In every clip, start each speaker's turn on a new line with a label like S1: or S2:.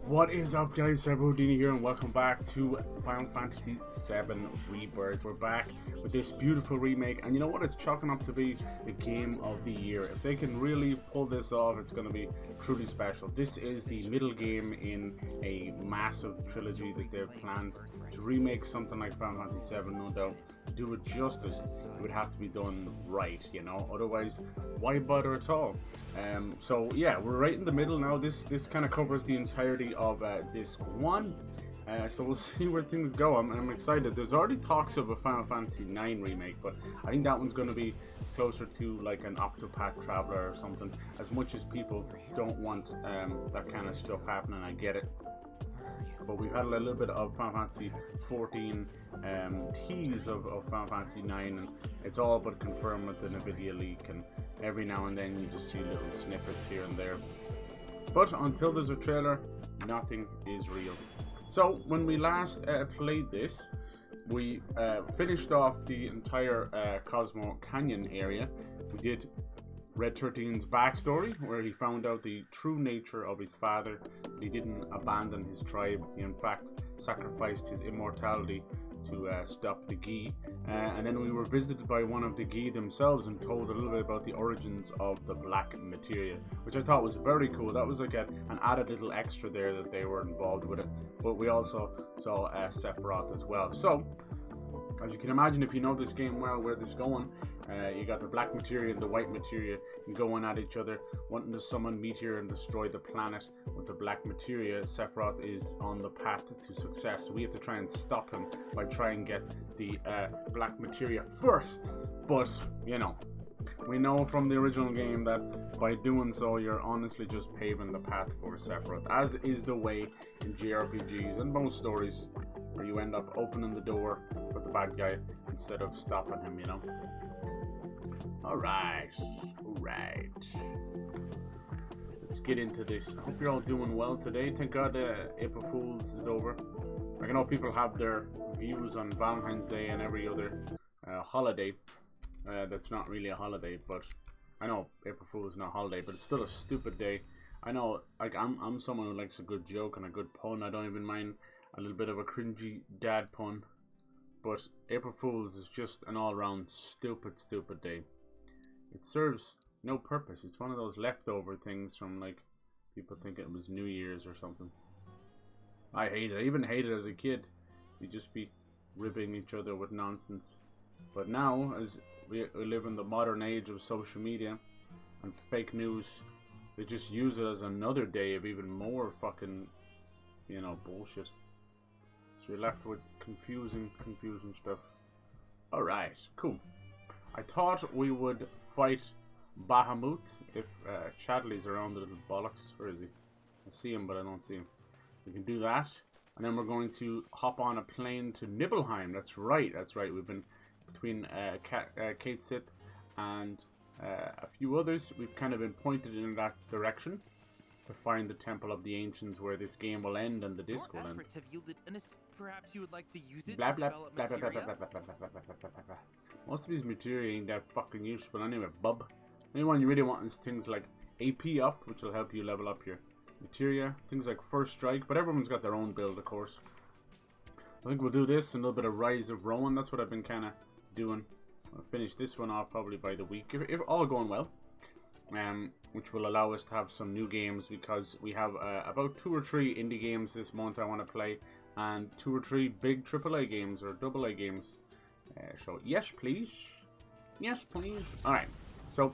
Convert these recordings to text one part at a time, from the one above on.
S1: What is up, guys? Sephiroth here, and welcome back to Final Fantasy VII Rebirth. We're back with this beautiful remake, and you know what? It's chalking up to be the game of the year. If they can really pull this off, it's going to be truly special. This is the middle game in a massive trilogy that they've planned to remake something like Final Fantasy VII, no doubt. To do it justice, it would have to be done right, you know? Otherwise, why bother at all? So yeah, we're right in the middle now. This kind of covers the entirety of disc 1. So we'll see where things go. I'm excited. There's already talks of a Final Fantasy IX remake, but I think that one's going to be closer to like an Octopath Traveler or something. As much as people don't want that kind of stuff happening, I get it. But we've had a little bit of Final Fantasy XIV tease of Final Fantasy IX, and it's all but confirmed with the NVIDIA leak, and every now and then you just see little snippets here and there. But until there's a trailer, nothing is real. So when we last played this, we finished off the entire Cosmo Canyon area. We did Red XIII's backstory, where he found out the true nature of his father. He didn't abandon his tribe. He in fact sacrificed his immortality to stop the Gi. And then we were visited by one of the Gi themselves and told a little bit about the origins of the black materia, which I thought was very cool. That was like an added little extra there that they were involved with it. But we also saw Sephiroth as well. So as you can imagine, if you know this game well, where this is going, you got the black materia and the white materia going at each other, wanting to summon Meteor and destroy the planet. With the black materia, Sephiroth is on the path to success. So we have to try and stop him by trying to get the black materia first. But, you know, we know from the original game that by doing so, you're honestly just paving the path for Sephiroth, as is the way in JRPGs and most stories, where you end up opening the door for the bad guy instead of stopping him, you know? Alright. Let's get into this. I hope you're all doing well today. Thank God April Fool's is over. I know people have their views on Valentine's Day and every other holiday. That's not really a holiday, but I know April Fool's is not a holiday, but it's still a stupid day. I know, like, I'm someone who likes a good joke and a good pun. I don't even mind a little bit of a cringy dad pun, but April Fool's is just an all-round stupid day. It serves no purpose. It's one of those leftover things from, like, people think it was New Year's or something. I hate it. I even hated it as a kid. You just be ribbing each other with nonsense. But now, as we live in the modern age of social media and fake news, they just use it as another day of even more fucking, you know, bullshit. So you're left with confusing stuff. Alright, cool. I thought we would fight Bahamut if Chadley's around, the little bollocks. Where is he? I see him, but I don't see him. We can do that. And then we're going to hop on a plane to NIBELHEIM. That's right. We've been between Kate Sith and a few others. We've kind of been pointed in that direction to find the Temple of the Ancients, where this game will end and the disc will end.
S2: Perhaps you would like to use it
S1: blah,
S2: to
S1: blah,
S2: develop
S1: blah, blah, blah,
S2: materia?
S1: blah, blah, blah, blah, blah, blah, blah, blah. Most of these materia ain't that fucking useful anyway, bub. The only one you really want is things like AP up, which will help you level up your materia. Things like First Strike, but everyone's got their own build, of course. I think we'll do this and a little bit of Rise of Rowan. That's what I've been kind of doing. I'll finish this one off probably by the week, if all going well. Which will allow us to have some new games, because we have about 2 or 3 indie games this month I want to play, and 2 or 3 big AAA games or AA games. So yes please. Alright, so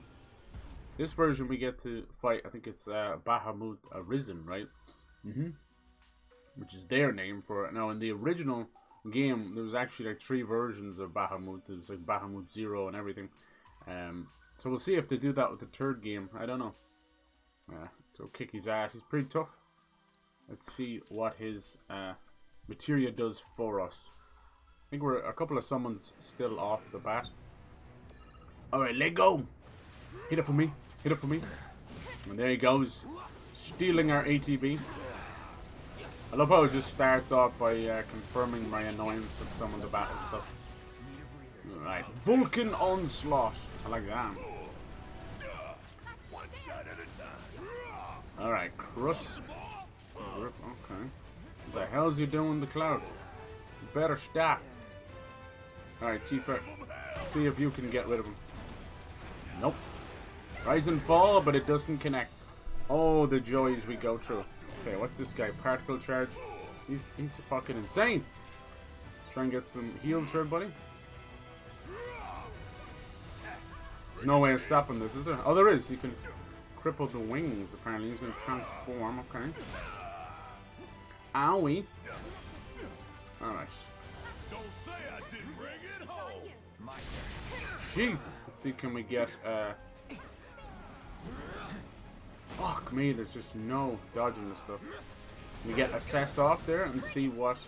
S1: this version we get to fight, I think it's Bahamut Arisen, right? Which is their name for it. Now in the original game there was actually like 3 versions of Bahamut. There was like Bahamut Zero and everything. So we'll see if they do that with the 3rd game. I don't know. So kick his ass. He's pretty tough. Let's see what his materia does for us. I think we're a couple of summons still off the bat. Alright, let go. Hit it for me. And there he goes, stealing our ATB. I love how it just starts off by confirming my annoyance with some of the battle stuff. Alright, Vulcan Onslaught. I like that. Alright, Crust. grip, okay. What the hell's he doing the cloud? You better stop. Alright, Tifa. See if you can get rid of him. Nope. Rise and fall, but it doesn't connect. Oh, the joys we go through. Okay, what's this guy? Particle charge. He's fucking insane. Let's try and get some heals for everybody. There's no way of stopping this, is there? Oh, there is. He can cripple the wings, apparently. He's going to transform. Okay. Owie. Alright. Jesus. Let's see, can we get, fuck me, there's just no dodging this stuff. We get assess off there and see what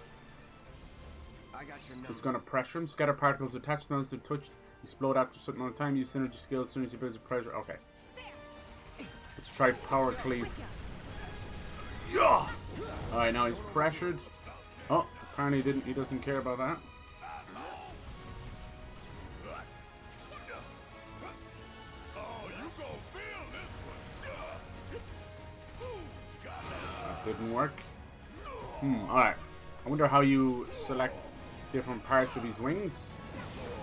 S1: is going to pressure him. Scatter particles attached to the touch. Explode after a certain amount of time. Use synergy skills. Synergy builds pressure. Okay. Let's try power cleave. Yeah. All right, now he's pressured. Oh, apparently he doesn't care about that. That didn't work. All right. I wonder how you select different parts of these wings.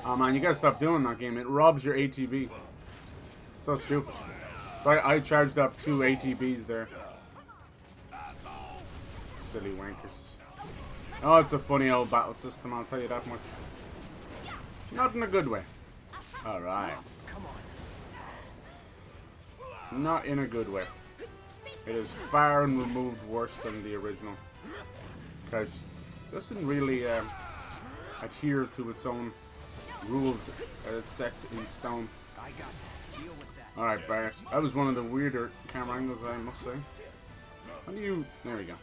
S1: Oh man, you gotta stop doing that game. It robs your ATB. So stupid. I charged up 2 ATBs there. Silly wankers. Oh, it's a funny old battle system, I'll tell you that much. Not in a good way. Alright. Not in a good way. It is far and removed worse than the original. Because it doesn't really adhere to its own rules it sets in stone. Alright, Barret. That was one of the weirder camera angles, I must say. How do you... There we go.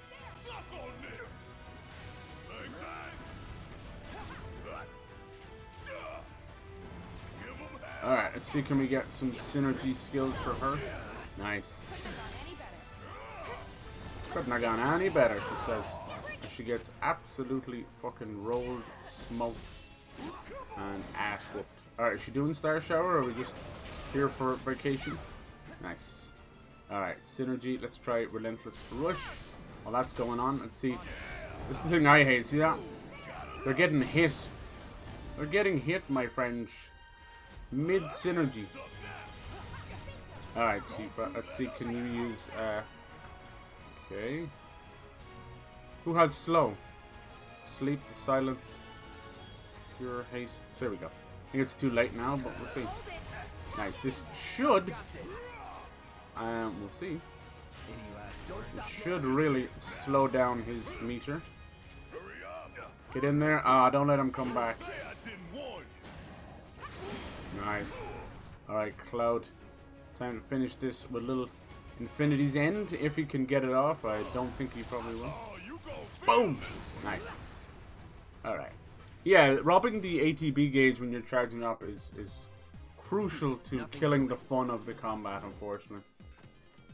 S1: Alright, let's see, can we get some synergy skills for her? Nice. Couldn't have gone any better, she says. And she gets absolutely fucking rolled, smoked, and ass whooped. Alright, is she doing Star Shower, or are we just here for vacation? Nice. Alright, synergy. Let's try Relentless Rush. While that's going on, let's see. This is the thing I hate. See that? They're getting hit. They're getting hit, my friends. Mid-synergy. Alright, Tifa. Let's see, can you use... Okay. Who has slow? Sleep, silence, pure haste. So there we go. I think it's too late now, but we'll see. Nice. This should... we'll see. It should really slow down his meter. Get in there. Ah, don't let him come back. Nice. Alright, Cloud. Time to finish this with a little Infinity's End. If he can get it off. I don't think he probably will. Boom! Nice. Alright. Yeah, robbing the ATB gauge when you're charging up is crucial to killing the fun of the combat, unfortunately.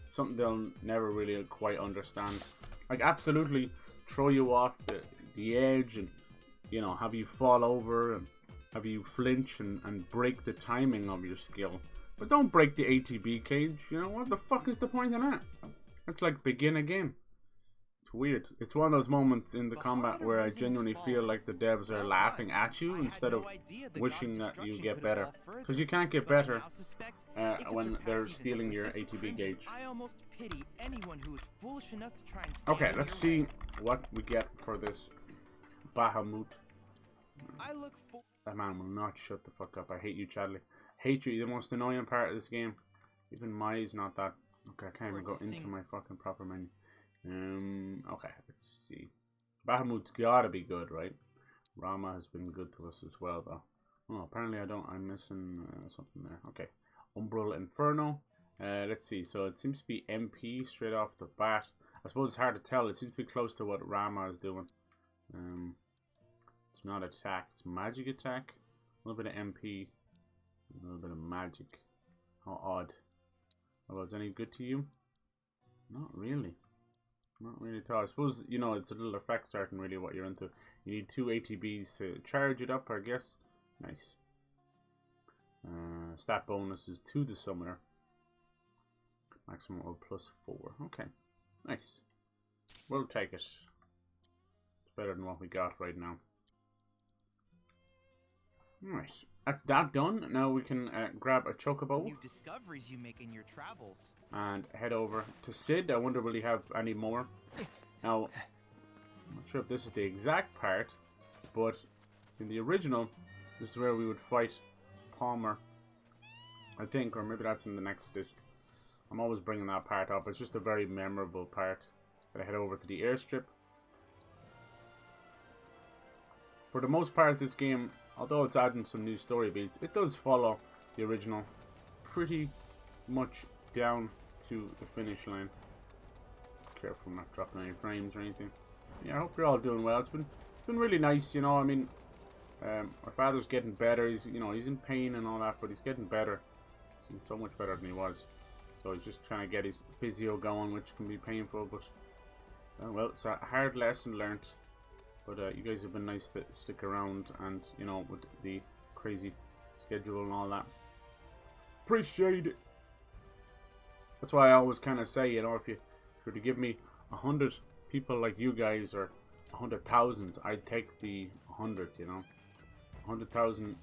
S1: Something they'll never really quite understand. Like, absolutely throw you off the edge and, you know, have you fall over and have you flinch and break the timing of your skill. But don't break the ATB cage, you know? What the fuck is the point of that? That's like begin again. It's weird. It's one of those moments in the combat where I genuinely feel like the devs are laughing at you instead of wishing that you get better. Because you can't get better when they're stealing your ATB gauge. Okay, let's see what we get for this Bahamut. That man will not shut the fuck up. I hate you, Chadley. Hate you. The most annoying part of this game. Even Mai's not that. Okay, I can't even go into my fucking proper menu. Okay, let's see. Bahamut's gotta be good, right? Rama has been good to us as well, though. Oh, apparently I'm missing something there. Okay. Umbral Inferno. Let's see. So it seems to be MP straight off the bat. I suppose it's hard to tell. It seems to be close to what Rama is doing. It's not attack. It's magic attack. A little bit of MP. A little bit of magic. How odd. Oh, well, is any good to you? Not really. Not really at all. I suppose, you know, it's a little effect certain really what you're into. You need 2 ATBs to charge it up, I guess. Nice. Stat bonuses to the summoner. Maximum of +4. Okay. Nice. We'll take it. It's better than what we got right now. Alright, that's that done. Now we can grab a chocobo.
S2: New discoveries you make in your travels.
S1: And head over to Sid. I wonder will he have any more. Now, I'm not sure if this is the exact part, but in the original, this is where we would fight Palmer, I think, or maybe that's in the next disc. I'm always bringing that part up. It's just a very memorable part. Gotta head over to the airstrip. For the most part, this game, although it's adding some new story beats, it does follow the original pretty much down to the finish line. Careful I'm not dropping any frames or anything. Yeah, I hope you're all doing well. It's been really nice, you know. I mean, my father's getting better. He's, you know, he's in pain and all that, but he's getting better. He's so much better than he was. So he's just trying to get his physio going, which can be painful, but well, it's a hard lesson learned. But you guys have been nice to stick around, and you know, with the crazy schedule and all that. Appreciate it. That's why I always kind of say, you know, if you were to give me 100 people like you guys, or 100,000, I'd take the 100. You know, 100,000.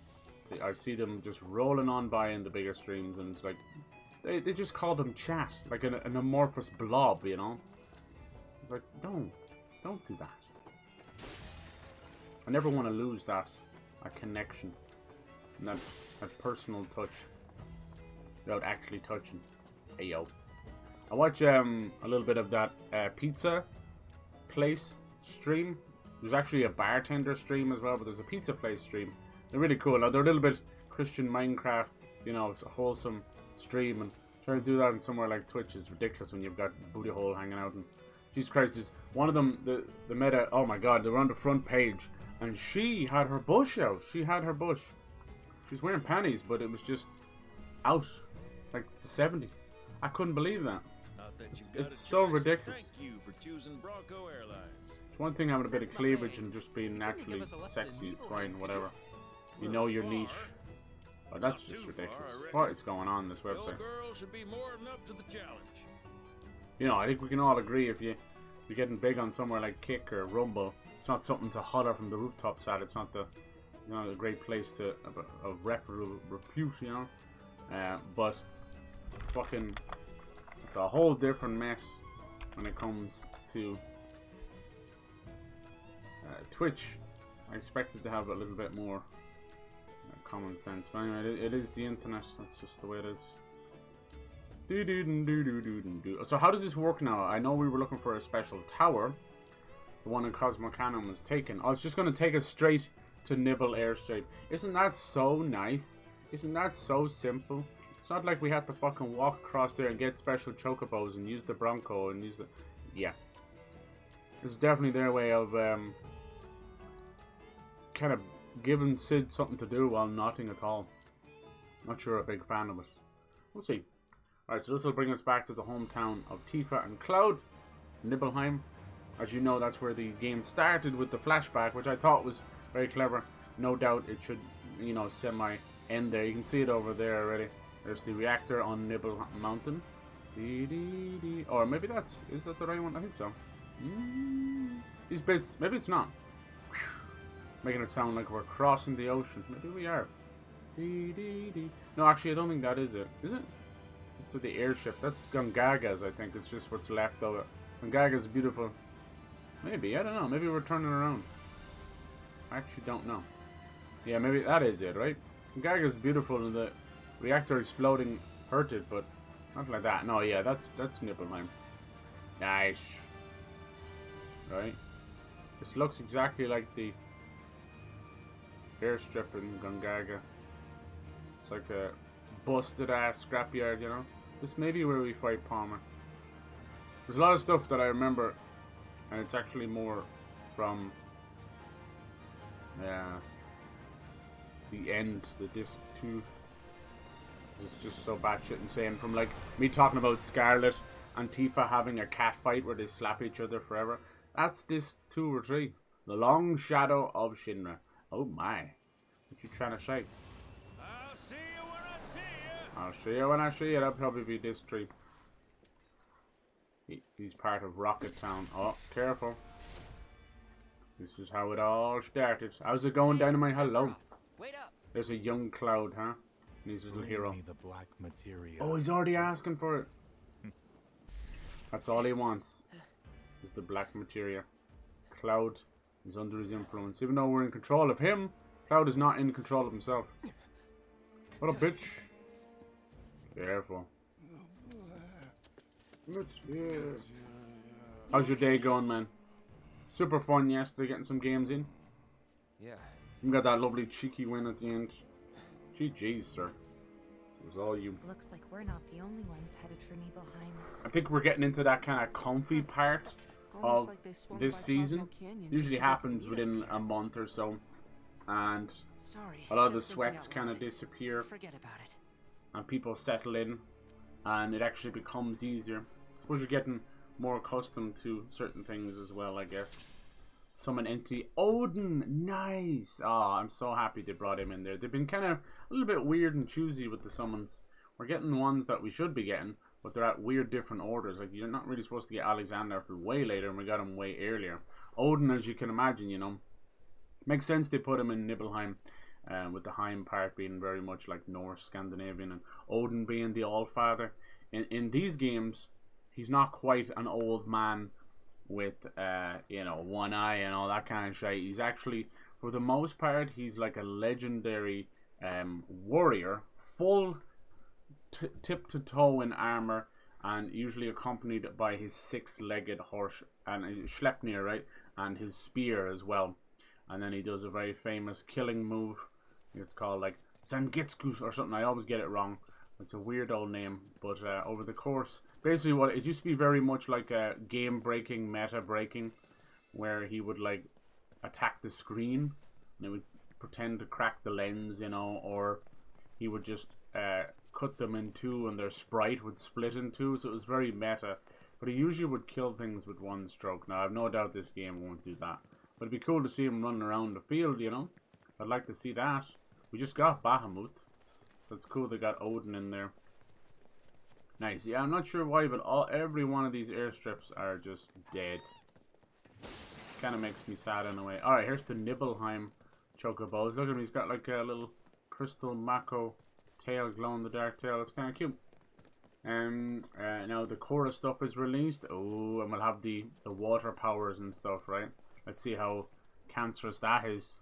S1: I see them just rolling on by in the bigger streams, and it's like they just call them chat, like an amorphous blob. You know, it's like don't do that. I never want to lose that connection and that personal touch without actually touching. Hey yo, I watch a little bit of that pizza place stream. There's actually a bartender stream as well, but there's a pizza place stream. They're really cool. Now they're a little bit Christian Minecraft, you know, it's a wholesome stream, and trying to do that in somewhere like Twitch is ridiculous when you've got booty hole hanging out. And Jesus Christ, there's one of them, the meta. Oh my God, they were on the front page. And she had her bush out. She had her bush. She's wearing panties, but it was just out. Like the 70s. I couldn't believe that. It's so ridiculous.
S3: Thank you for choosing Bronco Airlines.
S1: It's one thing having a bit of cleavage and just being naturally sexy. It's fine, whatever. You know your niche. But that's just ridiculous. What is going on this website?
S3: Girl should be more than up to the challenge.
S1: You know, I think we can all agree if you're getting big on somewhere like Kick or Rumble, it's not something to holler from the rooftops at. It's not the, you know, a great place to of repute, you know. But fucking, it's a whole different mess when it comes to Twitch. I expected to have a little bit more common sense, but anyway, it is the internet. That's just the way it is. So how does this work now? I know we were looking for a special tower. The one in Cosmo Cannon was taken. I was just going to take us straight to Nibble Airstrip. Isn't that so nice? Isn't that so simple? It's not like we had to fucking walk across there and get special chocobos and use the Bronco and use the... Yeah. This is definitely their way of kind of giving Sid something to do while nothing at all. Not sure a big fan of it. We'll see. Alright, so this will bring us back to the hometown of Tifa and Cloud, NIBELHEIM. As you know, that's where the game started with the flashback, which I thought was very clever. No doubt it should, you know, semi-end there. You can see it over there already. There's the reactor on Nibble Mountain. Or maybe is that the right one? I think so. These bits, maybe it's not. Making it sound like we're crossing the ocean. Maybe we are. No, actually, I don't think that is it. Is it? It's with the airship. That's Gungaga's, I think. It's just what's left of it. Gungaga's beautiful. Maybe, I don't know. Maybe we're turning around. I actually don't know. Yeah, maybe that is it, right? Gungaga's beautiful and the reactor exploding hurt it, but not like that. No, yeah, that's NIBELHEIM. Nice. Right? This looks exactly like the airstrip in Gungaga. It's like a busted ass scrapyard, you know? This may be where we fight Palmer. There's a lot of stuff that I remember, and it's actually more from the end, the disc 2. It's just so batshit insane. From like me talking about Scarlet and Tifa having a cat fight where they slap each other forever. That's disc 2 or 3. The Long Shadow of Shinra. Oh my. What you trying to say?
S3: I'll see you when I see you.
S1: I'll see you when I see you. That'll probably be disc 3. He's part of Rocket Town. Oh, careful. This is how it all started. How's it going, Dynamite? Hello.
S2: Wait up.
S1: There's a young Cloud, huh? And he's a little hero.
S4: Me the black materia.
S1: Oh, he's already asking for it. That's all he wants. Is the black materia. Cloud is under his influence. Even though we're in control of him, Cloud is not in control of himself. What a bitch. Careful. How's your day going, man? Super fun yesterday, getting some games in.
S2: Yeah.
S1: You got that lovely cheeky win at the end. GG's, sir. It was all you.
S5: Looks like we're not the only ones headed for Nibelheim.
S1: I think we're getting into that kind of comfy part of this season. Usually happens within a month or so. And a lot of the sweats kind of disappear.
S2: Forget about it.
S1: And people settle in. And it actually becomes easier. I suppose you're getting more accustomed to certain things as well, I guess. Summon entity. Odin! Nice! Oh, I'm so happy they brought him in there. They've been kind of a little bit weird and choosy with the summons. We're getting ones that we should be getting, but they're at weird different orders. Like, you're not really supposed to get Alexander till way later, and we got him way earlier. Odin, as you can imagine, you know, makes sense they put him in Nibelheim, with the Heim part being very much like Norse, Scandinavian, and Odin being the Allfather. In these games, he's not quite an old man with, you know, one eye and all that kind of shit. He's actually, for the most part, he's like a legendary warrior, full tip to toe in armor, and usually accompanied by his six-legged horse and Schleppnir, right, and his spear as well. And then he does a very famous killing move. It's called like Zangetsu or something. I always get it wrong. It's a weird old name, but over the course, basically what it used to be very much like a game breaking, meta breaking, where he would like attack the screen and it would pretend to crack the lens, you know, or he would just cut them in two and their sprite would split in two. So it was very meta, but he usually would kill things with one stroke. Now I have no doubt this game won't do that, but it'd be cool to see him running around the field, you know. I'd like to see that. We just got Bahamut. So it's cool they got Odin in there. Nice. Yeah, I'm not sure why, but every one of these airstrips are just dead. Kind of makes me sad in a way. Alright, here's the Nibelheim Chocobos. Look at him, he's got like a little crystal Mako tail, glow-in-the-dark tail. That's kind of cute. Now the Korra stuff is released. Oh, and we'll have the water powers and stuff, right? Let's see how cancerous that is.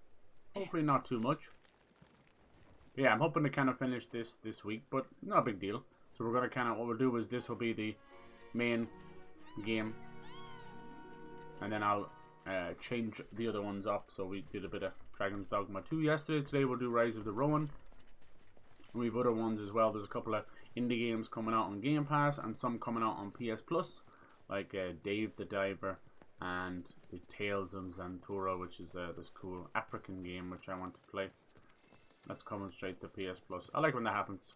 S1: Hopefully not too much. Yeah, I'm hoping to kind of finish this week, but not a big deal. So we're going to kind of, what we'll do is this will be the main game. And then I'll change the other ones up. So we did a bit of Dragon's Dogma 2 yesterday. Today we'll do Rise of the Rowan. And we have other ones as well. There's a couple of indie games coming out on Game Pass and some coming out on PS Plus. Like Dave the Diver and the Tales of Zantura, which is this cool African game which I want to play. That's coming straight to PS Plus. I like when that happens.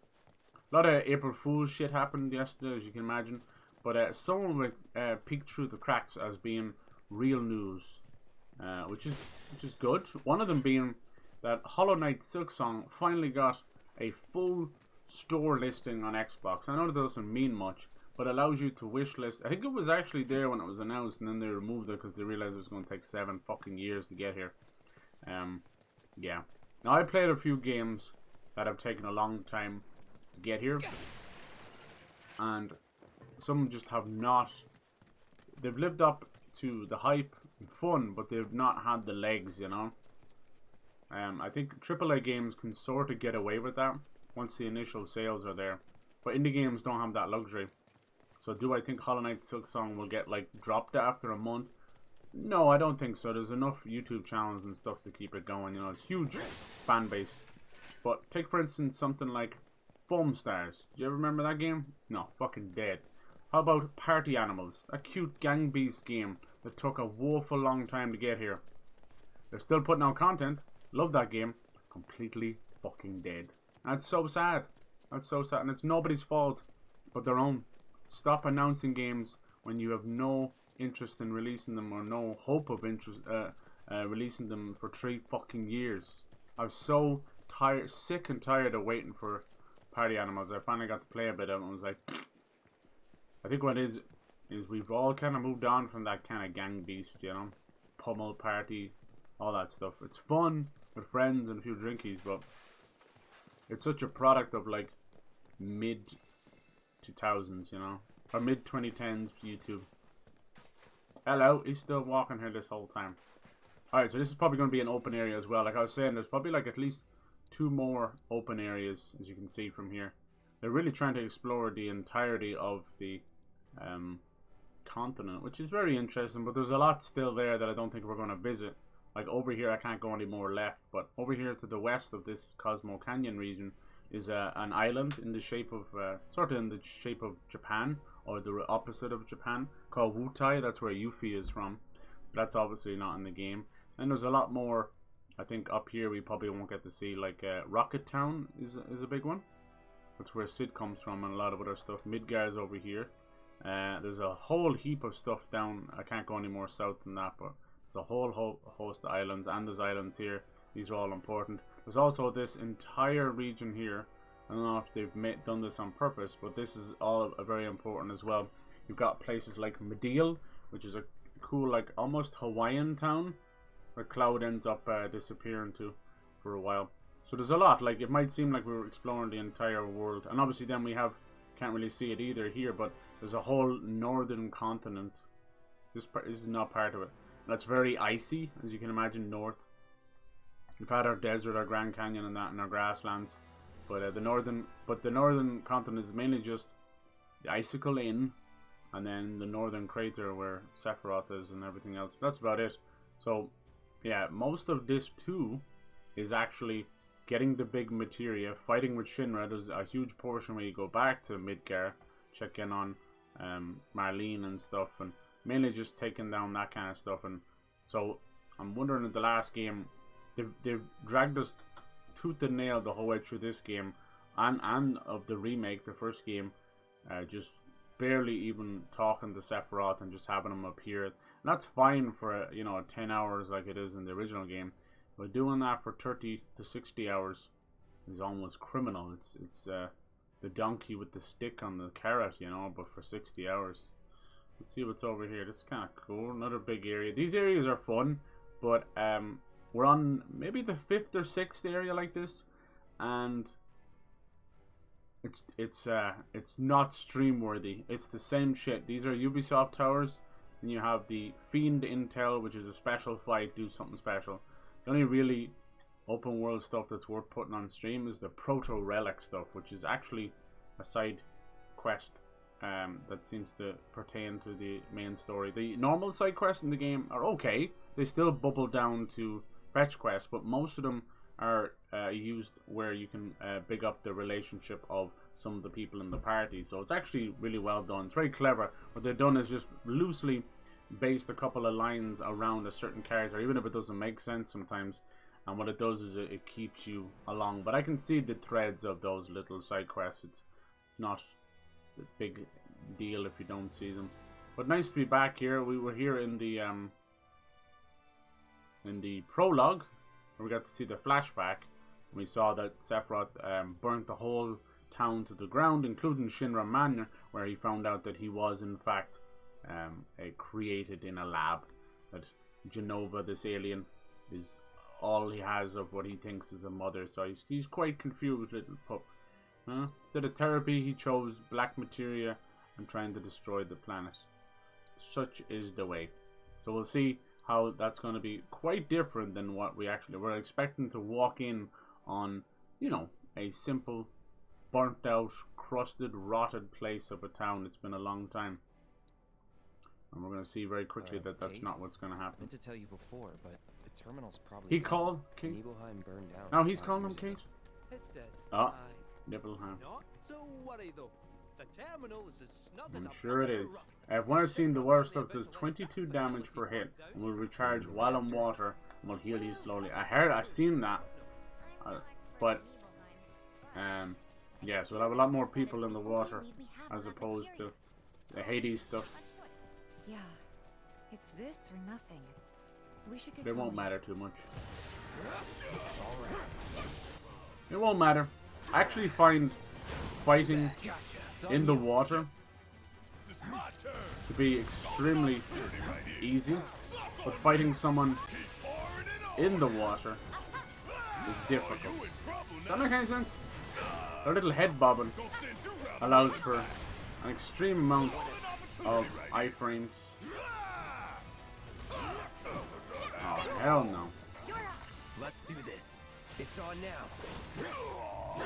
S1: A lot of April Fool's shit happened yesterday, as you can imagine. But some of it peeked through the cracks as being real news, which is good. One of them being that Hollow Knight Silksong finally got a full store listing on Xbox. I know that doesn't mean much, but allows you to wishlist. I think it was actually there when it was announced, and then they removed it because they realized it was going to take 7 fucking years to get here. Yeah. Now, I played a few games that have taken a long time to get here. And some just have not. They've lived up to the hype and fun, but they've not had the legs, you know. I think AAA games can sort of get away with that once the initial sales are there. But indie games don't have that luxury. So do I think Hollow Knight Silksong will get like dropped after a month? No, I don't think so. There's enough YouTube channels and stuff to keep it going. You know, it's huge fan base. But take for instance something like Foam Stars. Do you ever remember that game? No, fucking dead. How about Party Animals? A cute gang beast game that took a woeful long time to get here. They're still putting out content. Love that game. Completely fucking dead. That's so sad. That's so sad. And it's nobody's fault but their own. Stop announcing games when you have no interest in releasing them or no hope of interest releasing them for 3 fucking years. I was so tired, sick and tired of waiting for Party Animals. I finally got to play a bit of it and was like, I think what is is we've all kind of moved on from that kind of gang beast, you know, pummel party, all that stuff. It's fun with friends and a few drinkies, but it's such a product of like mid 2000s, you know, or mid 2010s YouTube. Hello, he's still walking here this whole time. Alright, so this is probably going to be an open area as well. Like I was saying, there's probably like at least 2 more open areas, as you can see from here. They're really trying to explore the entirety of the continent, which is very interesting, but there's a lot still there that I don't think we're going to visit. Like over here, I can't go any more left, but over here to the west of this Cosmo Canyon region is an island in the shape of, sort of in the shape of Japan, or the opposite of Japan, called Wutai. That's where Yuffie is from. But that's obviously not in the game. And there's a lot more, I think, up here we probably won't get to see, like Rocket Town is a big one. That's where Sid comes from, and a lot of other stuff. Midgar is over here. There's a whole heap of stuff down. I can't go any more south than that, but there's a whole host of islands, and there's islands here. These are all important. There's also this entire region here. I don't know if they've done this on purpose, but this is all very important as well. You've got places like Medill, which is a cool, like, almost Hawaiian town, where Cloud ends up disappearing to for a while. So there's a lot. Like, it might seem like we were exploring the entire world, and obviously then we can't really see it either here, but there's a whole northern continent. This is not part of it. That's very icy, as you can imagine, north. We've had our desert, our Grand Canyon, and that, and our grasslands. But the northern continent is mainly just the Icicle Inn, and then the northern crater where Sephiroth is, and everything else. That's about it. So, yeah, most of this too is actually getting the big materia, fighting with Shinra. There's a huge portion where you go back to Midgar, check in on Marlene and stuff, and mainly just taking down that kind of stuff. And so I'm wondering, in the last game, they've dragged us tooth and nail the whole way through this game, and of the remake, the first game, just barely even talking to Sephiroth and just having him appear. And that's fine for 10 hours like it is in the original game, but doing that for 30 to 60 hours is almost criminal. It's the donkey with the stick on the carrot, but for 60 hours. Let's see what's over here. This is kind of cool. Another big area. These areas are fun, but we're on maybe the 5th or 6th area like this, and it's not stream worthy. It's the same shit. These are Ubisoft towers, and you have the Fiend Intel, which is a special fight, do something special. The only really open world stuff that's worth putting on stream is the Proto Relic stuff, which is actually a side quest that seems to pertain to the main story. The normal side quests in the game are okay. They still bubble down to fetch quests, but most of them are used where you can big up the relationship of some of the people in the party. So it's actually really well done. It's very clever. What they've done is just loosely based a couple of lines around a certain character, even if it doesn't make sense sometimes. And what it does is it keeps you along. But I can see the threads of those little side quests. It's not a big deal if you don't see them. But nice to be back here. We were here in the prologue, where we got to see the flashback. And we saw that Sephiroth burnt the whole town to the ground, including Shinra Manor, where he found out that he was in fact created in a lab. That Genova, this alien, is all he has of what he thinks is a mother. So he's quite confused, little pup. Instead of therapy, he chose black materia and trying to destroy the planet. Such is the way. So we'll see how that's going to be quite different than what we're expecting to walk in on, a simple, burnt out, crusted, rotted place of a town. It's been a long time. And we're going to see very quickly that that's
S4: Kate,
S1: not what's going to happen.
S4: I meant to tell you before, but the terminal's probably
S1: He called Kate?
S4: NIBELHEIM burned down.
S1: Now he's
S4: 5
S1: calling him
S4: years ago.
S1: Kate?
S6: It did.
S1: Oh,
S6: Aye.
S1: Nibelheim.
S6: Not to worry though. The terminal is as snug as
S1: I'm
S6: a
S1: sure it
S6: bucket of
S1: is.
S6: rock.
S1: I've once seen the worst stuff does 22 damage per hit and will recharge while in water and will heal you slowly. I've seen that. But yeah, so we'll have a lot more people in the water as opposed to the Hades stuff.
S5: Yeah, it's this or nothing. We should get
S1: It won't
S5: going.
S1: matter too much. It won't matter. I actually find fighting in the water to be extremely easy, but fighting someone in the water is difficult. Does that make any sense? A little head bobbing allows for an extreme amount of iframes. Oh, hell no.
S4: Let's do this. It's on now.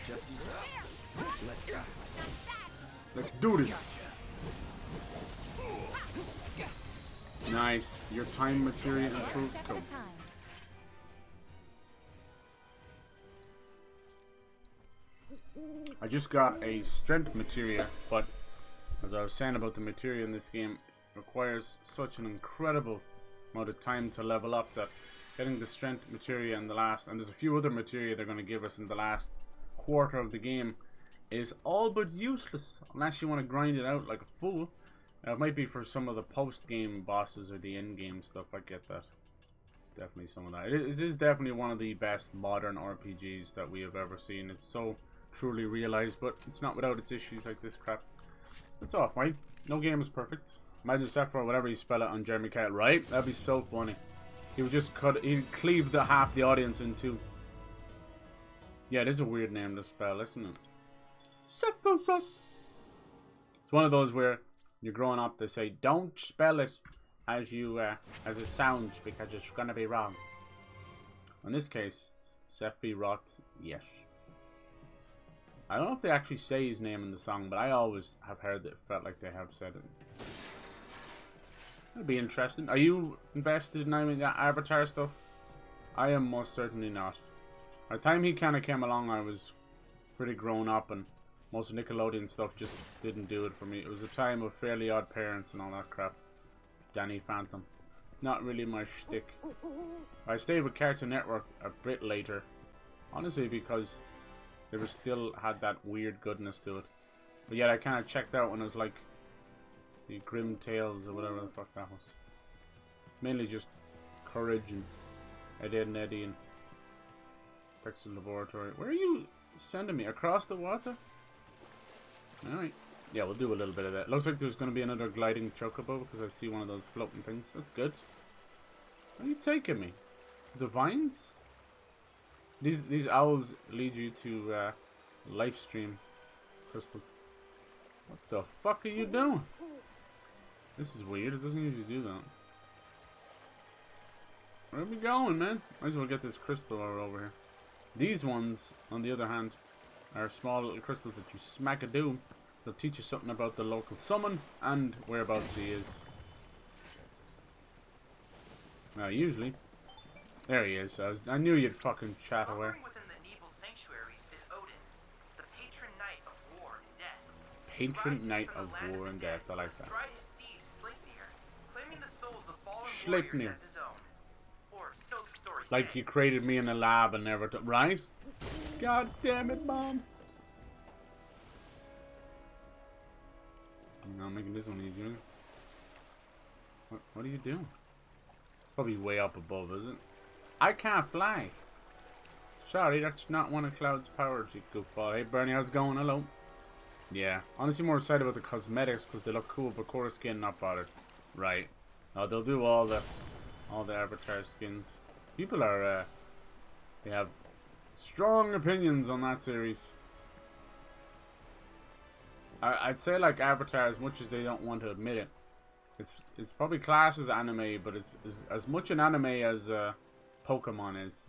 S4: Just
S1: Let's do this. Nice. Your time material improved. Cool. I just got a strength materia, but as I was saying about the materia in this game, it requires such an incredible amount of time to level up that getting the strength materia in the last, and there's a few other materia they're going to give us in the last quarter of the game, is all but useless unless you want to grind it out like a fool. It might be for some of the post-game bosses or the end-game stuff. I get that. Definitely some of that. It is definitely one of the best modern RPGs that we have ever seen. It's so truly realized, but it's not without its issues like this crap. It's off, right? No game is perfect. Imagine Sephiroth, whatever you spell it on Jeremy Kyle, right? That'd be so funny. He would just he'd cleave the half the audience in two. Yeah, it is a weird name to spell, isn't it? Sephiroth. It's one of those where you're growing up, they say, don't spell it as it sounds because it's gonna be wrong. In this case, Sephiroth, yes. I don't know if they actually say his name in the song, but I always have heard that it felt like they have said it. It'll be interesting. Are you invested in any of that Avatar stuff? I am most certainly not. By the time he kind of came along, I was pretty grown up, and most Nickelodeon stuff just didn't do it for me. It was a time of Fairly Odd Parents and all that crap. Danny Phantom. Not really my shtick. I stayed with Cartoon Network a bit later. Honestly, because they were still had that weird goodness to it. But yet I kind of checked out when it was like the Grim Tales or whatever the fuck that was. Mainly just Courage and Ed, Edd n Eddy and Pixel Laboratory. Where are you sending me? Across the water? Alright. Yeah, we'll do a little bit of that. Looks like there's going to be another gliding chocobo because I see one of those floating things. That's good. Where are you taking me? To the vines? These owls lead you to life stream crystals. What the fuck are you doing? This is weird. It doesn't usually do that. Where are we going, man? Might as well get this crystal over here. These ones, on the other hand, are small little crystals that you smack a doom. They'll teach you something about the local summon and whereabouts he is. Usually. There he is. I knew you'd fucking chat away.
S2: Within the Nibel sanctuaries is Odin, the patron knight of war and death.
S1: Patron knight of war and death. I like that.
S2: Stride his steed, Sleipnir, claiming the souls of fallen
S1: Sleipnir.
S2: warriors as his own. Or so the story
S1: Like
S2: said.
S1: you created me in a lab and never took. Right? God damn it, Mom. I'm not making this one easier. What are you doing? It's probably way up above, is it? I can't fly. Sorry, that's not one of Cloud's powers, you goofball. Hey, Bernie, how's it going? Hello. Yeah, honestly more excited about the cosmetics because they look cool, but Korra skin not bothered. Right. They'll do all the Avatar skins. People are, they have strong opinions on that series. I'd say like Avatar, as much as they don't want to admit it, it's probably classed as anime, but it's as much an anime as Pokemon is.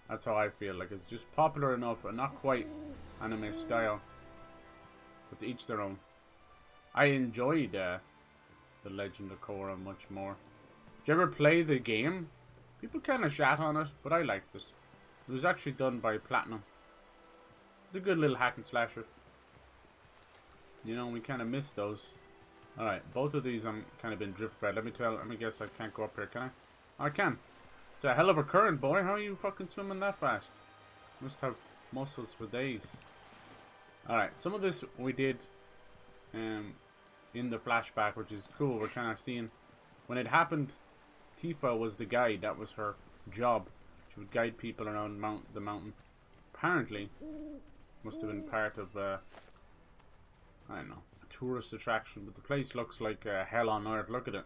S1: That's how I feel. Like it's just popular enough and not quite anime style, but to each their own. I enjoyed The Legend of Korra much more. Did you ever play the game? People kind of shat on it, but I liked it. It was actually done by Platinum. It's a good little hack and slasher. You know, we kind of missed those. Alright, both of these I'm kind of been drift fed. Let me guess I can't go up here, can I? Oh, I can. It's a hell of a current, boy. How are you fucking swimming that fast? Must have muscles for days. Alright, some of this we did in the flashback, which is cool. We're kind of seeing when it happened, Tifa was the guide. That was her job. She would guide people around the mountain. Apparently, must have been part of I don't know, a tourist attraction, but the place looks like hell on earth. Look at it.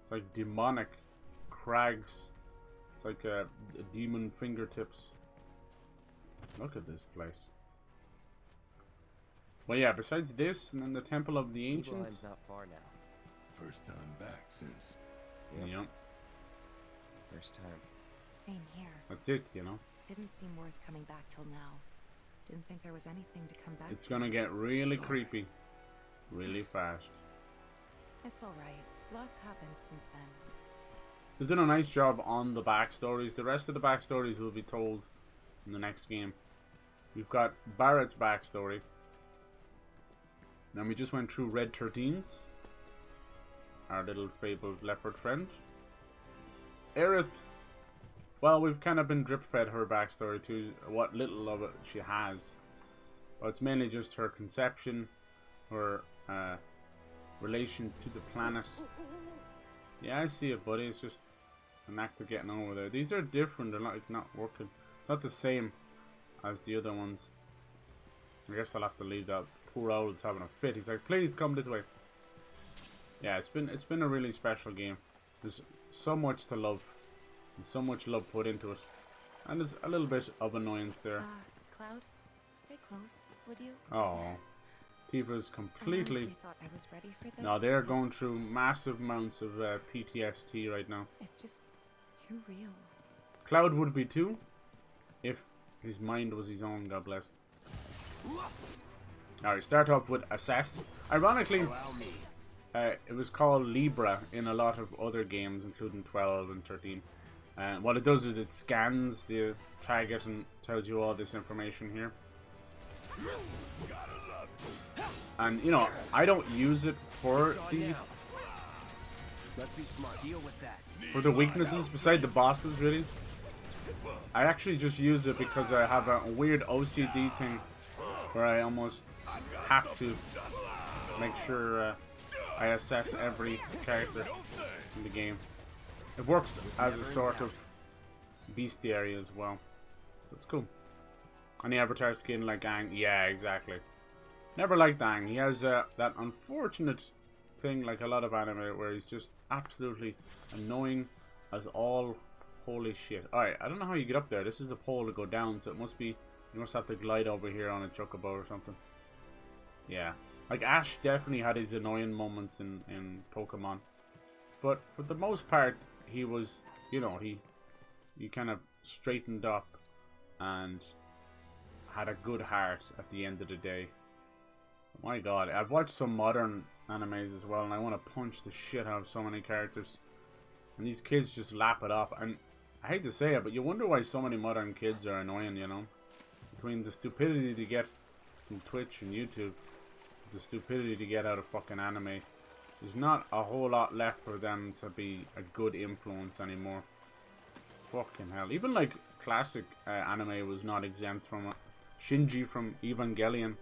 S1: It's like demonic crags. It's like demon fingertips. Look at this place. Well, yeah, besides this, and then the Temple of the Ancients.
S4: Nibelheim's not far now.
S7: First time back since.
S1: Yeah.
S4: First time.
S5: Same here.
S1: That's it, you know.
S5: Didn't seem worth coming back till now. Didn't think there was anything to come back
S1: It's
S5: to.
S1: gonna get really creepy. Really fast.
S5: It's alright. Lots happened since then.
S1: They've done a nice job on the backstories. The rest of the backstories will be told in the next game. We've got Barret's backstory. Then we just went through Red XIII's, our little fabled leopard friend. Aerith, well, we've kind of been drip-fed her backstory to what little of it she has. But it's mainly just her conception, her relation to the planet. Yeah, I see it, buddy. It's just an act of getting over there. These are different. They're not working. It's not the same as the other ones. I guess I'll have to leave that. Poor owl's having a fit. He's like, please come this way. Yeah, it's been a really special game. There's so much to love. There's so much love put into it. And there's a little bit of annoyance there.
S5: Cloud, stay close, would you?
S1: Oh. Tifa's completely...
S5: I honestly thought I was ready for this.
S1: No, they're going through massive amounts of PTSD right now.
S5: It's just too real.
S1: Cloud would be too, if his mind was his own, God bless. Alright, start off with Assess. Ironically, it was called Libra in a lot of other games, including 12 and 13. And what it does is it scans the target and tells you all this information here. And, you know, I don't use it for the...
S4: Let's be smart. Deal with that.
S1: For the weaknesses, beside the bosses, really. I actually just use it because I have a weird OCD thing where I almost have to make sure I assess every character in the game. It works as a sort of bestiary as well. That's cool. And the avatar skin like Aang, yeah, exactly. Never liked Aang. He has that unfortunate thing like a lot of anime where he's just absolutely annoying as all holy shit. Alright, I don't know how you get up there. This is a pole to go down, so it must be, you must have to glide over here on a chocobo or something. Yeah. Like Ash definitely had his annoying moments in Pokemon. But for the most part, he was, you know, he kind of straightened up and had a good heart at the end of the day. My god, I've watched some modern animes as well, and I want to punch the shit out of so many characters. And these kids just lap it up. And I hate to say it, but you wonder why so many modern kids are annoying, you know? Between the stupidity to get from Twitch and YouTube, the stupidity to get out of fucking anime, there's not a whole lot left for them to be a good influence anymore. Fucking hell. Even like classic anime was not exempt from it. Shinji from Evangelion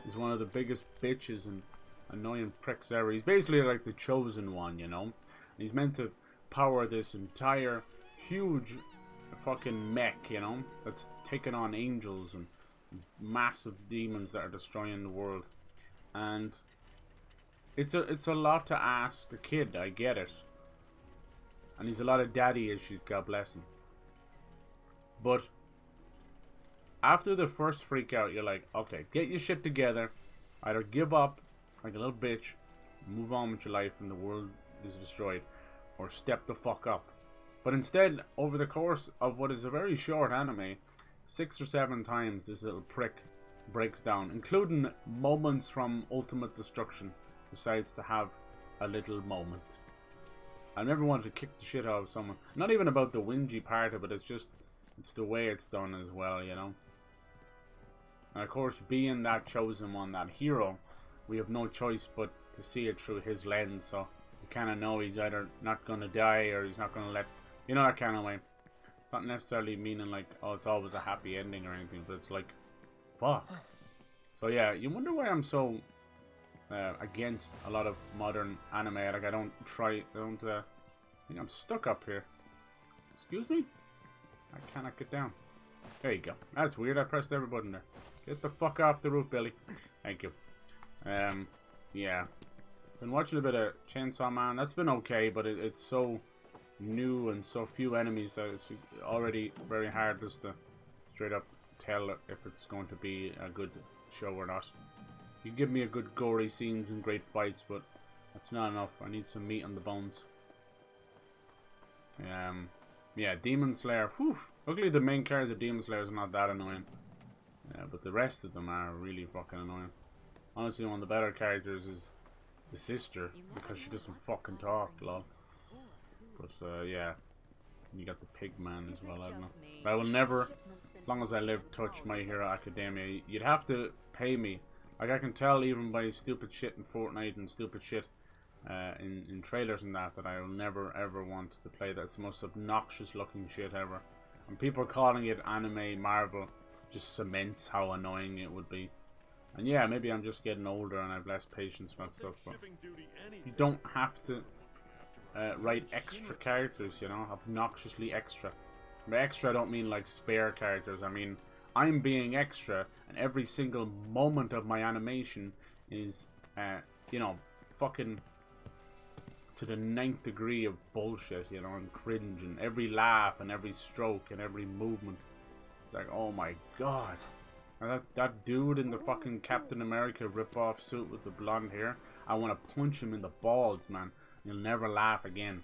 S1: is one of the biggest bitches and annoying pricks ever. He's basically like the chosen one, you know? He's meant to power this entire huge fucking mech, you know? That's taking on angels and massive demons that are destroying the world. And it's a lot to ask a kid, I get it. And he's a lot of daddy issues, God bless him. But after the first freak out, you're like, okay, get your shit together. Either give up like a little bitch, move on with your life and the world is destroyed, or step the fuck up. But instead, over the course of what is a very short anime, 6 or 7 times this little prick breaks down, including moments from Ultimate Destruction, decides to have a little moment. I never wanted to kick the shit out of someone. Not even about the whingy part of it, it's just, it's the way it's done as well, you know. And of course, being that chosen one, that hero, we have no choice but to see it through his lens, so you kind of know he's either not going to die or he's not going to let, you know, that kind of way. It's not necessarily meaning like, oh, it's always a happy ending or anything, but it's like, fuck. So yeah, you wonder why I'm so against a lot of modern anime. Like I think I'm stuck up here. Excuse me? I cannot get down. There you go. That's weird. I pressed every button there. Get the fuck off the roof, Billy. Thank you. yeah. Been watching a bit of Chainsaw Man. That's been okay, but it's so new and so few enemies that it's already very hard just to straight up tell if it's going to be a good show or not. You give me a good gory scenes and great fights, but that's not enough. I need some meat on the bones. Yeah, Demon Slayer. Whew. Luckily the main character, Demon Slayer, is not that annoying. Yeah, but the rest of them are really fucking annoying. Honestly, one of the better characters is the sister, because she doesn't fucking talk, lol. But yeah, you got the pig man as well, I don't know. But I will never, as long as I live, touch My Hero Academia. You'd have to pay me. Like, I can tell even by stupid shit in Fortnite and stupid shit in trailers and that I will never ever want to play that. It's the most obnoxious looking shit ever. And people calling it anime Marvel just cements how annoying it would be. And yeah, maybe I'm just getting older and I have less patience for that stuff, but you don't have to write extra characters, you know, obnoxiously extra. By extra, I don't mean like spare characters. I mean, I'm being extra, and every single moment of my animation is, you know, fucking to the 9th degree of bullshit, you know, and cringe, and every laugh and every stroke and every movement. It's like, oh my god. And that dude in the fucking Captain America rip-off suit with the blonde hair, I want to punch him in the balls, man. He'll never laugh again.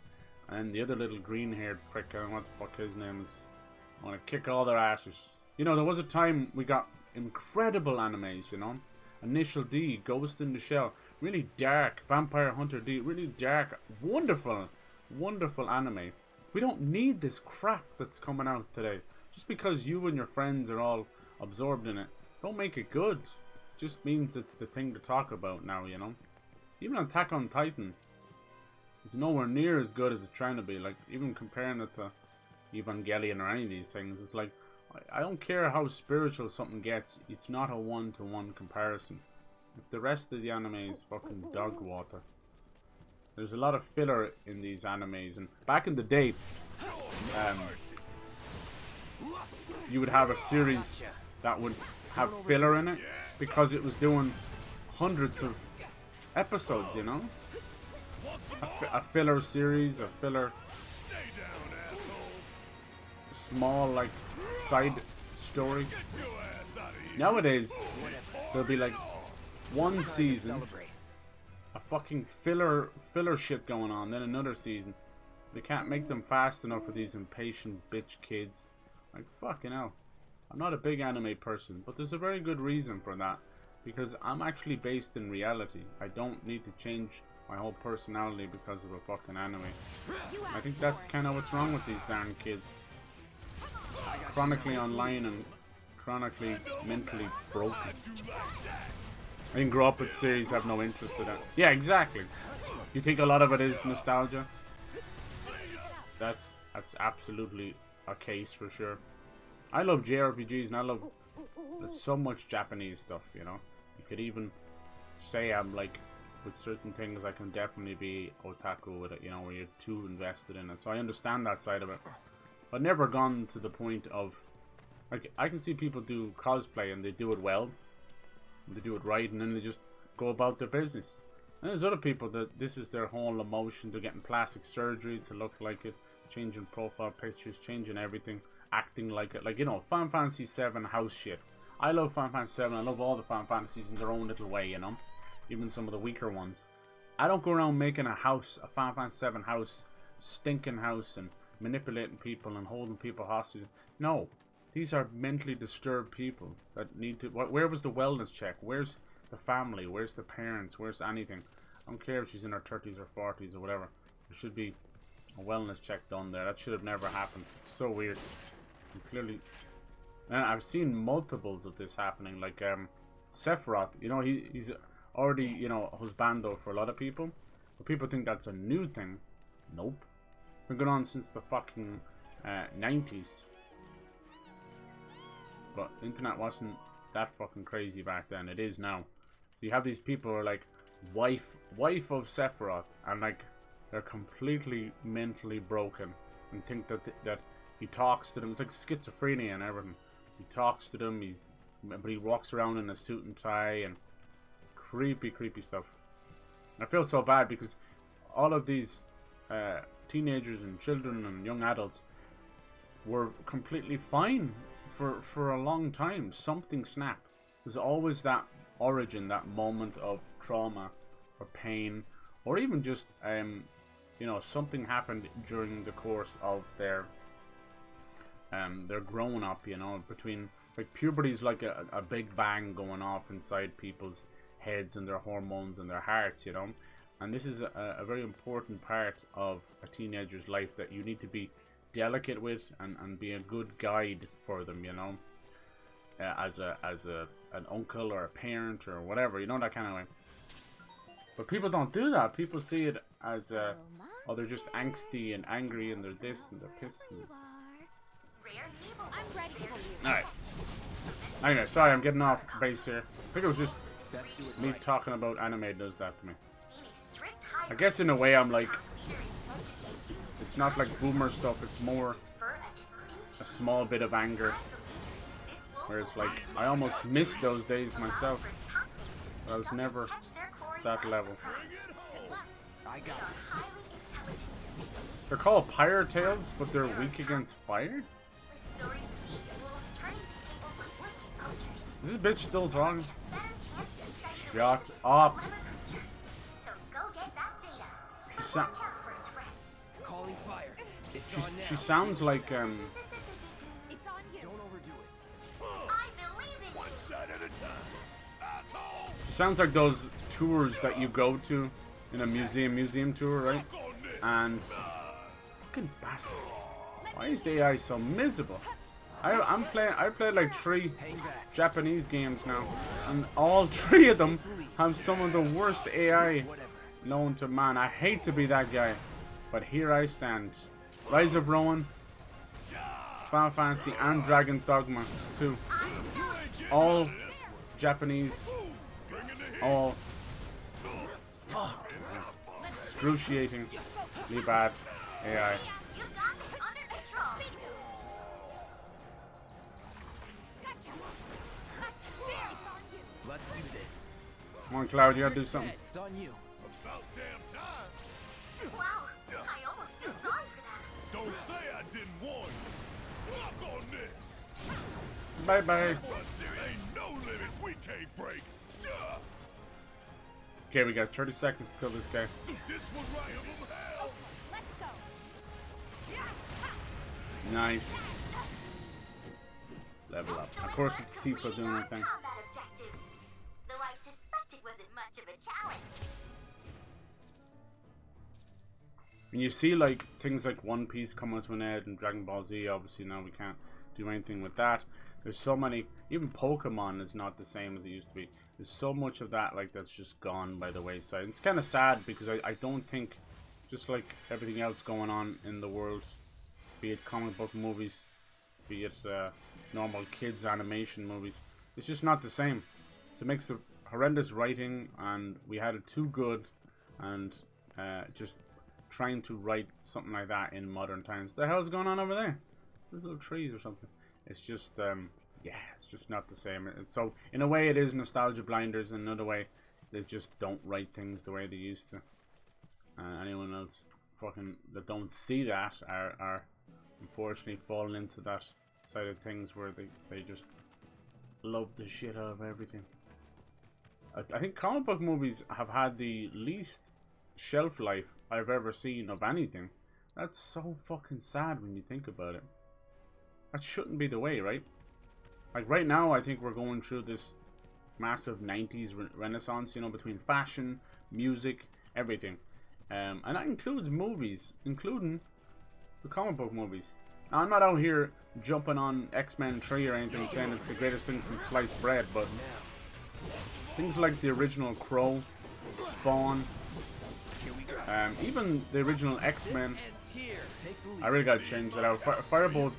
S1: And the other little green-haired prick, I don't know what the fuck his name is. I want to kick all their asses. You know, there was a time we got incredible animes, you know. Initial D, Ghost in the Shell, really dark. Vampire Hunter D, really dark. Wonderful, wonderful anime. We don't need this crap that's coming out today. Just because you and your friends are all absorbed in it, don't make it good. Just means it's the thing to talk about now, you know. Even Attack on Titan, it's nowhere near as good as it's trying to be. Like, even comparing it to Evangelion or any of these things, it's like, I don't care how spiritual something gets, it's not a one-to-one comparison. If the rest of the anime is fucking dog water. There's a lot of filler in these animes, and back in the day, you would have a series that would have filler in it because it was doing hundreds of episodes, you know? A filler series, a filler small, like, side story. Nowadays, there'll be like one season, a fucking filler shit going on, then another season. They can't make them fast enough for these impatient bitch kids. Like, fucking hell. I'm not a big anime person, but there's a very good reason for that. Because I'm actually based in reality. I don't need to change my whole personality because of a fucking anime. I think that's kind of what's wrong with these darn kids. Chronically online and chronically mentally broken. I didn't grow up with series, have no interest in that. Yeah, exactly. You think a lot of it is nostalgia? That's absolutely a case for sure. I love JRPGs and I love, there's so much Japanese stuff, you know. You could even say I'm like, with certain things I can definitely be otaku with it, you know, where you're too invested in it. So I understand that side of it. But never gone to the point of, like, I can see people do cosplay and they do it well. They do it right, and then they just go about their business. And there's other people that this is their whole emotion. They're getting plastic surgery to look like it, changing profile pictures, changing everything, acting like it. Like, you know, Final Fantasy VII house shit. I love Final Fantasy VII. I love all the Final Fantasies in their own little way, you know. Even some of the weaker ones. I don't go around making a house, a Final Fantasy VII house, stinking house, and manipulating people and holding people hostage. No. These are mentally disturbed people that need to... Where was the wellness check? Where's the family? Where's the parents? Where's anything? I don't care if she's in her 30s or 40s or whatever. There should be a wellness check done there. That should have never happened. It's so weird. And clearly... And I've seen multiples of this happening. Like, Sephiroth, you know, he's already, you know, husbando for a lot of people. But people think that's a new thing. Nope. It's been going on since the fucking 90s. But the internet wasn't that fucking crazy back then. It is now. So you have these people who are like wife of Sephiroth, and like they're completely mentally broken and think that he talks to them. It's like schizophrenia and everything. He talks to them. But he walks around in a suit and tie and creepy stuff. I feel so bad because all of these teenagers and children and young adults were completely fine for a long time. Something snapped. There's always that origin, that moment of trauma or pain, or even just you know, something happened during the course of their growing up, you know, between, like, puberty's like a big bang going off inside people's heads and their hormones and their hearts, you know. And this is a very important part of a teenager's life that you need to be delicate with and be a good guide for them, you know, as an uncle or a parent or whatever, you know, that kind of way. But people don't do that. People see it as oh, they're just angsty and angry and they're this and they're pissed. And...
S5: I'm ready for you.
S1: Alright. Anyway, sorry, I'm getting off base here. I think it was just me talking about anime does that to me. I guess in a way I'm like, it's not like boomer stuff, it's more a small bit of anger. Whereas, like, I almost miss those days myself. But I was never that level. They're called Pyre Tails, but they're weak against fire? Is this bitch still talking? Shut up.
S4: Calling fire.
S1: She sounds like
S5: It's on you.
S4: Don't overdo it.
S2: I believe in
S7: One shot at a time. Asshole!
S1: she sounds like those tours that you go to in a museum tour, right? And fucking bastard. Why is the AI so miserable? I played like 3 Japanese games now, and all 3 of them have some of the worst AI known to man. I hate to be that guy, but here I stand. Rise of Rowan, Final Fantasy, and Dragon's Dogma 2. All Japanese, all excruciatingly bad AI.
S2: you got this under control.
S5: Gotcha. Gotcha. There, it's on you.
S4: Let's do this.
S1: Come on, Cloud, you gotta do something.
S4: It's on you.
S7: About damn time.
S2: Wow, I almost feel sorry for that.
S7: Don't say I didn't warn you. Fuck on this.
S1: Bye bye.
S7: Ain't no limits we can't break.
S1: Okay, we got 30 seconds to kill this guy.
S7: This was right of them hell.
S5: Let's go.
S1: Nice. Level up. Of course, it's Tifa doing her thing.
S2: Combat objectives. Though I suspect it wasn't much of a challenge.
S1: And you see, like, things like One Piece coming to an end and Dragon Ball Z, obviously now we can't do anything with that. There's so many, even Pokemon is not the same as it used to be. There's so much of that, like, that's just gone by the wayside. It's kind of sad because I don't think, just like everything else going on in the world, be it comic book movies, be it normal kids animation movies, it's just not the same. It's a mix of horrendous writing, and we had it too good, and just trying to write something like that in modern times. The hell's going on over there? There's little trees or something. It's just yeah, it's just not the same. And so in a way it is nostalgia blinders, and another way they just don't write things the way they used to. Anyone else fucking that don't see that are unfortunately falling into that side of things where they just love the shit out of everything. I think comic book movies have had the least shelf life I've ever seen of anything. That's so fucking sad when you think about it. That shouldn't be the way, right? Like right now, I think we're going through this massive 90s renaissance, you know, between fashion, music, everything. And that includes movies, including the comic book movies. Now, I'm not out here jumping on X-Men 3 or anything saying it's the greatest thing since sliced bread, but things like the original Crow, Spawn, even the original X-Men, I really gotta change that out. Firebolt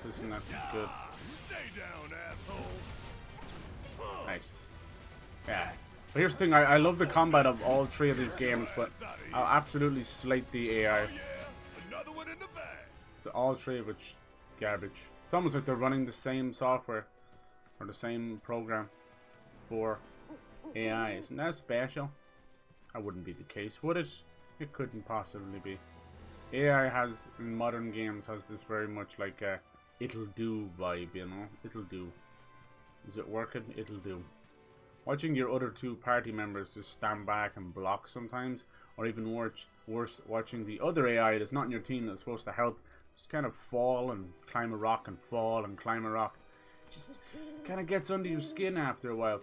S1: isn't that good.
S7: Stay down, asshole.
S1: Nice. Yeah. But here's the thing, I love the combat of all 3 of these games, but I'll absolutely slate the AI.
S7: Yeah, another one in the bag.
S1: So all 3 of which garbage. It's almost like they're running the same software or the same program for AI. Isn't that special? That wouldn't be the case, would it? It couldn't possibly be. AI has, in modern games, has this very much like a it'll do vibe, you know? It'll do. Is it working? It'll do. Watching your other two party members just stand back and block sometimes, or even worse, watching the other AI that's not in your team that's supposed to help just kind of fall and climb a rock and fall and climb a rock. Just kind of gets under your skin after a while.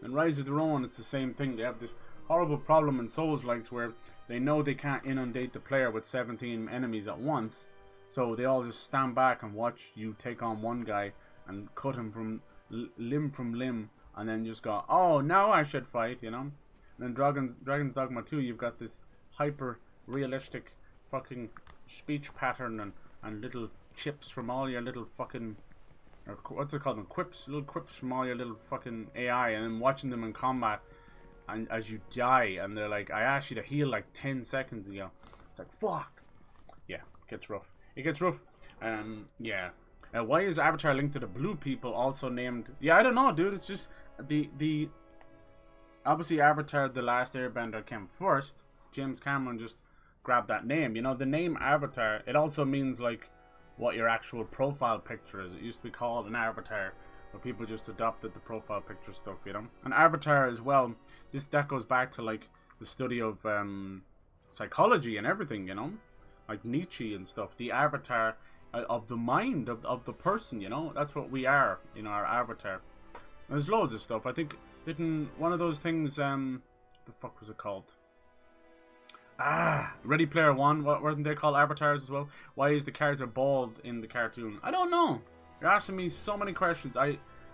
S1: And Rise of the Rowan, it's the same thing. They have this horrible problem in Souls-likes where they know they can't inundate the player with 17 enemies at once, so they all just stand back and watch you take on one guy and cut him from limb, and then just go, oh, now I should fight, you know? And then Dragon's Dogma 2, you've got this hyper realistic fucking speech pattern and little chips from all your little fucking, or what's it called, quips, little quips from all your little fucking AI, and then watching them in combat, and as you die, and they're like, I asked you to heal like 10 seconds ago. It's like, fuck. Yeah, it gets rough. It gets rough. Yeah. Why is Avatar linked to the blue people also named? Yeah, I don't know, dude. It's just the obviously Avatar: The Last Airbender came first. James Cameron just grabbed that name. You know, the name Avatar, it also means like what your actual profile picture is. It used to be called an avatar, but people just adopted the profile picture stuff, you know. And Avatar as well, that goes back to like the study of psychology and everything, you know, like Nietzsche and stuff. The avatar of the mind of the person, you know. That's what we are, you know, our avatar. There's loads of stuff. I think didn't one of those things, the fuck was it called? Ready Player One. Weren't they called avatars as well? Why is the character bald in the cartoon? I don't know. You're asking me so many questions.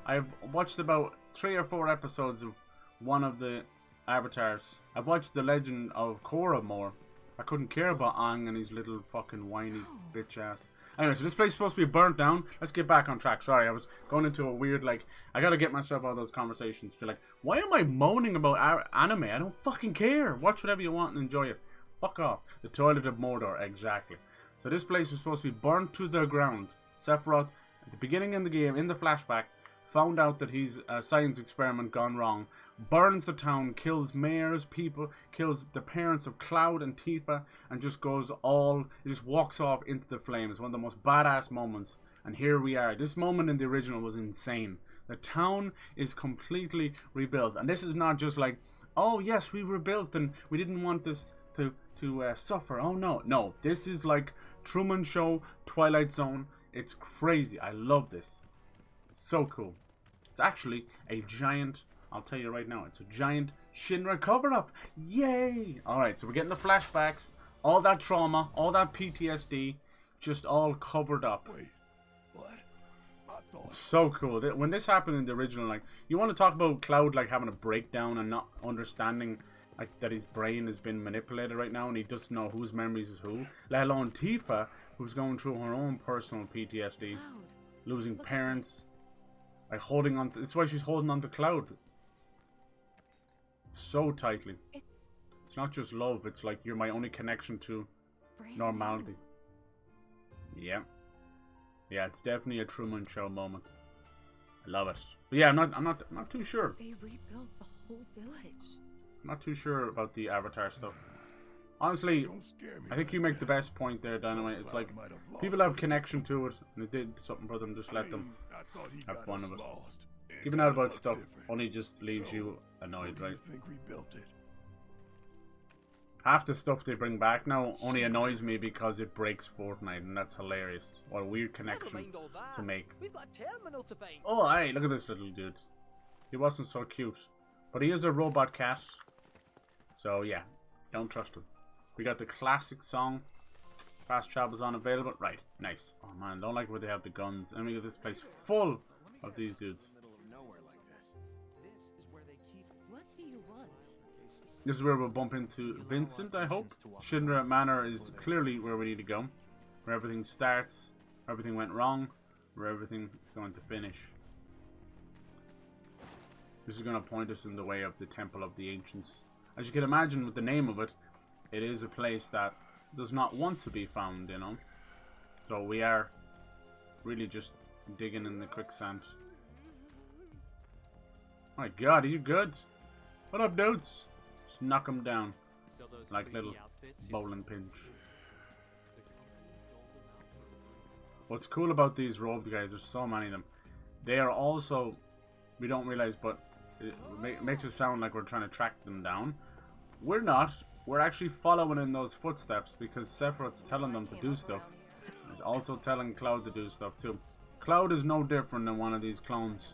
S1: I've watched about 3 or 4 episodes of one of the avatars. I've watched The Legend of Korra more. I couldn't care about Aang and his little fucking whiny bitch ass. Anyway, so this place is supposed to be burnt down. Let's get back on track. Sorry, I was going into a weird, like, I gotta get myself out of those conversations. Feel like, why am I moaning about anime? I don't fucking care. Watch whatever you want and enjoy it. Fuck off. The Toilet of Mordor, exactly. So this place was supposed to be burnt to the ground. Sephiroth, at the beginning in the game, in the flashback, found out that his science experiment gone wrong, burns the town, kills mayors, people, kills the parents of Cloud and Tifa, and just just walks off into the flames. One of the most badass moments. And here we are. This moment in the original was insane. The town is completely rebuilt. And this is not just like, oh yes, we rebuilt and we didn't want this to suffer. Oh no. No, this is like Truman Show, Twilight Zone. It's crazy. I love this. It's so cool. It's actually a giant, I'll tell you right now, it's a giant Shinra cover-up. Yay! Alright, so we're getting the flashbacks, all that trauma, all that PTSD, just all covered up.
S7: Wait, what? I thought...
S1: So cool. When this happened in the original, like, you want to talk about Cloud, like, having a breakdown and not understanding, like, that his brain has been manipulated right now and he doesn't know whose memories is who, let alone Tifa, who's going through her own personal PTSD, losing parents, like holding on to, that's why she's holding on to Cloud so tightly. It's not just love, it's like you're my only connection to normality. Yeah, it's definitely a Truman Show moment. I love it. But yeah, I'm not too sure.
S5: They rebuilt the whole village.
S1: I'm not too sure about the Avatar stuff. Honestly, I think you make the best point there, Dynamite. It's like, people have connection to it, and it did something for them, just let them have fun of it. Giving out about stuff only just leaves you annoyed, right? Half the stuff they bring back now only annoys me because it breaks Fortnite, and that's hilarious. What a weird connection to make.
S6: We've got a terminal to find.
S1: Oh, hey, look at this little dude. He wasn't so cute. But he is a robot cat. So, yeah, don't trust him. We got the classic song. Fast travel's unavailable. Right, nice. Oh man, don't like where they have the guns. And we got this place full of these dudes.
S4: What do you want?
S1: This is where we'll bump into Vincent, I hope. Shinra Manor is clearly where we need to go. Where everything starts, where everything went wrong, where everything is going to finish. This is going to point us in the way of the Temple of the Ancients. As you can imagine with the name of it, it is a place that does not want to be found, you know. So we are really just digging in the quicksand. My god, are you good? What up, dudes? Just knock them down
S6: Sell those
S1: like
S6: creepy
S1: little
S6: outfits,
S1: bowling pins. What's cool about these robed guys, there's so many of them. They are also, we don't realize, but it makes it sound like we're trying to track them down. We're not. We're actually following in those footsteps because Sephiroth's telling them to do stuff. He's also telling Cloud to do stuff too. Cloud is no different than one of these clones.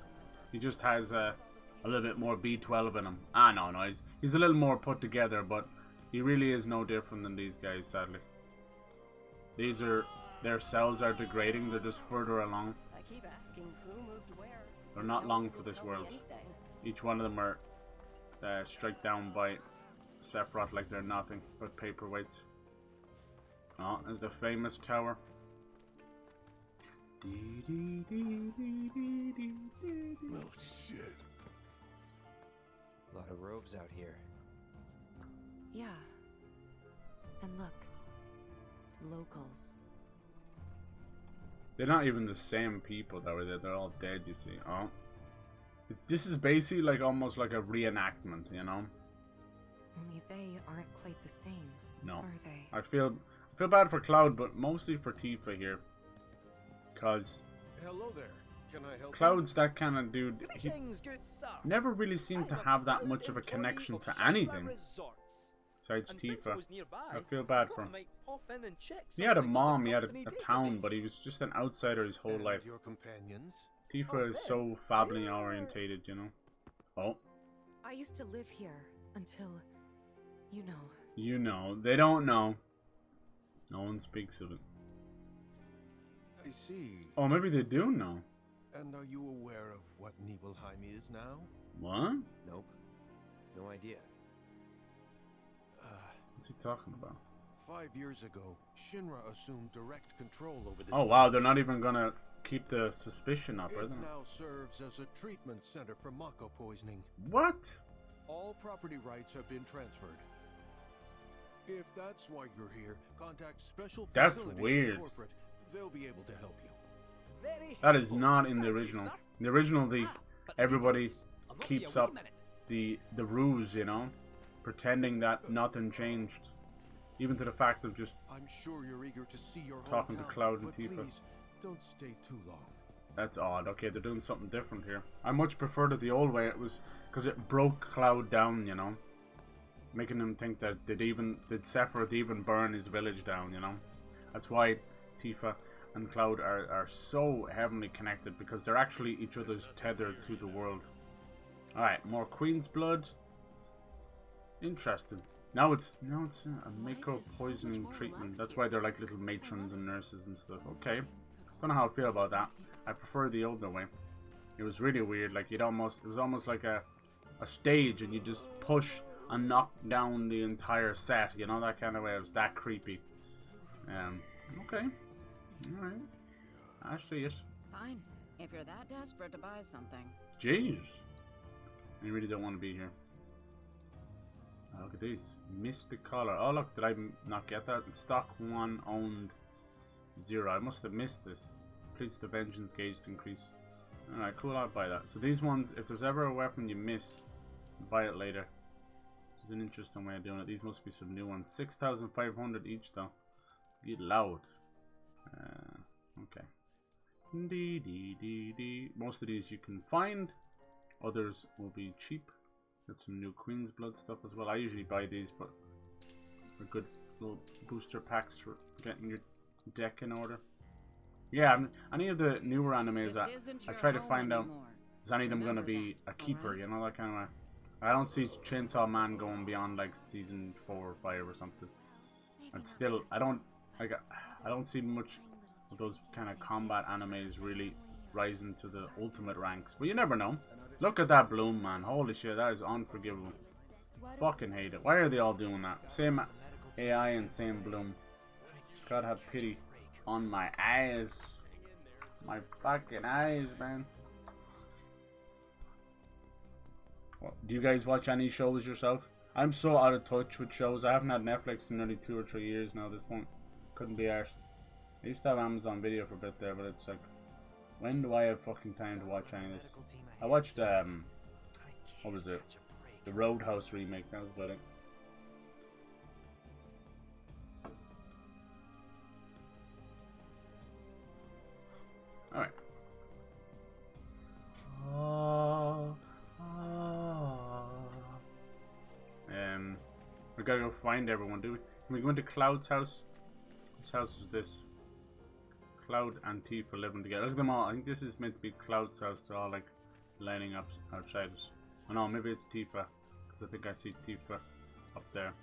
S1: He just has a little bit more B12 in him. No, he's a little more put together, but he really is no different than these guys, sadly. Their cells are degrading, they're just further along.
S4: I keep asking who moved where.
S1: They're not long for this world. Each one of them are struck down by Sephiroth like they're nothing but paperweights. Oh, there's the famous tower.
S7: Oh shit.
S8: A lot of robes out here.
S5: Yeah. And look. Locals.
S1: They're not even the same people though, they're all dead, you see. Oh. This is basically like almost like a reenactment, you know?
S5: Only they aren't quite the same.
S1: No.
S5: Are they?
S1: I feel bad for Cloud, but mostly for Tifa here. Cause
S7: Hello there. Can I help
S1: Cloud's that kind of dude. He
S6: Greetings, good sir.
S1: never really seemed to have that much of a connection to anything. Besides
S6: And since
S1: Tifa.
S6: I was nearby,
S1: I feel bad for
S6: I
S1: him.
S6: might pop in and check
S1: He had a
S6: something in the
S1: mom, he had
S6: company
S1: a town, but he
S6: database.
S1: was just an outsider his whole
S7: And
S1: life.
S7: your companions?
S1: Tifa is so family orientated, you know. Oh,
S5: I used to live here until, you know.
S1: you know. They don't know. No one speaks of it.
S7: I see.
S1: Oh, maybe they do know.
S7: And are you aware of what Nibelheim is now?
S1: What?
S8: Nope. No idea.
S1: What's he talking about?
S7: 5 years ago, Shinra assumed direct control over this.
S1: Oh wow, they're not even gonna keep the suspicion up, are
S7: It
S1: they?
S7: now serves as a treatment center for Mako poisoning.
S1: What?
S7: All property rights have been transferred. If that's why you're here, contact Special
S1: That's
S7: Facilities
S1: weird.
S7: Corporate. They'll be able to help you.
S6: Very
S1: That is
S6: helpful.
S1: not in the
S6: Thank you,
S1: original.
S6: sir.
S1: In the original,
S6: But the
S1: everybody
S6: details. I'll not be
S1: keeps
S6: a wee
S1: up
S6: minute.
S1: the ruse, you know, pretending that nothing changed, even to the fact of just
S7: I'm sure you're eager to see your
S1: Talking to
S7: hometown,
S1: Cloud and
S7: but
S1: Tifa.
S7: please, don't stay too long.
S1: that's odd. Okay, they're doing something different here. I much preferred it the old way. It was because it broke Cloud down, you know, making him think that did Sephiroth even burn his village down, you know. That's why Tifa and Cloud are so heavily connected, because they're actually each other's tethered to the world. Alright, more Queen's Blood. Interesting. Now it's a Mako poisoning treatment. That's why they're like little matrons and nurses and stuff. Okay. Don't know how I feel about that. I prefer the older way. It was really weird. Like it was almost like a stage, and you just push and knock down the entire set. You know, that kind of way. It was that creepy. Okay. Alright. I see it.
S4: Fine. If you're that desperate to buy something.
S1: Jeez. I really don't want to be here. Oh, look at these. Mystic Collar. Oh, look. Did I not get that? Stock 1 owned 0. I must have missed this. Increase the vengeance gauge to increase. Alright, cool. I'll buy that. So these ones, if there's ever a weapon you miss, buy it later. This is an interesting way of doing it. These must be some new ones. 6,500 each, though. Get loud. Okay. Most of these you can find. Others will be cheap. Got some new Queen's Blood stuff as well. I usually buy these, but they're good little booster packs for getting your deck in order. Yeah, any of the newer animes, I try to find out is any of them going to be a keeper, you know, that kind of way. I don't see Chainsaw Man going beyond like season 4 or 5 or something. And still, I don't see much of those kind of combat animes really rising to the ultimate ranks. But you never know. Look at that bloom, man. Holy shit, that is unforgivable. Fucking hate it. Why are they all doing that? Same AI and same bloom. God have pity on my eyes. My fucking eyes, man. What, do you guys watch any shows yourself? I'm so out of touch with shows. I haven't had Netflix in nearly 2 or 3 years now at this point. Couldn't be arsed. I used to have Amazon Video for a bit there, but it's like, when do I have fucking time to watch any of this? I watched, what was it? The Roadhouse remake, that was about it. Alright. We gotta go find everyone, do we? Can we go into Cloud's house? Whose house is this? Cloud and Tifa living together. Look at them all. I think this is meant to be Cloud's house. They're all like lining up outside it. Oh no, maybe it's Tifa. Because I think I see Tifa up there.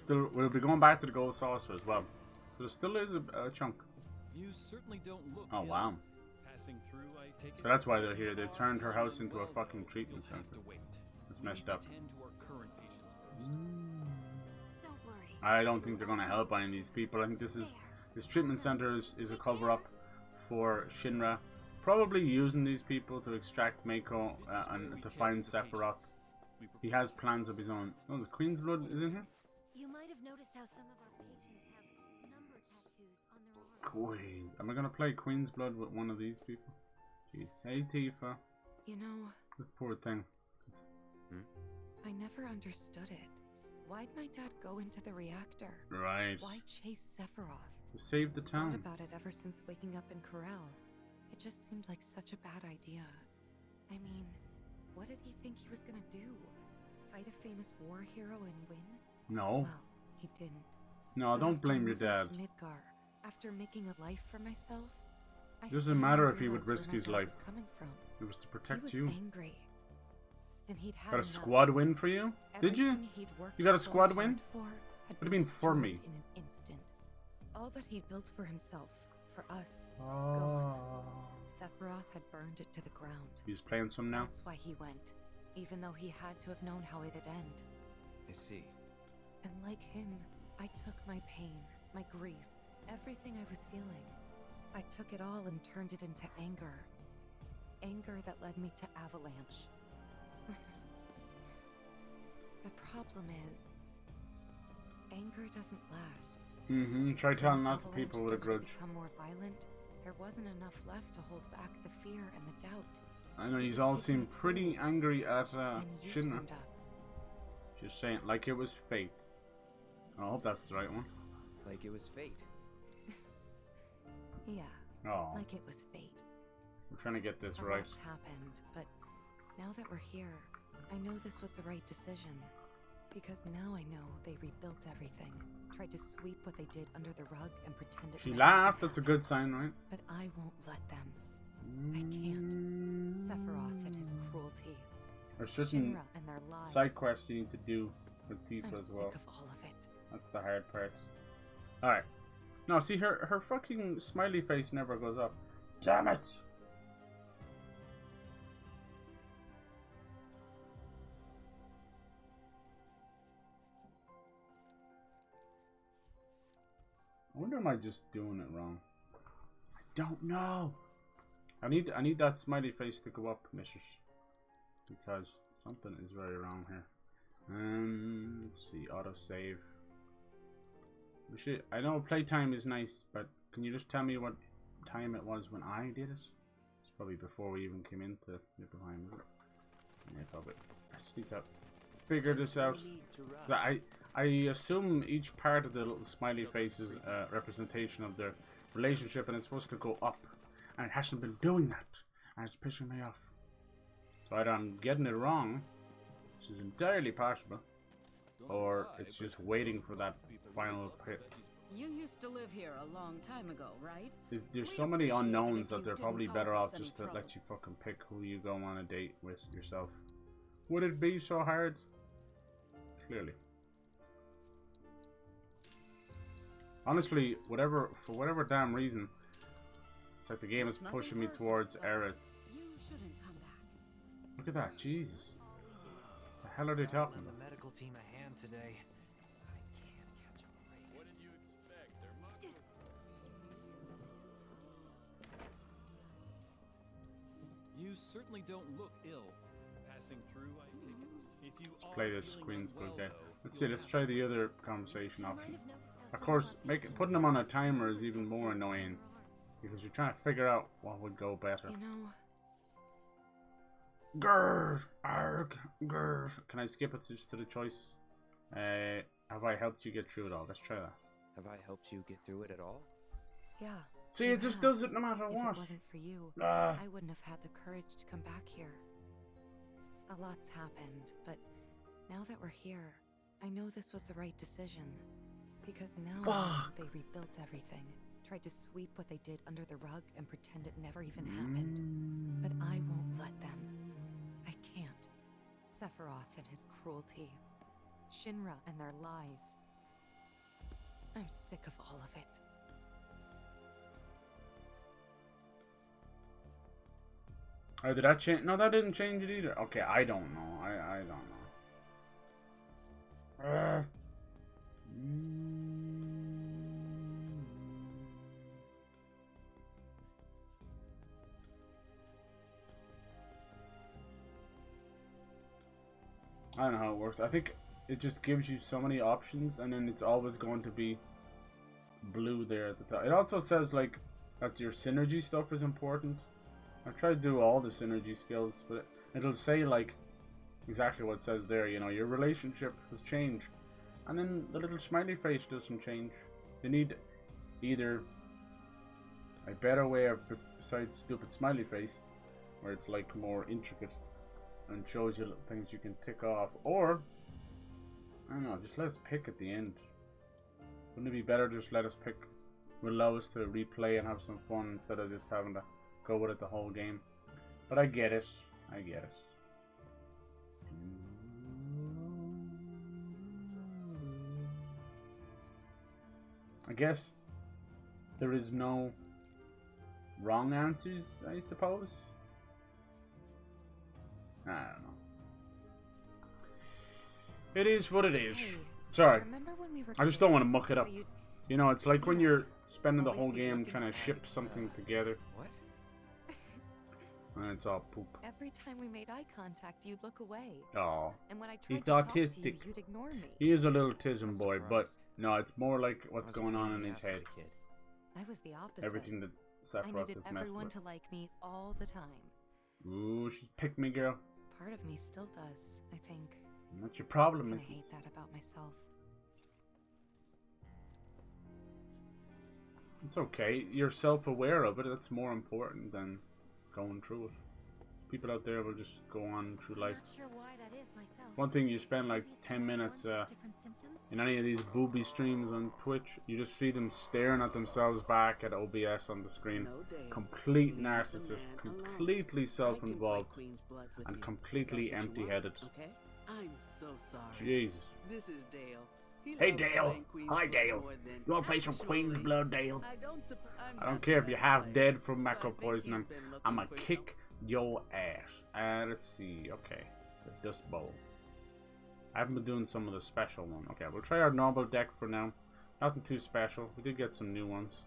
S1: We'll be going back to the Gold Saucer as well. So there still is a chunk.
S6: You certainly don't look
S1: Oh wow.
S6: Passing through, I take it.
S1: So that's why they're here. They've turned her house into a fucking treatment center. It's messed up.
S5: Don't worry.
S1: I don't think they're gonna help any of these people. I think this treatment center is a cover up for Shinra. Probably using these people to extract Mako and to find Sephiroth. He has plans of his own. Oh, the Queen's Blood is in here?
S5: You might have noticed how some of our patients have number tattoos on their arms.
S1: Queen. Am I gonna play Queen's Blood with one of these people? Jeez. Hey Tifa.
S5: You know,
S1: The poor thing.
S5: I never understood it. Why'd my dad go into the reactor?
S1: Right.
S5: Why chase Sephiroth?
S1: To save the
S5: Thought
S1: town.
S5: about it ever since waking up in Corel. It just seemed like such a bad idea. I mean, what did he think he was gonna do? Fight a famous war hero and win?
S1: No.
S5: Well, he didn't.
S1: No,
S5: But
S1: don't
S5: after
S1: blame your
S5: moving
S1: dad.
S5: to Midgar, after making a life for myself, I
S1: Doesn't
S5: finally
S1: matter if he would
S5: realized where
S1: risk
S5: my
S1: his
S5: dad
S1: life.
S5: was coming from.
S1: It was to
S5: He
S1: protect
S5: was
S1: you.
S5: angry. And he'd had
S1: Got a
S5: enough.
S1: squad win for you? Did you?
S5: Everything he'd worked
S1: You got a
S5: so
S1: squad
S5: hard
S1: win?
S5: for had
S1: What do you mean for me?
S5: destroyed in an instant. All that he'd built for himself, for us,
S1: Oh.
S5: Sephiroth had burned it to the ground.
S1: He's playing some now?
S5: That's why he went, even though he had to have known how it'd end.
S8: I see.
S5: And like him, I took my pain, my grief, everything I was feeling. I took it all and turned it into anger. Anger that led me to Avalanche. The problem is, anger doesn't last.
S1: Try
S5: So
S1: telling
S5: when
S1: that to people with a
S5: Avalanche started to
S1: grudge.
S5: become more violent, there wasn't enough left to hold back the fear and the doubt.
S1: I know
S5: It
S1: you
S5: was
S1: all
S5: taking
S1: seem
S5: a toll.
S1: pretty angry at
S5: Then you
S1: Shinra.
S5: turned up.
S1: Just saying, like it was fate. I hope that's the right one.
S8: Like it was fate.
S5: Yeah,
S1: Oh,
S5: like it was fate.
S1: we're trying to get this
S5: A
S1: right.
S5: lot's happened, but now that we're here, I know this was the right decision. Because now I know they rebuilt everything, tried to sweep what they did under the rug and pretend it
S1: She
S5: never
S1: laughed, that's a
S5: happened.
S1: good sign, right?
S5: But I won't let them. I can't. Sephiroth and his cruelty.
S1: There's certain
S5: Shinra and their lies.
S1: side quests you need to do with
S5: I'm
S1: Tifa as
S5: sick
S1: well.
S5: of all of it.
S1: That's the hard part. Alright. No, see, her fucking smiley face never goes up. Damn it! I wonder am I just doing it wrong? I don't know. I need that smiley face to go up, missus. Because something is very wrong here. Let's see, autosave. We should. I know playtime is nice, but can you just tell me what time it was when I did it? It's probably before we even came into NIBELHEIM, is it? Yeah, probably. I just need to figure this out. I assume each part of the little smiley face is a representation of their relationship, and it's supposed to go up, and it hasn't been doing that, and it's pissing me off. So either I'm getting it wrong, which is entirely possible, or it's just waiting for that final hit.
S4: You used to live here a long time ago, right?
S1: There's
S4: We'd
S1: so many
S4: appreciate it
S1: unknowns
S4: if
S1: that
S4: you
S1: they're
S4: didn't
S1: probably
S4: cause
S1: better
S4: us
S1: off
S4: any
S1: just to
S4: trouble.
S1: let you fucking pick who you go on a date with yourself. Would it be so hard? Clearly. Honestly, for whatever damn reason, it's like the game is
S4: It's nothing
S1: pushing me
S4: personal,
S1: towards
S4: but
S1: Aerith.
S4: You shouldn't come back.
S1: Look at that, Jesus. The hell are they talking
S2: Lend
S1: about?
S2: the medical team a hand today. I can't catch a break.
S3: What did you expect? They're monkeys.
S6: You certainly don't look ill. Passing through, I take it. If you
S1: Let's
S6: are
S1: play this
S6: feeling
S1: Queen's
S6: unwell,
S1: Blood game.
S6: though,
S1: Let's
S6: you'll
S1: see, let's
S6: have
S1: try
S6: to
S1: the
S6: go.
S1: other conversation
S5: You might
S1: option.
S5: have noticed how
S1: Of
S5: some
S1: course,
S5: our patients
S1: putting them on a
S5: have
S1: timer is
S5: number
S1: even more
S5: tattoos on
S1: annoying,
S5: their arms.
S1: because you're trying to figure out what would go better.
S5: You know,
S1: Grr, arg, grr. Can I skip it just to the choice? Have I helped you get through it all? Let's try that.
S8: Have I helped you get through it at all?
S5: Yeah.
S1: See,
S5: you
S1: it just
S5: have.
S1: does it no matter
S5: If
S1: what.
S5: it wasn't for you,
S1: Ah.
S5: I wouldn't have had the courage to come back here. A lot's happened, but now that we're here, I know this was the right decision. Because now I know they rebuilt everything, tried to sweep what they did under the rug and pretend it never even happened. But I won't let them. I can't. Sephiroth and his cruelty. Shinra and their lies. I'm sick of all of it.
S1: Oh, did that change? No, that didn't change it either. Okay, I don't know. I don't know. I don't know how it works. I think it just gives you so many options, and then it's always going to be blue there at the top. It also says like that your synergy stuff is important. I've tried to do all the synergy skills, but it'll say like exactly what it says there. You know, your relationship has changed, and then the little smiley face doesn't change. You need either a better way of besides stupid smiley face, where it's like more intricate and shows you little things you can tick off, or I don't know, just let us pick at the end. Wouldn't it be better just let us pick? Would allow us to replay and have some fun instead of just having to go with it the whole game. But I get it. I get it. I guess there is no wrong answers, I suppose. I don't know. It is what it is.
S5: Hey,
S1: Sorry.
S5: remember when we were
S1: I just don't want to
S5: kids,
S1: muck it up.
S5: how you'd
S1: You know, it's like when you're spending the
S5: always
S1: whole
S5: be
S1: game
S5: looking
S1: trying to
S5: at
S1: ship something together,
S8: What?
S1: and it's all poop.
S5: Every time we made eye contact, you'd look away.
S1: Oh,
S5: And when I tried
S1: he's
S5: to talk to you,
S1: autistic.
S5: you'd ignore me.
S1: He is a little tism
S8: Not
S1: boy, but
S8: surprised.
S1: no, it's more like
S8: I
S1: what's
S8: was
S1: going
S8: a pain
S1: on
S8: in
S1: in
S8: the
S1: his
S8: ass as
S1: head.
S8: a kid.
S5: I was the opposite.
S1: Everything that
S5: I
S1: Sephiroth
S5: needed
S1: is messed
S5: everyone
S1: with.
S5: to like me all the time.
S1: Ooh, she's pick me, girl.
S5: Part of me still does, I think.
S1: What's your problem,
S5: And I
S1: Mrs.?
S5: hate that about myself.
S1: It's okay. You're self-aware of it. That's more important than going through it. People out there will just go on through life.
S9: Not sure why that is myself.
S1: One thing, you spend like
S9: Maybe it's
S1: 10 minutes
S9: different symptoms?
S1: in any of these booby streams on Twitch, you just see them staring at themselves back at OBS on the screen. Complete narcissist, completely self-involved, and completely empty-headed.
S10: Okay? I'm so sorry.
S1: Jesus.
S10: This is Dale. He
S1: Hey,
S10: loves
S1: Dale.
S10: playing Queen's
S1: Hi,
S10: Blood
S1: Dale.
S10: more than
S1: You want to play some Queen's
S10: actually.
S1: Blood, Dale?
S10: I'm
S1: I don't
S10: not
S1: care
S10: the
S1: if you're
S10: best
S1: half
S10: player,
S1: dead from
S10: so I
S1: macro
S10: think he's
S1: poisoning.
S10: been looking
S1: I'ma
S10: for
S1: kick your ass. Let's see. Okay. The Dust Bowl. I haven't been doing some of the special one. Okay, we'll try our normal deck for now. Nothing too special. We did get some new ones.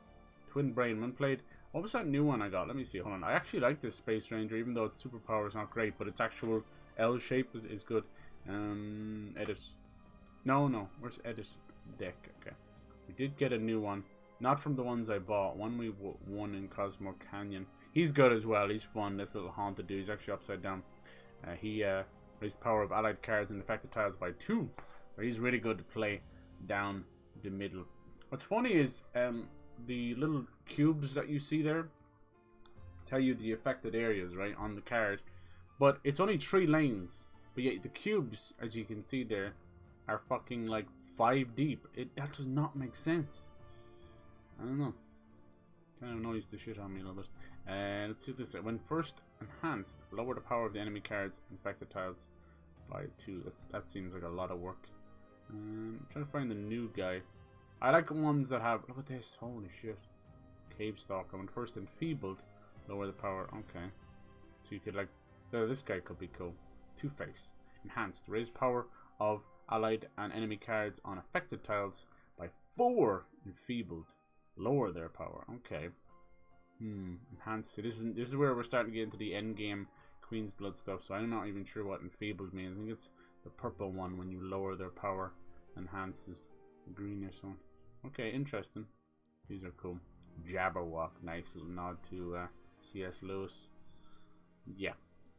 S1: Twin Brain. When played... What was that new one I got? Let me see. Hold on. I actually like this Space Ranger, even though its superpower is not great, but its actual L shape is good. Edit. No. Where's edit deck? Okay. We did get a new one. Not from the ones I bought. One we won in Cosmo Canyon. He's good as well. He's fun. This little haunted dude. He's actually upside down. He raised the power of allied cards and affected tiles by 2. But he's really good to play down the middle. What's funny is the little cubes that you see there tell you the affected areas, right, on the card. But it's only 3 lanes. But yet the cubes, as you can see there, are fucking like 5 deep. That does not make sense. I don't know. Kind of annoys the shit on me a little bit. Let's see what this says. When first enhanced, lower the power of the enemy cards infected tiles by 2. That seems like a lot of work. I'm trying to find the new guy. I like ones that have... Look at this. Holy shit. Cave Stalker. When first enfeebled, lower the power. Okay. So you could like... this guy could be cool. Two-Face. Enhanced. Raise power of allied and enemy cards on affected tiles by 4. Enfeebled. Lower their power. Okay. Enhanced. So this is where we're starting to get into the end game Queen's Blood stuff. So I'm not even sure what enfeebled means. I think it's the purple one when you lower their power. Enhances green or something. Okay, interesting. These are cool. Jabberwock. Nice little nod to C.S. Lewis. Yeah.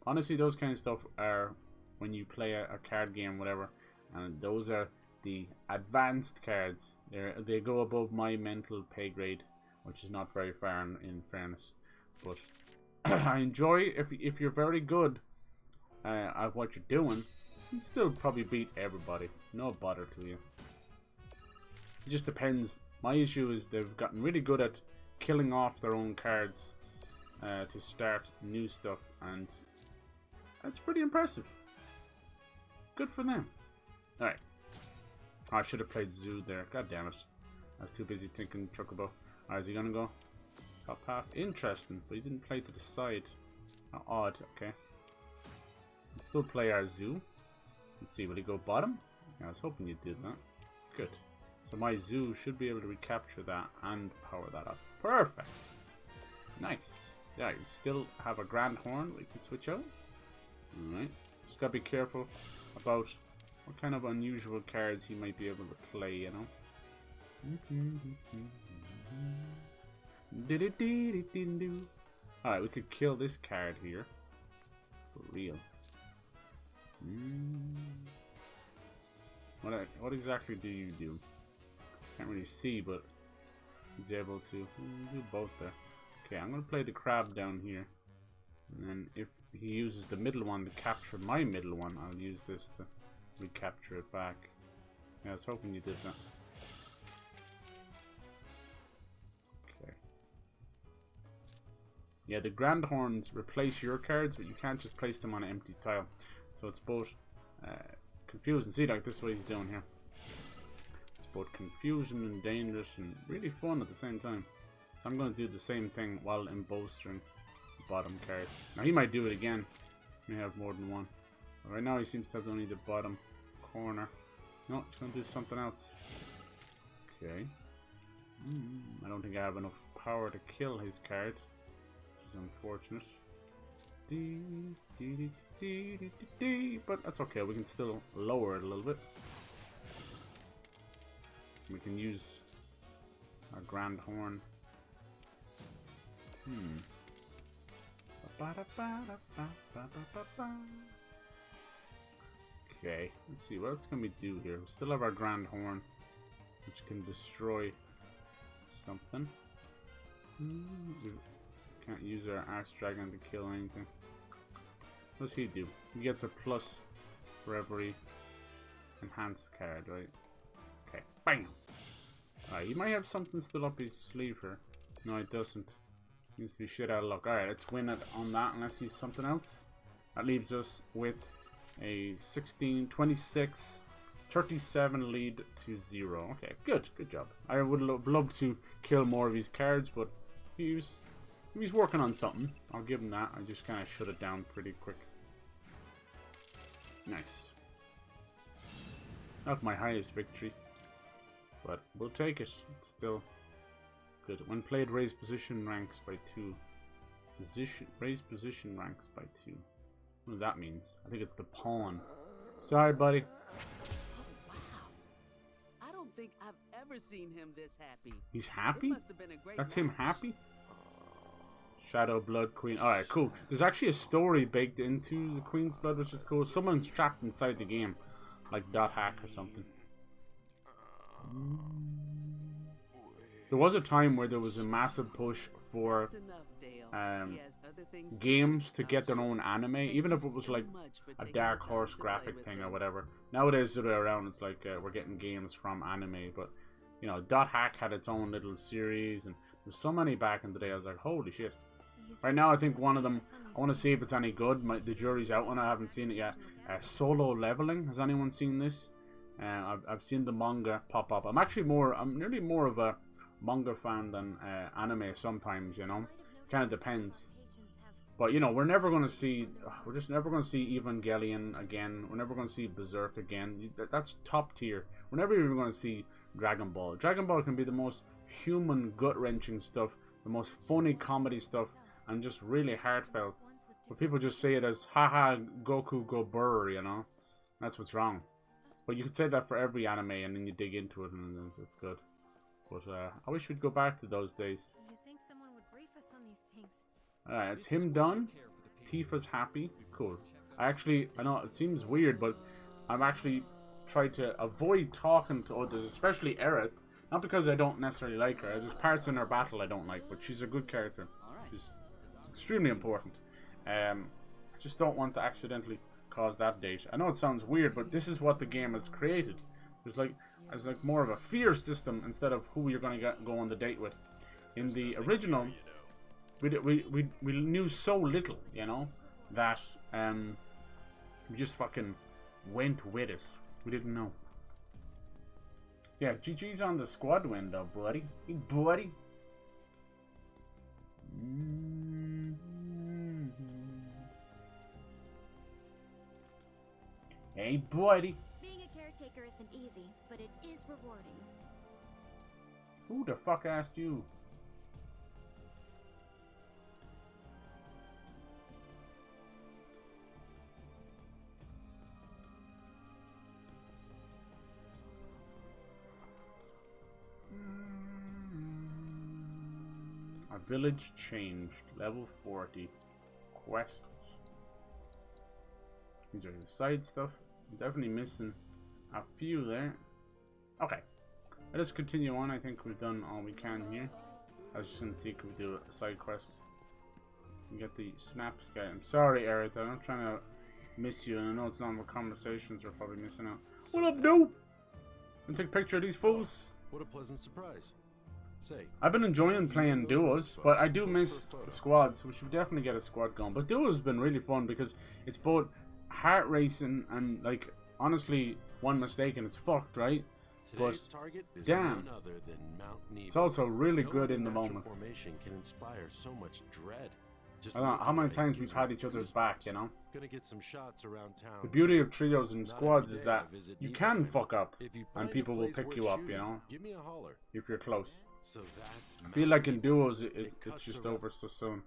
S1: honestly, those kind of stuff are when you play a card game, whatever, and those are the advanced cards. They go above my mental pay grade, which is not very far in fairness. But I enjoy if you're very good at what you're doing, you can still probably beat everybody. No bother to you. It just depends. My issue is they've gotten really good at killing off their own cards to start new stuff, and that's pretty impressive. Good for them. Alright. Oh, I should have played Zoo there. God damn it. I was too busy thinking Chocobo. Alright, is he gonna go top half? Interesting, but he didn't play to the side. Oh, odd, okay. Let's still play our Zoo. Let's see, will he go bottom? Yeah, I was hoping you'd do that. Good. So my Zoo should be able to recapture that and power that up. Perfect. Nice. Yeah, you still have a Grand Horn we can switch out. Alright. Just gotta be careful about what kind of unusual cards he might be able to play, you know. Alright, we could kill this card here. For real. What exactly do you do? Can't really see, but he's able to do both there. Okay, I'm gonna play the crab down here, and then if he uses the middle one to capture my middle one, I'll use this to recapture it back. Yeah, I was hoping you did that. Okay. Yeah, the Grand Horns replace your cards, but you can't just place them on an empty tile. So it's both confusing. See, like this is what he's doing here. It's both confusing and dangerous and really fun at the same time. So I'm going to do the same thing while embolstering the bottom card. Now he might do it again. He may have more than one. But right now he seems to have only the bottom corner. No, it's going to do something else. Okay. I don't think I have enough power to kill his card, which is unfortunate. But that's okay, we can still lower it a little bit. We can use our Grand Horn. Okay, let's see, what else can we do here? We still have our Grand Horn, which can destroy something. We can't use our Axe Dragon to kill anything. What does he do? He gets a plus for every enhanced card, right? Okay, bam! Alright, he might have something still up his sleeve here. No, it doesn't. Seems to be shit out of luck. Alright, let's win it on that unless he's something else. That leaves us with a 16, 26, 37 lead to 0. Okay, good job. I would love to kill more of his cards, but he's working on something. I'll give him that. I just kind of shut it down pretty quick. Nice. Not my highest victory, but we'll take it. It's still good. When played, raise position ranks by 2. Raise position ranks by 2. What that means? I think it's the pawn. Sorry, buddy.
S10: Wow. I don't think I've ever seen him this happy.
S1: He's happy?
S10: It must have been a great
S1: That's him
S10: match.
S1: happy? Shadow Blood Queen. Alright, cool. There's actually a story baked into the Queen's Blood, which is cool. Someone's trapped inside the game. Like .hack or something. There was a time where there was a massive push for
S10: That's enough, Dale. He has other things
S1: games to get their own anime, even if it was like a Dark Horse graphic thing or whatever. Nowadays, the other way around, it's like we're getting games from anime, but you know, .hack had its own little series, and there's so many back in the day. I was like, holy shit. Right now, I think one of them, I want to see if it's any good. The jury's out on it. I haven't seen it yet. Solo Leveling. Has anyone seen this? I've seen the manga pop up. I'm nearly more of a manga fan than anime sometimes, you know. Kind of depends. But, you know, we're just never going to see Evangelion again. We're never going to see Berserk again. That's top tier. We're never even going to see Dragon Ball. Dragon Ball can be the most human, gut-wrenching stuff, the most funny comedy stuff, and just really heartfelt. But people just say it as, haha, Goku go burr, you know? That's what's wrong. But you could say that for every anime, and then you dig into it, and it's good. But I wish we'd go back to those days.
S9: You'd think someone would brief us on these things.
S1: Alright, it's him done. Tifa's happy. cool. I know it seems weird, but I'm actually trying to avoid talking to others, especially Aerith. Not because I don't necessarily like her. There's parts in her battle I don't like, but she's a good character. She's extremely important. I just don't want to accidentally cause that date. I know it sounds weird, but this is what the game has created. There's like more of a fear system instead of who you're going to go on the date with. In the original, we knew so little, you know, that we just fucking went with it. We didn't know. Yeah, GG's on the squad window, buddy. Hey, buddy. Hey, buddy.
S9: Being a caretaker isn't easy, but it is rewarding.
S1: Who the fuck asked you? A village changed. Level 40. Quests. These are the side stuff. I'm definitely missing a few there. Okay. Let us continue on. I think we've done all we can here. I was just going to see if we do a side quest. And get the snaps guy. I'm sorry, Aerith. I'm not trying to miss you. And I know it's normal conversations we're probably missing out. What up, dude? And take a picture of these fools.
S7: What a pleasant surprise. Say,
S1: I've been enjoying playing duos, but I do miss squads. We should definitely get a squad going. But duos has been really fun because it's both heart racing and, like, honestly, one mistake and it's fucked, right? But damn, it's also really good in the moment.
S7: Formation can inspire so much dread.
S1: I don't know how many times we've had each other's back, you know?
S7: Gonna get some shots around town.
S1: The beauty of trios and squads is that you can fuck up and people will pick you up, you know?
S7: Give me a holler.
S1: If you're close.
S7: So that's
S1: I feel like in duos it's just over so soon.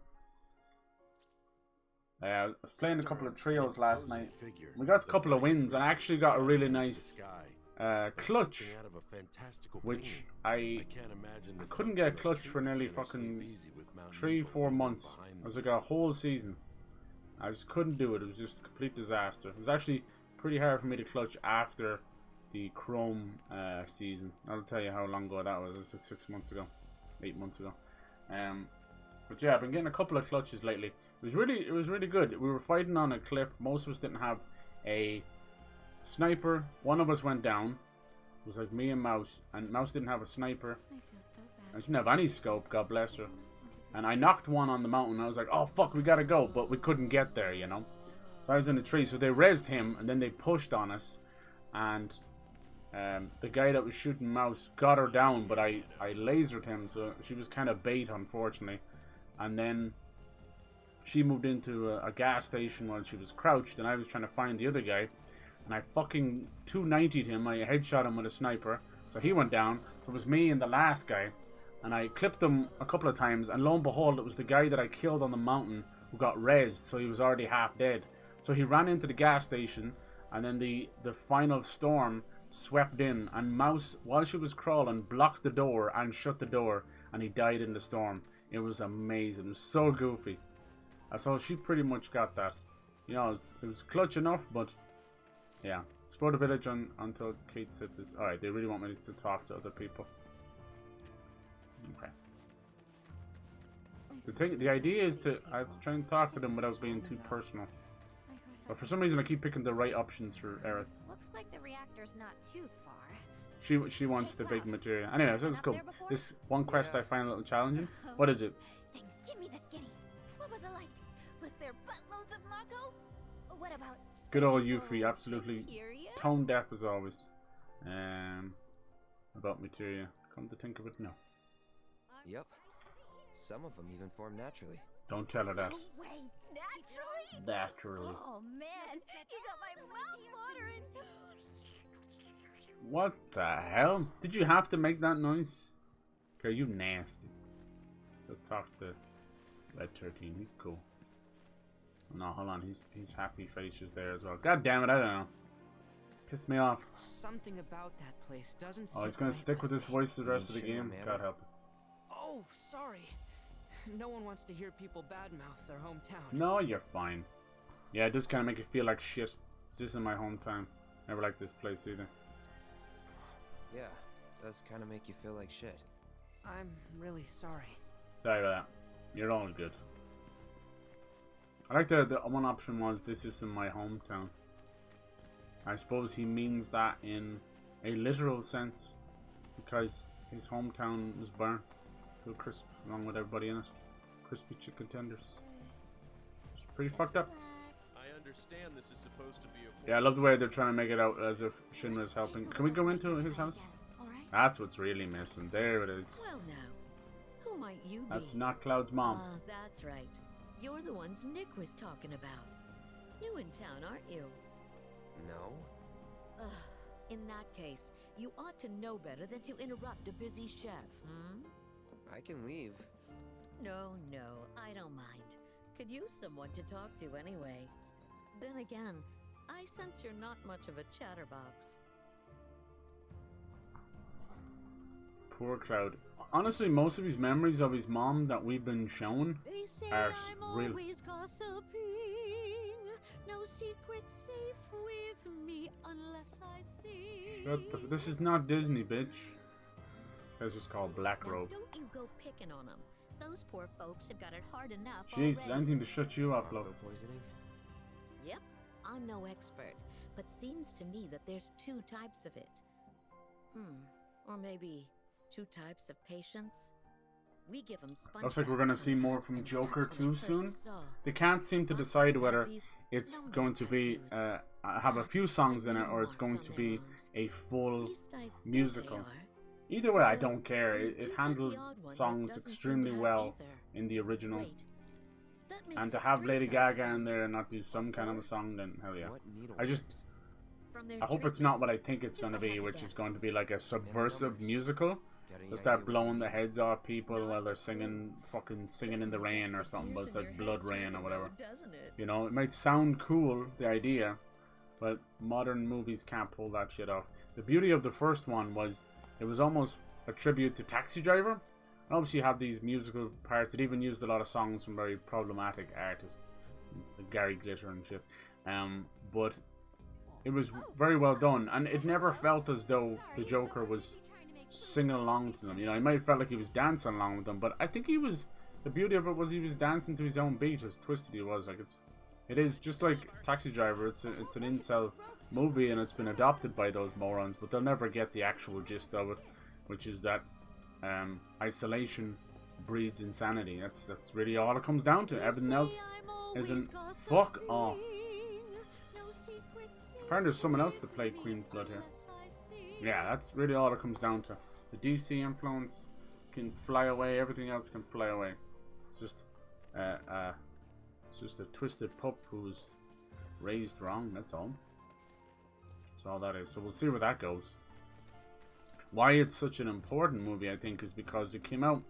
S1: I was playing a couple of trios last night. We got a couple of wins and I actually got a really nice clutch, which I couldn't get a clutch for nearly fucking 3-4 months. It was like a whole season. I just couldn't do it. It was just a complete disaster. It was actually pretty hard for me to clutch after the Chrome season. I'll tell you how long ago that was. It was like 6 months ago, 8 months ago. But yeah, I've been getting a couple of clutches lately. It was really good. We were fighting on a cliff. Most of us didn't have a sniper. One of us went down. It was like me and Mouse, and Mouse didn't have a sniper.
S9: I feel so bad.
S1: And she didn't have any scope, God bless her. And I knocked one on the mountain. I was like, oh fuck, we gotta go, but we couldn't get there, you know. So I was in a tree, so they rezzed him, and then they pushed on us, and the guy that was shooting Mouse got her down, but I lasered him, so she was kind of bait, unfortunately. And then she moved into a gas station while she was crouched, and I was trying to find the other guy. And I fucking 290'd him. I headshot him with a sniper. So he went down. So it was me and the last guy. And I clipped him a couple of times. And lo and behold, it was the guy that I killed on the mountain who got rezzed. So he was already half dead. So he ran into the gas station. And then the final storm swept in. And Mouse, while she was crawling, blocked the door and shut the door. And he died in the storm. It was amazing. It was so goofy. So she pretty much got that. You know, it was clutch enough, but yeah. Explore the village until Kate said this. Alright, they really want me to talk to other people. Okay. The idea is I have to try and talk to them without being too personal. But for some reason I keep picking the right options for Aerith.
S9: Looks like the reactor's not too far.
S1: She wants the big material. Anyway, so it's cool. This one quest I find a little challenging. What is it?
S9: Then give me the skinny. What was it like? Was there buttloads of Mako? What about
S1: good old Yuffie, absolutely tone deaf as always. About materia. Come to think of it, no.
S8: Yep. Some of them even form naturally.
S1: Don't tell her that.
S9: No way, naturally?
S1: Naturally.
S9: Oh man, you got my mouth watering.
S1: What the hell? Did you have to make that noise? Okay, you nasty. Let's talk to Red 13. He's cool. Oh, no, hold on. He's happy faces there as well. God damn it, I don't know. Pissed me off.
S11: Something about that place doesn't
S1: Oh, he's gonna stick with his voice the rest of the game. God help us.
S11: Oh, sorry. No one wants to hear people badmouth their hometown.
S1: No, you're fine. Yeah, it does kind of make you feel like shit. This is my hometown. Never liked this place either.
S8: Yeah, does kind of make you feel like shit.
S11: I'm really sorry.
S1: Sorry about that. You're all good. I like the one option was this isn't my hometown. I suppose he means that in a literal sense, because his hometown was burnt to a crisp along with everybody in it. Crispy chicken tenders. It's pretty fucked up.
S3: I understand this is supposed to be a...
S1: Yeah, I love the way they're trying to make it out as if Shinra's helping. Can we go into his house? That's what's really missing. There it is.
S12: Well now, who might you be?
S1: That's not Cloud's mom.
S12: That's right. You're the ones Nick was talking about. New in town, aren't you?
S8: No.
S12: In that case, you ought to know better than to interrupt a busy chef, hmm?
S8: I can leave.
S12: No, I don't mind. Could use someone to talk to anyway. Then again, I sense you're not much of a chatterbox.
S1: Poor Cloud. Honestly, most of his memories of his mom that we've been shown are real.
S9: No secret safe with me unless I see.
S1: This is not Disney, bitch. This is called Black Robe.
S9: Don't you go picking on them. Those poor folks have got it hard enough.
S1: Jeez, anything to shut you up, love.
S8: Poisoning?
S12: Yep, I'm no expert, but seems to me that there's two types of it. Or maybe two types of patients. We give them sponge.
S1: Looks like we're gonna see more from Joker too soon. They can't seem to decide whether it's going to be have a few songs in it or it's going to be a full musical. Either way, I don't care. It handled songs extremely well in the original. And to have Lady Gaga in there and not do some kind of a song, then hell yeah. I hope it's not what I think it's going to be, which is going to be like a subversive musical. They'll start blowing the heads off people while they're singing in the rain or something, but it's like blood rain or whatever. You know, it might sound cool, the idea, but modern movies can't pull that shit off. The beauty of the first one was it was almost a tribute to Taxi Driver. And obviously you have these musical parts. It even used a lot of songs from very problematic artists, like Gary Glitter and shit. But it was very well done, and it never felt as though the Joker was singing along to them. You know, he might have felt like he was dancing along with them, but I think he was. The beauty of it was he was dancing to his own beat, as twisted he was. Like it is just like Taxi Driver. It's an incel movie, and it's been adopted by those morons, but they'll never get the actual gist of it, which is that isolation breeds insanity. That's really all it comes down to. Everything else isn't. Fuck off. Apparently there's someone else that played Queen's Blood here. Yeah, that's really all it comes down to. The DC influence can fly away. Everything else can fly away. It's just a twisted pup who's raised wrong. That's all. That's all that is. So we'll see where that goes. Why it's such an important movie, I think, is because it came out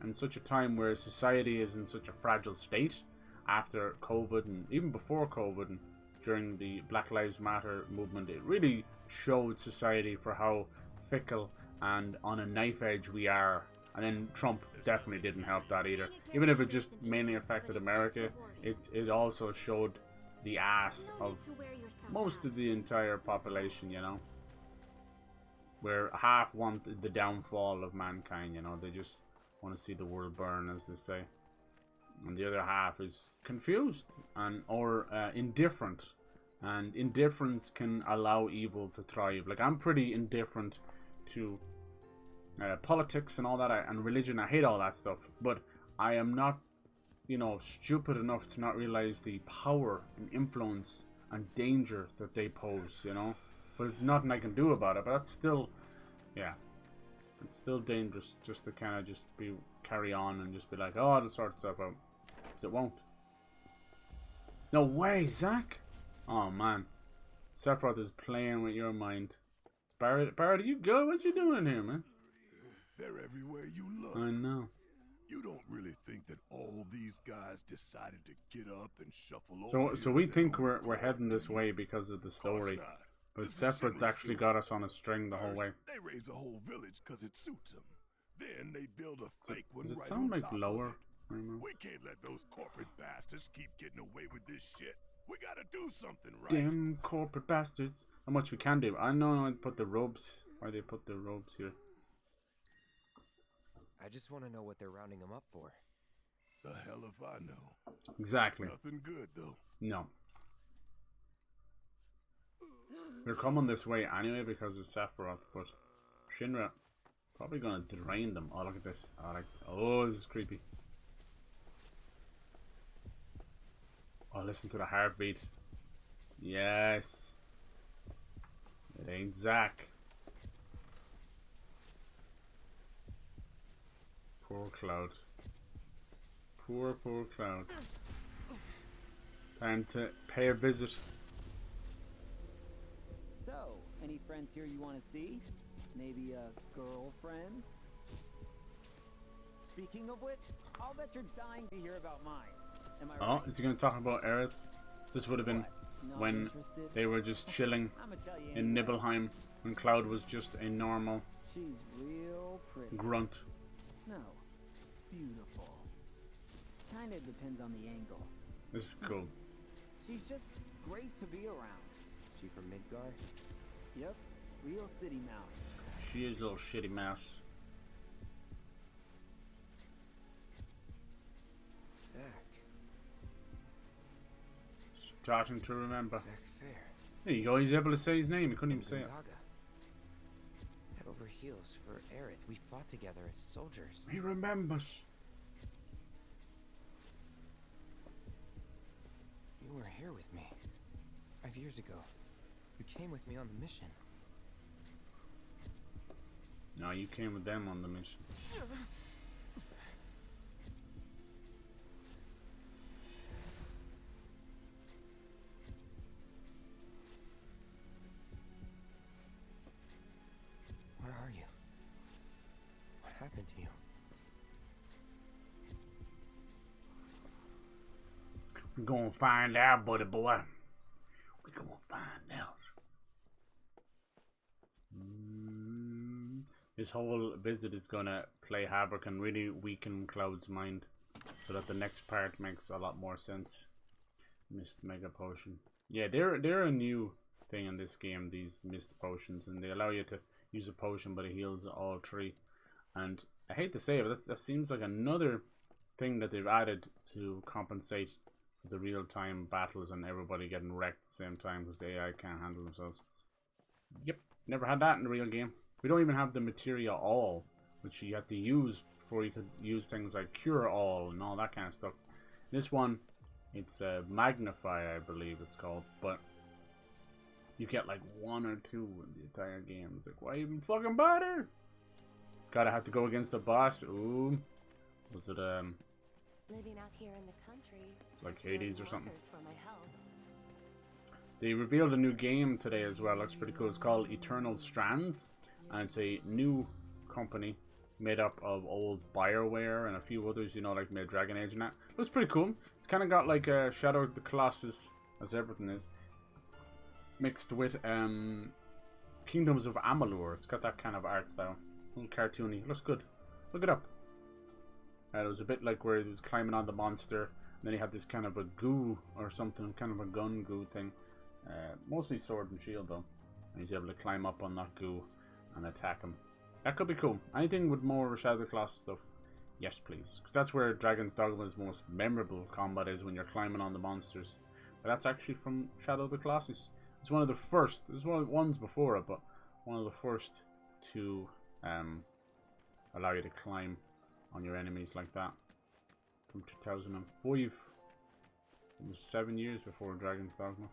S1: in such a time where society is in such a fragile state after COVID and even before COVID and during the Black Lives Matter movement. It really showed society for how fickle and on a knife edge we are. And then Trump definitely didn't help that either. Even if it just mainly affected America, it also showed the ass of most of the entire population, you know. Where half want the downfall of mankind, you know. They just want to see the world burn, as they say. And the other half is confused or indifferent. And indifference can allow evil to thrive. Like, I'm pretty indifferent to politics and all that, and religion. I hate all that stuff. But I am not, you know, stupid enough to not realize the power and influence and danger that they pose, you know. But there's nothing I can do about it. But that's still, yeah, it's still dangerous just to kind of just carry on and just be like, oh, it'll sort itself out. Because it won't. No way, Zach. Oh man, Sephiroth is playing with your mind. Barret, are you good? What you doing here, man?
S7: They're everywhere you look.
S1: I know.
S7: You don't really think that all these guys decided to get up and shuffle over?
S1: So we think we're heading this way because of the story, but Sephiroth's actually got us on a string the whole way.
S7: They raise a whole village because it suits them. Then they build a fake one.
S1: Does it
S7: right
S1: sound
S7: on
S1: like
S7: top
S1: lower?
S7: of it. We can't let those corporate bastards keep getting away with this shit. We gotta do something, right?
S1: Damn corporate bastards. How much we can do. I know I put the ropes. Why they put the ropes here?
S8: I just want to know what they're rounding them up for.
S7: The hell if I know.
S1: Exactly.
S7: Nothing good, though.
S1: No. They're coming this way anyway because of Sephiroth, but Shinra probably gonna drain them. Oh, look at this. Oh, this is creepy. Oh, listen to the heartbeat. Yes. It ain't Zack. Poor Cloud. Poor Cloud. Time to pay a visit.
S13: So, any friends here you want to see? Maybe a girlfriend? Speaking of which, I'll bet you're dying to hear about mine. Am I right?
S1: Oh, is he going to talk about Aerith? This would have been when they were just chilling in NIBELHEIM, when Cloud was just a normal
S13: She's real pretty.
S1: grunt.
S13: No, beautiful. Kinda depends on the angle.
S1: This is cool.
S13: She's just great to be around.
S8: She from Midgar?
S13: Yep, real city mouse.
S1: She is a little shitty mouse.
S8: Zack.
S1: Starting to remember.
S8: Zack Fair.
S1: There you go, he's able to say his name, he couldn't even say it.
S8: Head over heels for Aerith. We fought together as soldiers.
S1: He remembers.
S8: You were here with me 5 years ago. You came with me on the mission.
S1: No, you came with them on the mission.
S8: Where are you? What happened to you?
S1: We're gonna find out, buddy boy. We're gonna find out. This whole visit is gonna play havoc and really weaken Cloud's mind, so that the next part makes a lot more sense. Mist Mega Potion. Yeah, they're a new thing in this game. These mist potions, and they allow you to use a potion, but it heals all three. And I hate to say it, but that seems like another thing that they've added to compensate for the real-time battles and everybody getting wrecked at the same time because the AI can't handle themselves. Yep, never had that in the real game. We don't even have the materia all, which you had to use before you could use things like cure all and all that kind of stuff. This one, it's magnify, I believe it's called, but you get like 1 or 2 in the entire game. It's like, why even fucking bother? Gotta have to go against the boss. Ooh, was it
S9: Living out here in the country,
S1: it's like Hades or something.
S9: for my health.
S1: They revealed a new game today as well. Looks pretty cool. It's called Eternal Strands, and it's a new company made up of old BioWare and a few others, you know, like made Dragon Age and that. It was pretty cool. It's kind of got like a Shadow of the Colossus, as everything is, mixed with Kingdoms of Amalur. It's got that kind of art style, a little cartoony. It looks good. Look it up. It was a bit like where he was climbing on the monster, and then he had this kind of a goo or something, kind of a gun goo thing. Mostly sword and shield though. And he's able to climb up on that goo and attack him. That could be cool. Anything with more Shadow of the Colossus stuff, yes please. Because that's where Dragon's Dogma's most memorable combat is, when you're climbing on the monsters. But that's actually from Shadow of the Colossus. It's one of the first, there's ones before it, but one of the first to allow you to climb on your enemies like that. From 2005. It was 7 years before Dragon's Dogma.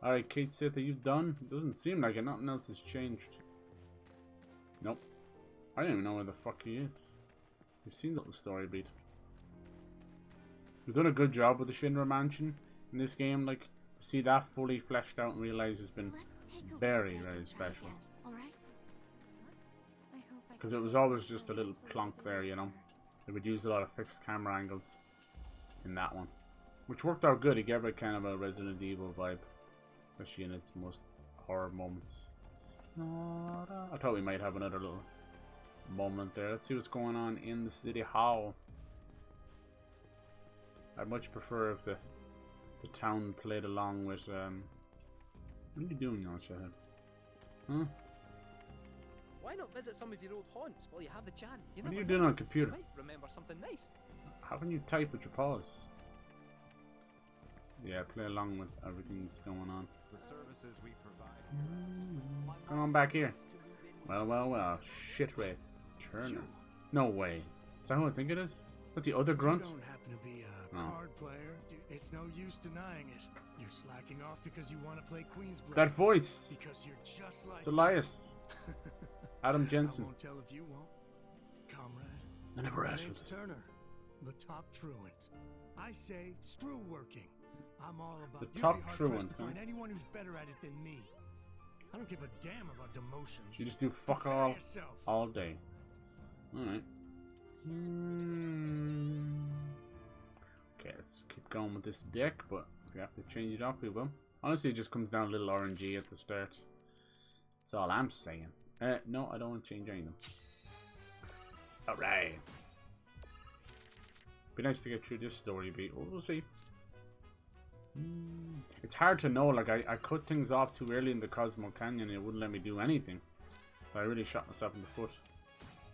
S1: Alright, Kate Sith, are you done? It doesn't seem like it. Nothing else has changed. Nope. I don't even know where the fuck he is. We've seen the little story beat. We've done a good job with the Shinra Mansion in this game. Like, to see that fully fleshed out and realize has been very, very special. Because it was always just a little plonk there, you know. They would use a lot of fixed camera angles in that one, which worked out good. It gave it kind of a Resident Evil vibe, especially in its most horror moments. I thought we might have another little moment there. Let's see what's going on in the city hall. I'd much prefer if the the town played along with what are you doing now, Shahid? Huh?
S14: Why not visit some of your old haunts while you have the chance?
S1: What are you doing on a computer?
S14: You might remember something nice.
S1: How can you type with your paws? Yeah, play along with everything that's going on.
S15: The services we provide.
S1: Come on back here. Well. Shit, Ray. Turner. No way. Is that who I think it is? What's the other grunt?
S16: You don't happen to be a card player. It's no use denying it. You're slacking off because you want to play Queensbridge.
S1: That voice.
S16: Because you're just like
S1: it's Elias. Adam Jensen.
S16: I won't tell if you won't, comrade.
S1: I never asked for this.
S16: Turner, the top truant. I say screw working. I'm all about
S1: the top truant.
S16: To find anyone who's better at it than me. I don't give a damn about demotions.
S1: You just do fuck all day. Alright. Okay, let's keep going with this deck, but if we have to change it up, we will. Honestly, it just comes down a little RNG at the start. That's all I'm saying. No, I don't want to change anything. Alright. Be nice to get through this story beat. We'll see. It's hard to know, like I cut things off too early in the Cosmo Canyon and it wouldn't let me do anything. So I really shot myself in the foot.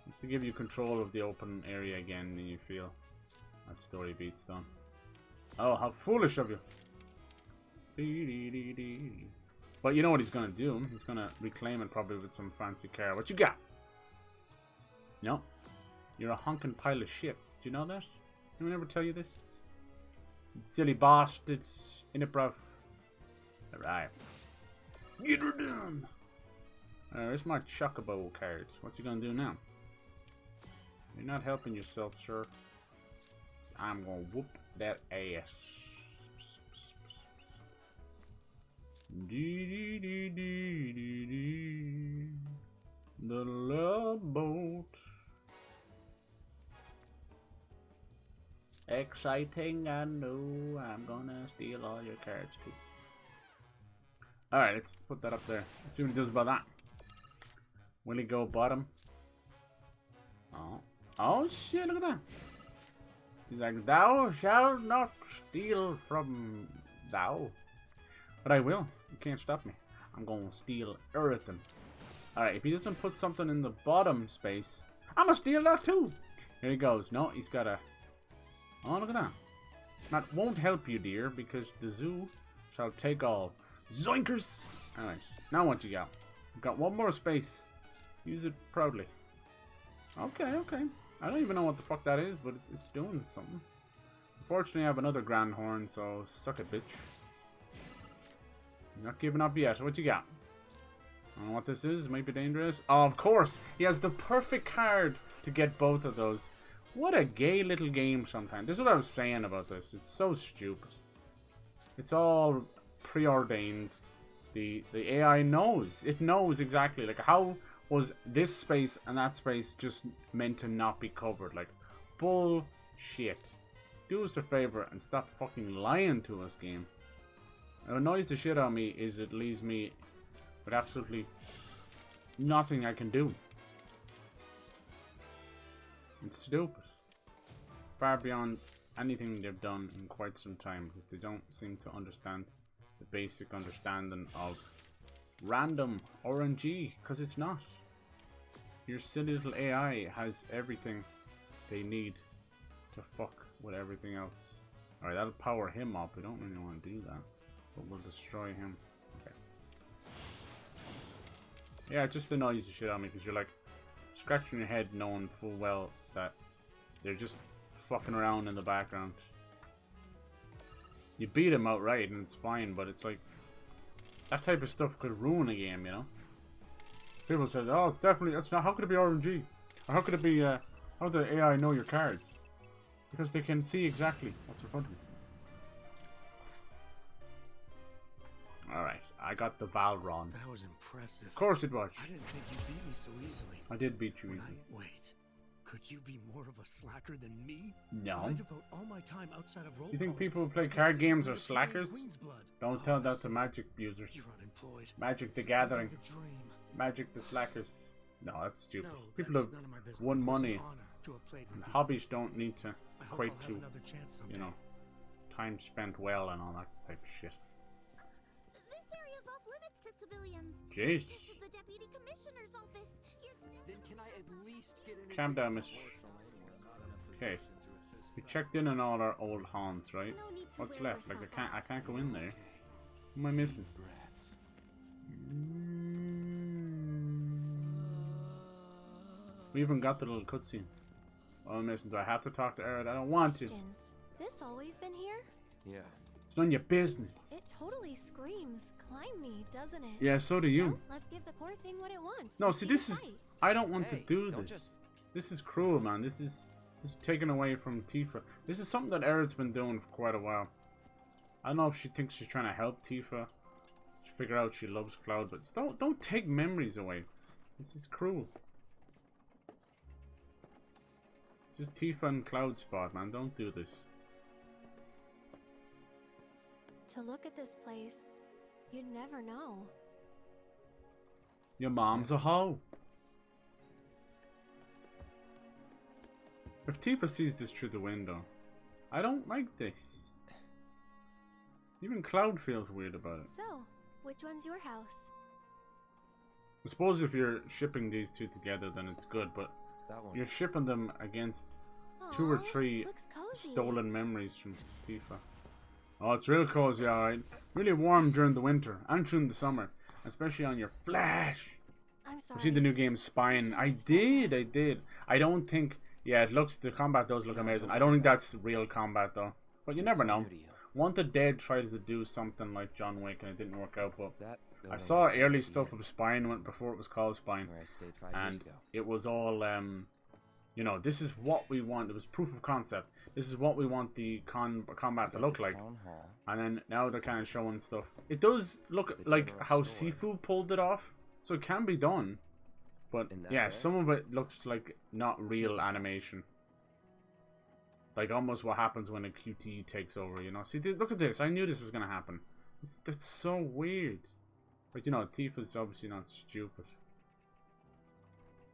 S1: Just to give you control of the open area again and you feel that story beat's done. Oh, how foolish of you. But you know what he's gonna do? He's gonna reclaim it probably with some fancy car. What you got? No. You're a honking pile of shit. Do you know that? Anyone ever tell you this? Silly bastards in it, bruv. Alright. Get her done. There's my Chocobo cards. What's he gonna do now? You're not helping yourself, sir. So I'm gonna whoop that ass. The love boat. Exciting, I know. I'm gonna steal all your cards too. Alright, let's put that up there. Let's see what he does about that. Will he go bottom? Oh. Oh shit, look at that. He's like, thou shalt not steal from thou. But I will. You can't stop me. I'm gonna steal everything. Alright, if he doesn't put something in the bottom space, I'm gonna steal that too. Here he goes. No, he's got a... Oh, look at that. That won't help you, dear, because the zoo shall take all. Zoinkers! Alright, now what you got? You've got one more space. Use it proudly. Okay. I don't even know what the fuck that is, but it's doing something. Unfortunately, I have another Grand Horn, so suck it, bitch. I'm not giving up yet. What you got? I don't know what this is. Might be dangerous. Oh, of course! He has the perfect card to get both of those. What a gay little game sometimes. This is what I was saying about this. It's so stupid. It's all preordained. The AI knows. It knows exactly. Like, how was this space and that space just meant to not be covered? Like, bullshit. Do us a favor and stop fucking lying to us, game. What annoys the shit out of me is it leaves me with absolutely nothing I can do. It's stupid. Far beyond anything they've done in quite some time, because they don't seem to understand the basic understanding of random RNG, because it's not. Your silly little AI has everything they need to fuck with everything else. Alright, that'll power him up. We don't really want to do that, but we'll destroy him. Okay. Yeah, it just annoys the shit out of me, because you're like scratching your head knowing full well that they're just fucking around in the background. You beat him outright and it's fine, but it's like that type of stuff could ruin a game, you know. People say, "Oh, it's definitely that's not. How could it be RNG? Or how could it be? How the AI know your cards? Because they can see exactly what's in front of you." All right, I got the Valron.
S16: That was impressive.
S1: Of course it was.
S16: I didn't think you beat me so easily.
S1: I did beat you easily.
S16: Wait. Could you be more of a slacker than me?
S1: No.
S16: I devote all my time outside of role.
S1: You think people who play card games are slackers? Don't tell that to Magic users.
S16: You're unemployed.
S1: Magic the Gathering. Magic the slackers. No, that's stupid. People have won money. And hobbies don't need to equate to, you know, time spent well and all that type of shit.
S9: This area's off limits to civilians.
S1: Jeez.
S9: This is the deputy commissioner's office.
S14: Then can I at least get an
S1: Calm down, Miss. Okay. We checked in on all our old haunts, right? What's left? Like I can't go in there. What am I missing? We even got the little cutscene. What am I missing? Do I have to talk to Aerith? I don't want to.
S9: This always been here?
S7: Yeah.
S1: It's none of your business.
S9: It totally screams climb me, doesn't it?
S1: Yeah, so do you.
S9: So, let's give the poor thing what it wants.
S1: No, see, this is... I don't want to do
S7: don't
S1: this.
S7: just-
S1: This is cruel, man. This is taken away from Tifa. This is something that Aerith's been doing for quite a while. I don't know if she thinks she's trying to help Tifa. Figure out she loves Cloud, but don't take memories away. This is cruel. This is Tifa and Cloud spot, man. Don't do this.
S9: To look at this place, you'd never know.
S1: Your mom's a hoe. If Tifa sees this through the window, I don't like this. Even Cloud feels weird about it.
S9: So, which one's your house?
S1: I suppose if you're shipping these two together, then it's good, but you're shipping them against 2 or 3 stolen memories from Tifa. Oh, it's real cozy, alright. Really warm during the winter and during the summer, especially on your flesh.
S9: I'm sorry.
S1: I've seen the new game Spine. I did. I don't think... Yeah, the combat does look amazing. I don't think that's real combat, though. But you never know. Wanted Dead tried to do something like John Wick, and it didn't work out, but I saw early stuff of Spine before it was called Spine. And it was all, you know, this is what we want. It was proof of concept. This is what we want the combat to look like. And then now they're kind of showing stuff. It does look like how Sifu pulled it off. So it can be done. But yeah, some of it looks like not real animation. Like almost what happens when a QT takes over, you know. See, look at this. I knew this was going to happen. That's so weird. But you know, Tifa's obviously not stupid.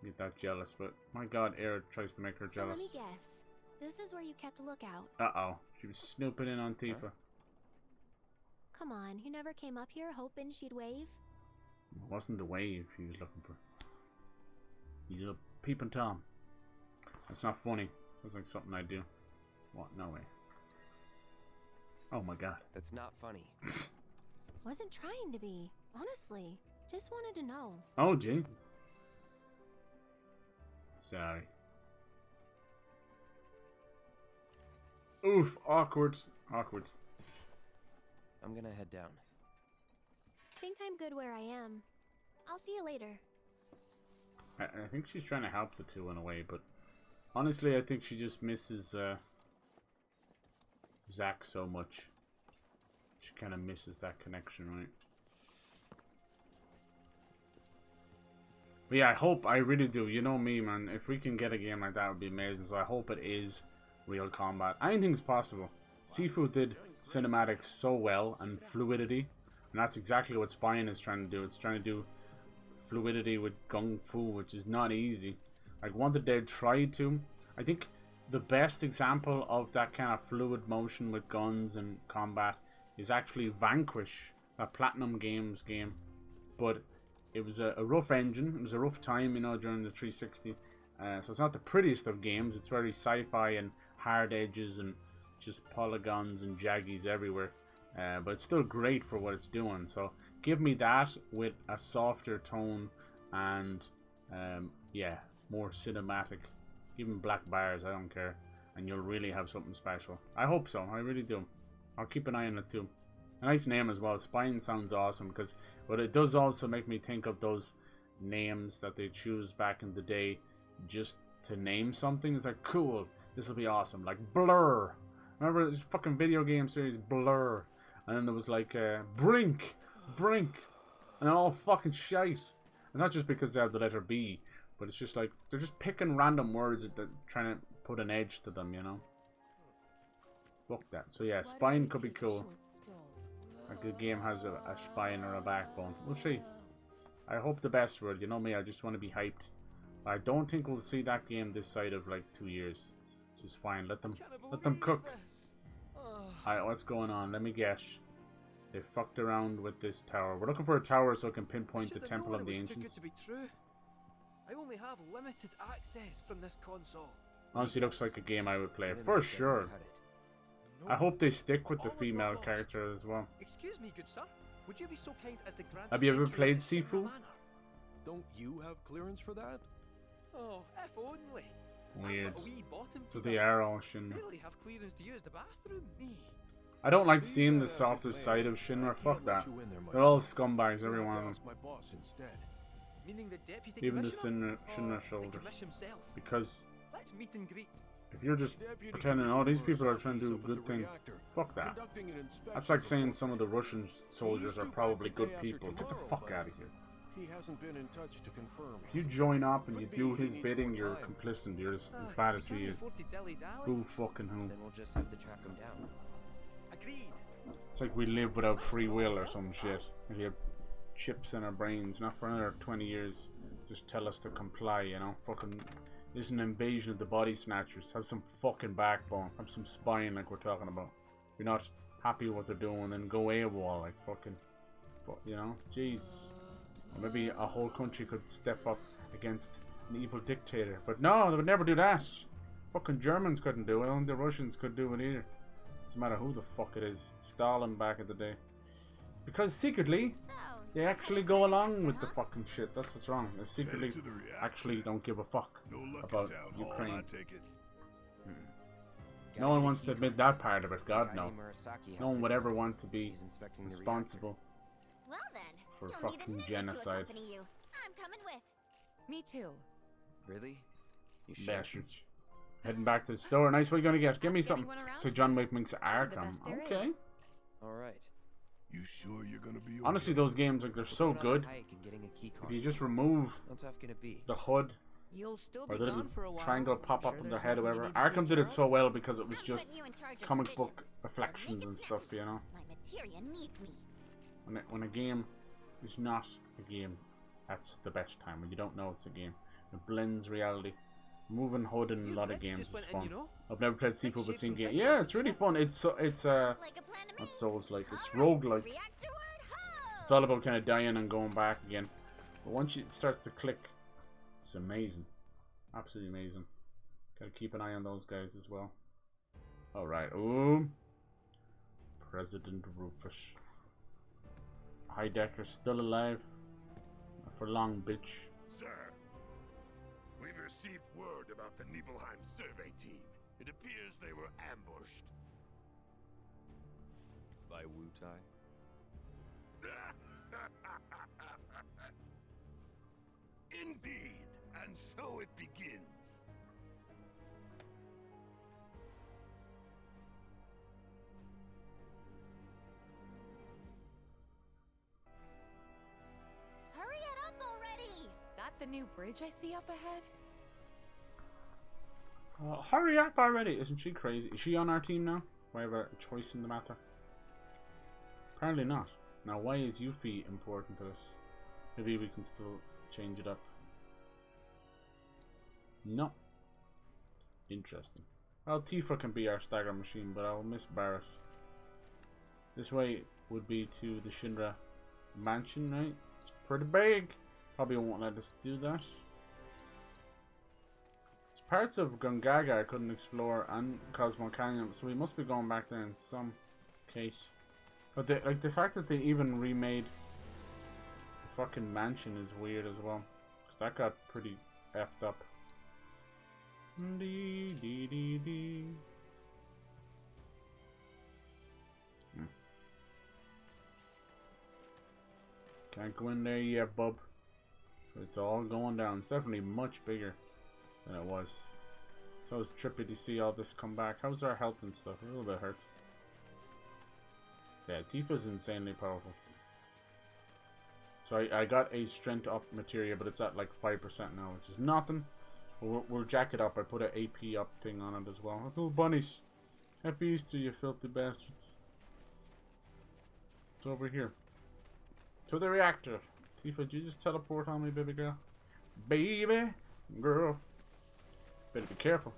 S1: Get that jealous, but my god, Aerith tries to make her jealous.
S9: So let me guess. This is where you kept a lookout.
S1: Uh-oh. She was snooping in on Tifa.
S9: Come on, you never came up here hoping she'd wave?
S1: It wasn't the wave he was looking for. He's a peeping Tom. That's not funny. Sounds like something I do. What? No way. Oh my god.
S8: That's not funny.
S9: Wasn't trying to be. Honestly. Just wanted to know.
S1: Oh, Jesus. Sorry. Oof. Awkward. Awkward.
S8: I'm gonna head down.
S9: Think I'm good where I am. I'll see you later.
S1: I think she's trying to help the two in a way, but honestly, I think she just misses Zack so much. She kind of misses that connection, right? But yeah, I really do. You know me, man. If we can get a game like that, it would be amazing. So I hope it is real combat. Anything's possible. Sifu did cinematics so well and fluidity, and that's exactly what Spine is trying to do. It's trying to do fluidity with Kung Fu, which is not easy. Like Wanted Dead tried to. I think the best example of that kind of fluid motion with guns and combat is actually Vanquish, a Platinum Games game. But it was a rough engine. It was a rough time, you know, during the 360. So it's not the prettiest of games. It's very sci-fi and hard edges and just polygons and jaggies everywhere. But it's still great for what it's doing. So give me that with a softer tone and yeah, more cinematic. Even black bars, I don't care. And you'll really have something special. I hope so. I really do. I'll keep an eye on it too. A nice name as well. Spine sounds awesome, but it does also make me think of those names that they choose back in the day just to name something. It's like, cool, this will be awesome. Like Blur. Remember this fucking video game series Blur? And then there was like Brink. And they're all fucking shite. And not just because they have the letter B, but it's just like they're just picking random words that trying to put an edge to them, you know. Fuck that. So yeah, Spine could be cool. Like the game has a spine or a backbone. We'll see. I hope the best for it. You know me, I just want to be hyped. I don't think we'll see that game this side of like 2 years. Just fine. Let them cook. Alright, what's going on? Let me guess. They fucked around with this tower. We're looking for a tower so it can pinpoint the Temple of the Ancients.
S14: Too good to be true. I only have limited access from this console.
S1: Honestly, looks like a game I would play for sure. I hope they stick with the female character as well.
S14: Excuse me, good sir. Would you be so kind as to grant
S1: Have you ever played Sifu?
S7: Don't you have clearance for that?
S14: Oh, if only.
S1: Weird.
S14: A wee bottom
S1: So they are all Shinra.
S14: barely have clearance to use the bathroom. Me.
S1: I don't like seeing the softer side of Shinra. Fuck that. They're all scumbags, every one of them.
S14: Meaning the deputy
S1: Even the
S14: commissioner?
S1: Shinra
S14: The
S1: shoulders.
S14: commission himself.
S1: Because
S14: Let's meet and greet.
S1: if you're just pretending, oh, these people are trying to do a good thing, fuck that. That's like saying some of the Russian soldiers are probably good people. Get the fuck out of here.
S7: He hasn't been in touch to confirm.
S1: If you join up and you do his bidding, you're complicit. You're as bad as he is. Who fucking who?
S8: Then we'll just have to track him down.
S14: Agreed.
S1: It's like we live without free will or some shit. We have chips in our brains, not for another 20 years. Just tell us to comply, you know? Fucking, this is an invasion of the body snatchers. Have some fucking backbone. Have some spine like we're talking about. If you're not happy with what they're doing, then go AWOL, like fucking, you know? Jeez. Or maybe a whole country could step up against an evil dictator. But no, they would never do that. Fucking Germans couldn't do it, and the Russians could do it either. Doesn't matter who the fuck it is. Stalin back in the day. It's because secretly, they actually go along with the fucking shit. That's what's wrong. They secretly actually don't give a fuck about Ukraine. No one wants to admit that part of it. God no. No one would ever want to be responsible for fucking genocide.
S9: I'm coming with.
S5: Me too.
S8: Really? You sure?
S1: Bastards. Heading back to the store. Nice, what are you gonna get? Give me something. So John Wick makes Arkham. Okay.
S8: Alright.
S16: You sure you're gonna be
S1: Honestly, those games, like, they're so good. If you just remove the hood or the little triangle pop up on their head or whatever. Arkham did it so well because it was just comic book reflections and stuff, you know. When a game is not a game, that's the best time. When you don't know it's a game. It blends reality. Moving hood in a lot of games is fun. I've never played Sifu, but seen game. Yeah, it's really fun. It's not Souls-like. It's roguelike. It's all about kind of dying and going back again. But once it starts to click, it's amazing. Absolutely amazing. Gotta keep an eye on those guys as well. Alright. Ooh. President Rufus. Heidecker's still alive. Not for long, bitch.
S16: Sir, we've received word about the NIBELHEIM survey team. It appears they were ambushed.
S6: By Wu-Tai?
S16: Indeed, and so it begins.
S9: Hurry it up already!
S5: That the new bridge I see up ahead?
S1: Hurry up already! Isn't she crazy? Is she on our team now? Do I have a choice in the matter? Apparently not. Now, why is Yuffie important to us? Maybe we can still change it up. No. Interesting. Well, Tifa can be our stagger machine, but I'll miss Barret. This way would be to the Shinra mansion, right? It's pretty big. Probably won't let us do that. There's parts of Gongaga I couldn't explore and Cosmo Canyon, so we must be going back there in some case. But the fact that they even remade the fucking mansion is weird as well. 'Cause that got pretty effed up. Can't go in there yet, bub. So it's all going down. It's definitely much bigger than it was. So it's trippy to see all this come back. How's our health and stuff? A little bit hurt. Yeah, Tifa's insanely powerful. So I got a strength up materia, but it's at like 5% now, which is nothing. We'll jack it up. I put an AP up thing on it as well. Little bunnies. Happy Easter, you filthy bastards. It's over here. To the reactor. Tifa, did you just teleport on me, baby girl? Baby girl. Better be careful.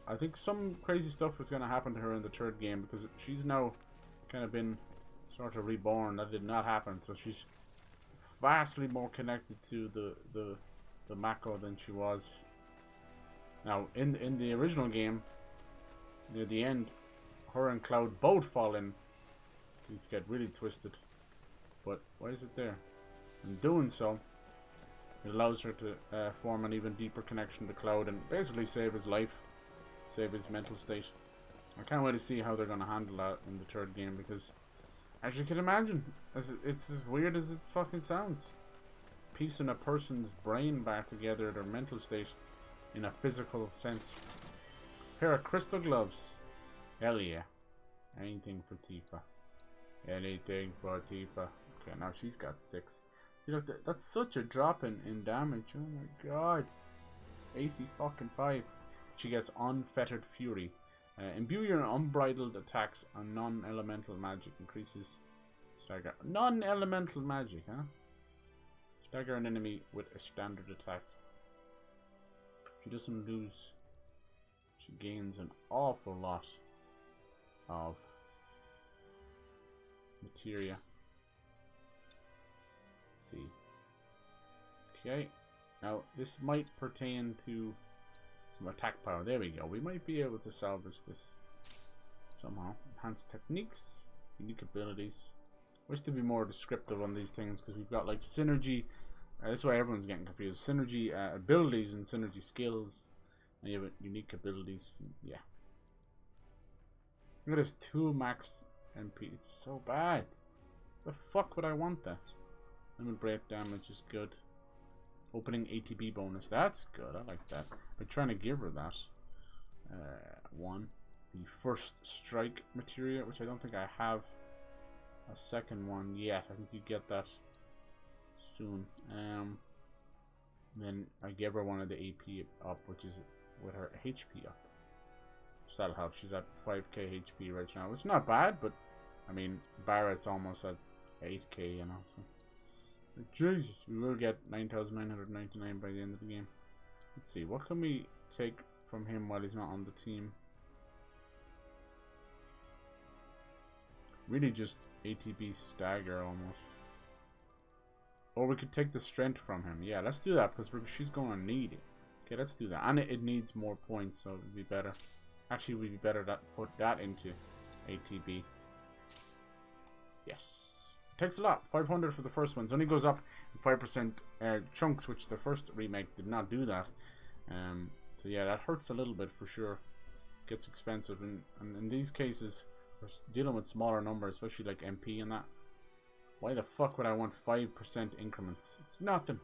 S1: I think some crazy stuff is going to happen to her in the third game because she's now kind of been sort of reborn. That did not happen. So she's vastly more connected to the Mako than she was. Now, in the original game, near the end, her and Cloud both fall in. These get really twisted. But why is it there? In doing so, it allows her to form an even deeper connection to Cloud and basically save his life, save his mental state. I can't wait to see how they're going to handle that in the third game, because, as you can imagine, it's as weird as it fucking sounds. Piecing a person's brain back together, their mental state, in a physical sense. Pair of crystal gloves. Hell yeah. Anything for Tifa. Anything for Tifa. Okay, now she's got 6. See, look, that's such a drop in damage. Oh my god. 80 fucking 5. She gets unfettered fury. Imbue your unbridled attacks on non-elemental magic. Increases stagger. Non-elemental magic, huh? Stagger an enemy with a standard attack. She doesn't lose. She gains an awful lot of materia. Let's see. Okay. Now, this might pertain to some attack power. There we go. We might be able to salvage this somehow. Enhanced techniques. Unique abilities. Wish to be more descriptive on these things, because we've got like synergy. That's why everyone's getting confused. Synergy abilities and synergy skills. And you have unique abilities. Yeah. Look at this 2 max MP. It's so bad. The fuck would I want that? Limit break damage is good. Opening ATB bonus. That's good. I like that. I'm trying to give her that. 1. The first strike materia, which I don't think I have a second one yet. I think you get that soon. Then I give her one of the AP up, which is with her HP up. So that'll help. She's at 5k HP right now, which is not bad, but I mean, Barret's almost at 8k, you know. So Jesus, we will get 9,999 by the end of the game. Let's see, what can we take from him while he's not on the team? Really just ATB stagger almost. Or we could take the strength from him. Yeah, let's do that, because she's going to need it. Okay, let's do that. And it needs more points, so it would be better. Actually, it would be better to put that into ATB. Yes. It takes a lot. 500 for the first one. It only goes up in 5% chunks, which the first remake did not do that. So yeah, that hurts a little bit for sure. Gets expensive. And in these cases, we're dealing with smaller numbers, especially like MP and that. Why the fuck would I want 5% increments? It's nothing.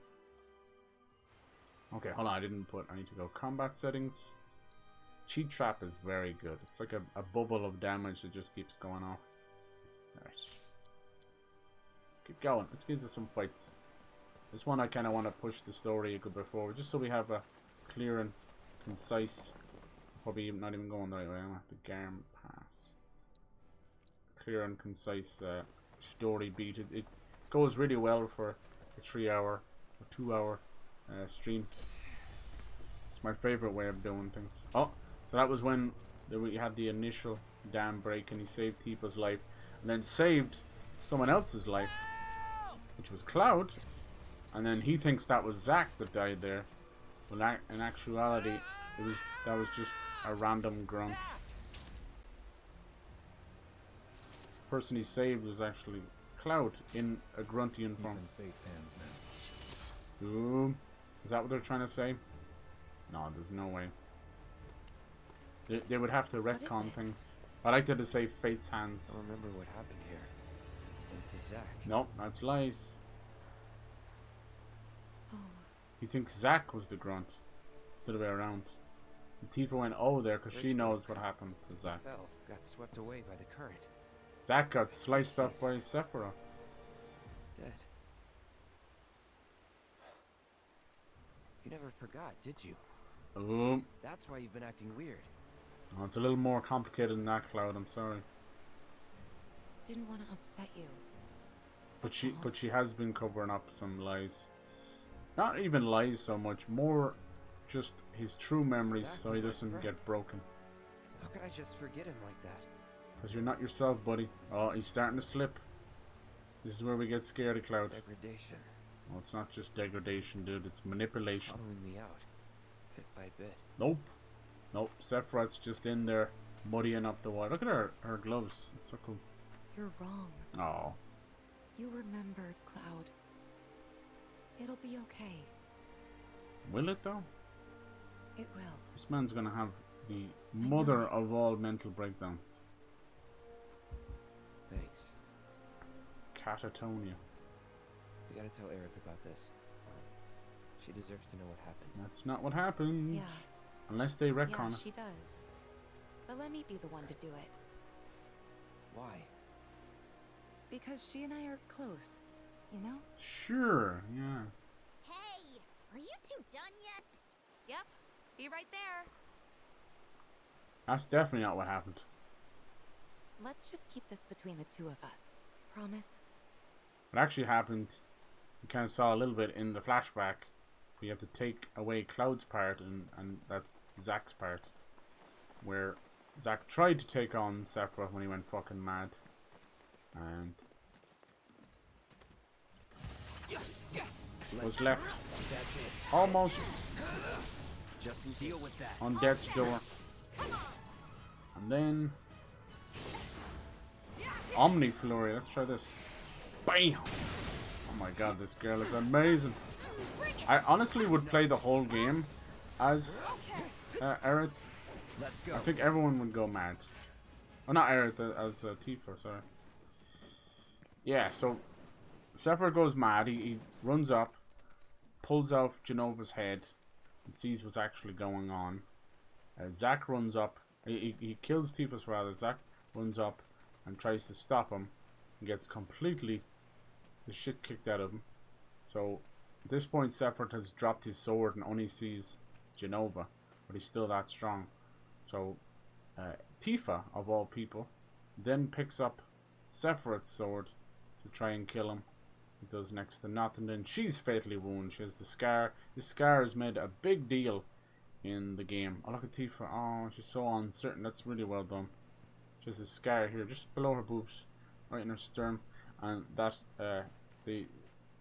S1: Okay, hold on. I need to go combat settings. Cheat trap is very good. It's like a bubble of damage that just keeps going off. Alright. Let's keep going. Let's get into some fights. This one I kind of want to push the story a good bit forward, just so we have a clear and concise. Probably not even going the right way. I'm at the Garm Pass. Clear and concise story beat. It goes really well for a 3-hour or 2-hour stream. It's my favorite way of doing things. Oh, so that was when we had the initial dam break and he saved Tifa's life and then saved someone else's life, which was Cloud, and then he thinks that was Zack that died there. Well, in actuality, that was just a random grunt. The person he saved was actually Cloud in a gruntian form.
S6: He's in Fate's hands now.
S1: Ooh, is that what they're trying to say? No, there's no way. They would have to retcon things. I like to say Fate's hands.
S8: I remember what happened here. And to Zack.
S1: Nope, that's lies.
S5: Oh.
S1: He thinks Zack was the grunt. It's the other way around. And Tifa went there because she knows what happened to Zack.
S8: Fell, got swept away by the current.
S1: Zack got sliced up by Sephiroth.
S8: Dead. You never forgot, did you? That's why you've been acting weird.
S1: Oh, it's a little more complicated than that, Cloud. I'm sorry.
S5: Didn't want to upset you.
S1: But she has been covering up some lies. Not even lies so much, more just his true memories, so he doesn't get broken.
S8: How could I just forget him like that?
S1: Because you're not yourself, buddy. Oh, he's starting to slip. This is where we get scared of Cloud.
S8: Degradation.
S1: Well, it's not just degradation, dude. It's manipulation.
S8: It's following me out, bit by bit.
S1: Nope. Nope. Sephiroth's just in there, muddying up the water. Look at her gloves. It's so cool.
S5: You're wrong.
S1: Oh.
S5: You remembered, Cloud. It'll be okay.
S1: Will it though?
S5: It will.
S1: This man's gonna have the mother of all mental breakdowns.
S8: Thanks.
S1: Catatonia.
S8: We gotta tell Aerith about this. She deserves to know what happened.
S1: That's not what happened.
S5: Yeah.
S1: Unless they retcon
S5: Yeah,
S1: it.
S5: she does. But let me be the one to do it.
S8: Why?
S5: Because she and I are close, you know?
S1: Sure, yeah.
S9: Hey, are you two done yet?
S5: Yep. Be right there.
S1: That's definitely not what happened.
S5: Let's just keep this between the two of us. Promise?
S1: What actually happened, you kind of saw a little bit in the flashback. We have to take away Cloud's part, and that's Zack's part. Where Zack tried to take on Sephiroth when he went fucking mad. And was left almost
S8: Just deal with that.
S1: on death's door. And then Omni Flurry. Let's try this. Bam! Oh my god, this girl is amazing. I honestly would play the whole game as Aerith.
S8: Let's go.
S1: I think everyone would go mad. Oh, not Aerith, as Tifa, sorry. Yeah, so Sephiroth goes mad. He runs up, pulls off Genova's head, and sees what's actually going on. Zack runs up. He kills Tifa's father. Zack runs up and tries to stop him, and gets completely the shit kicked out of him. So at this point, Sephiroth has dropped his sword and only sees Genova, but he's still that strong. So Tifa, of all people, then picks up Sephiroth's sword to try and kill him. It does next to nothing. Then she's fatally wounded. She has the scar. This scar has made a big deal in the game. Oh, look at Tifa. Oh, she's so uncertain. That's really well done. She has a scar here, just below her boobs, right in her sternum, and that the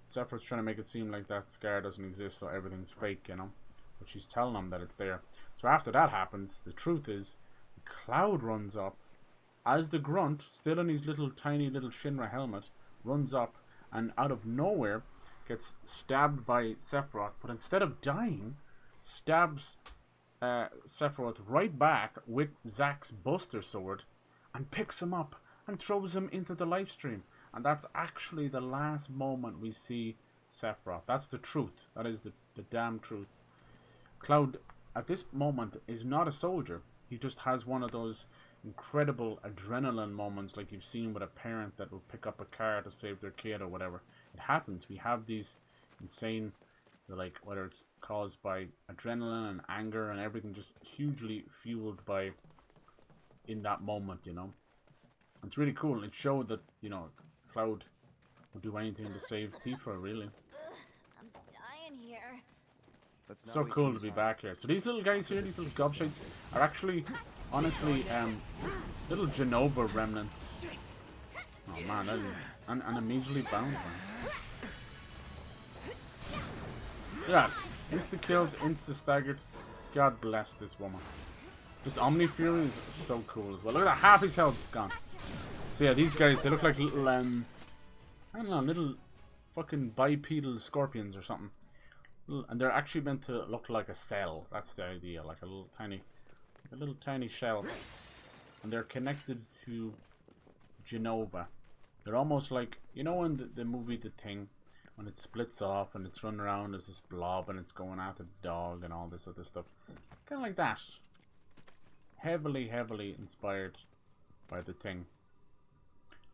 S1: Sephiroth's trying to make it seem like that scar doesn't exist, so everything's fake, you know. But she's telling them that it's there. So after that happens, the truth is, Cloud runs up as the Grunt, still in his little tiny little Shinra helmet, runs up and out of nowhere gets stabbed by Sephiroth, but instead of dying, stabs Sephiroth right back with Zack's Buster Sword and picks him up and throws him into the live stream. And that's actually the last moment we see Sephiroth. That's the truth. That is the damn truth. Cloud, at this moment, is not a soldier. He just has one of those incredible adrenaline moments like you've seen with a parent that will pick up a car to save their kid or whatever. It happens. We have these insane, like, whether it's caused by adrenaline and anger and everything, just hugely fueled by in that moment, you know. It's really cool. It showed that, you know, Cloud would do anything to save Tifa, really.
S9: I'm dying here.
S1: So cool to be back here. So these little guys here, these little gobshites, are actually, honestly, little Genova remnants. Oh man, and immediately bound, man. Yeah, insta-killed, insta-staggered. God bless this woman. This Omni Fury is so cool as well. Look at that, half his health gone. So yeah, these guys, they look like little, I don't know, little fucking bipedal scorpions or something. And they're actually meant to look like a cell. That's the idea, like a little tiny shell. And they're connected to Genova. They're almost like, you know, in the movie The Thing, when it splits off and it's running around as this blob and it's going after the dog and all this other stuff. Kind of like that. Heavily inspired by The Thing.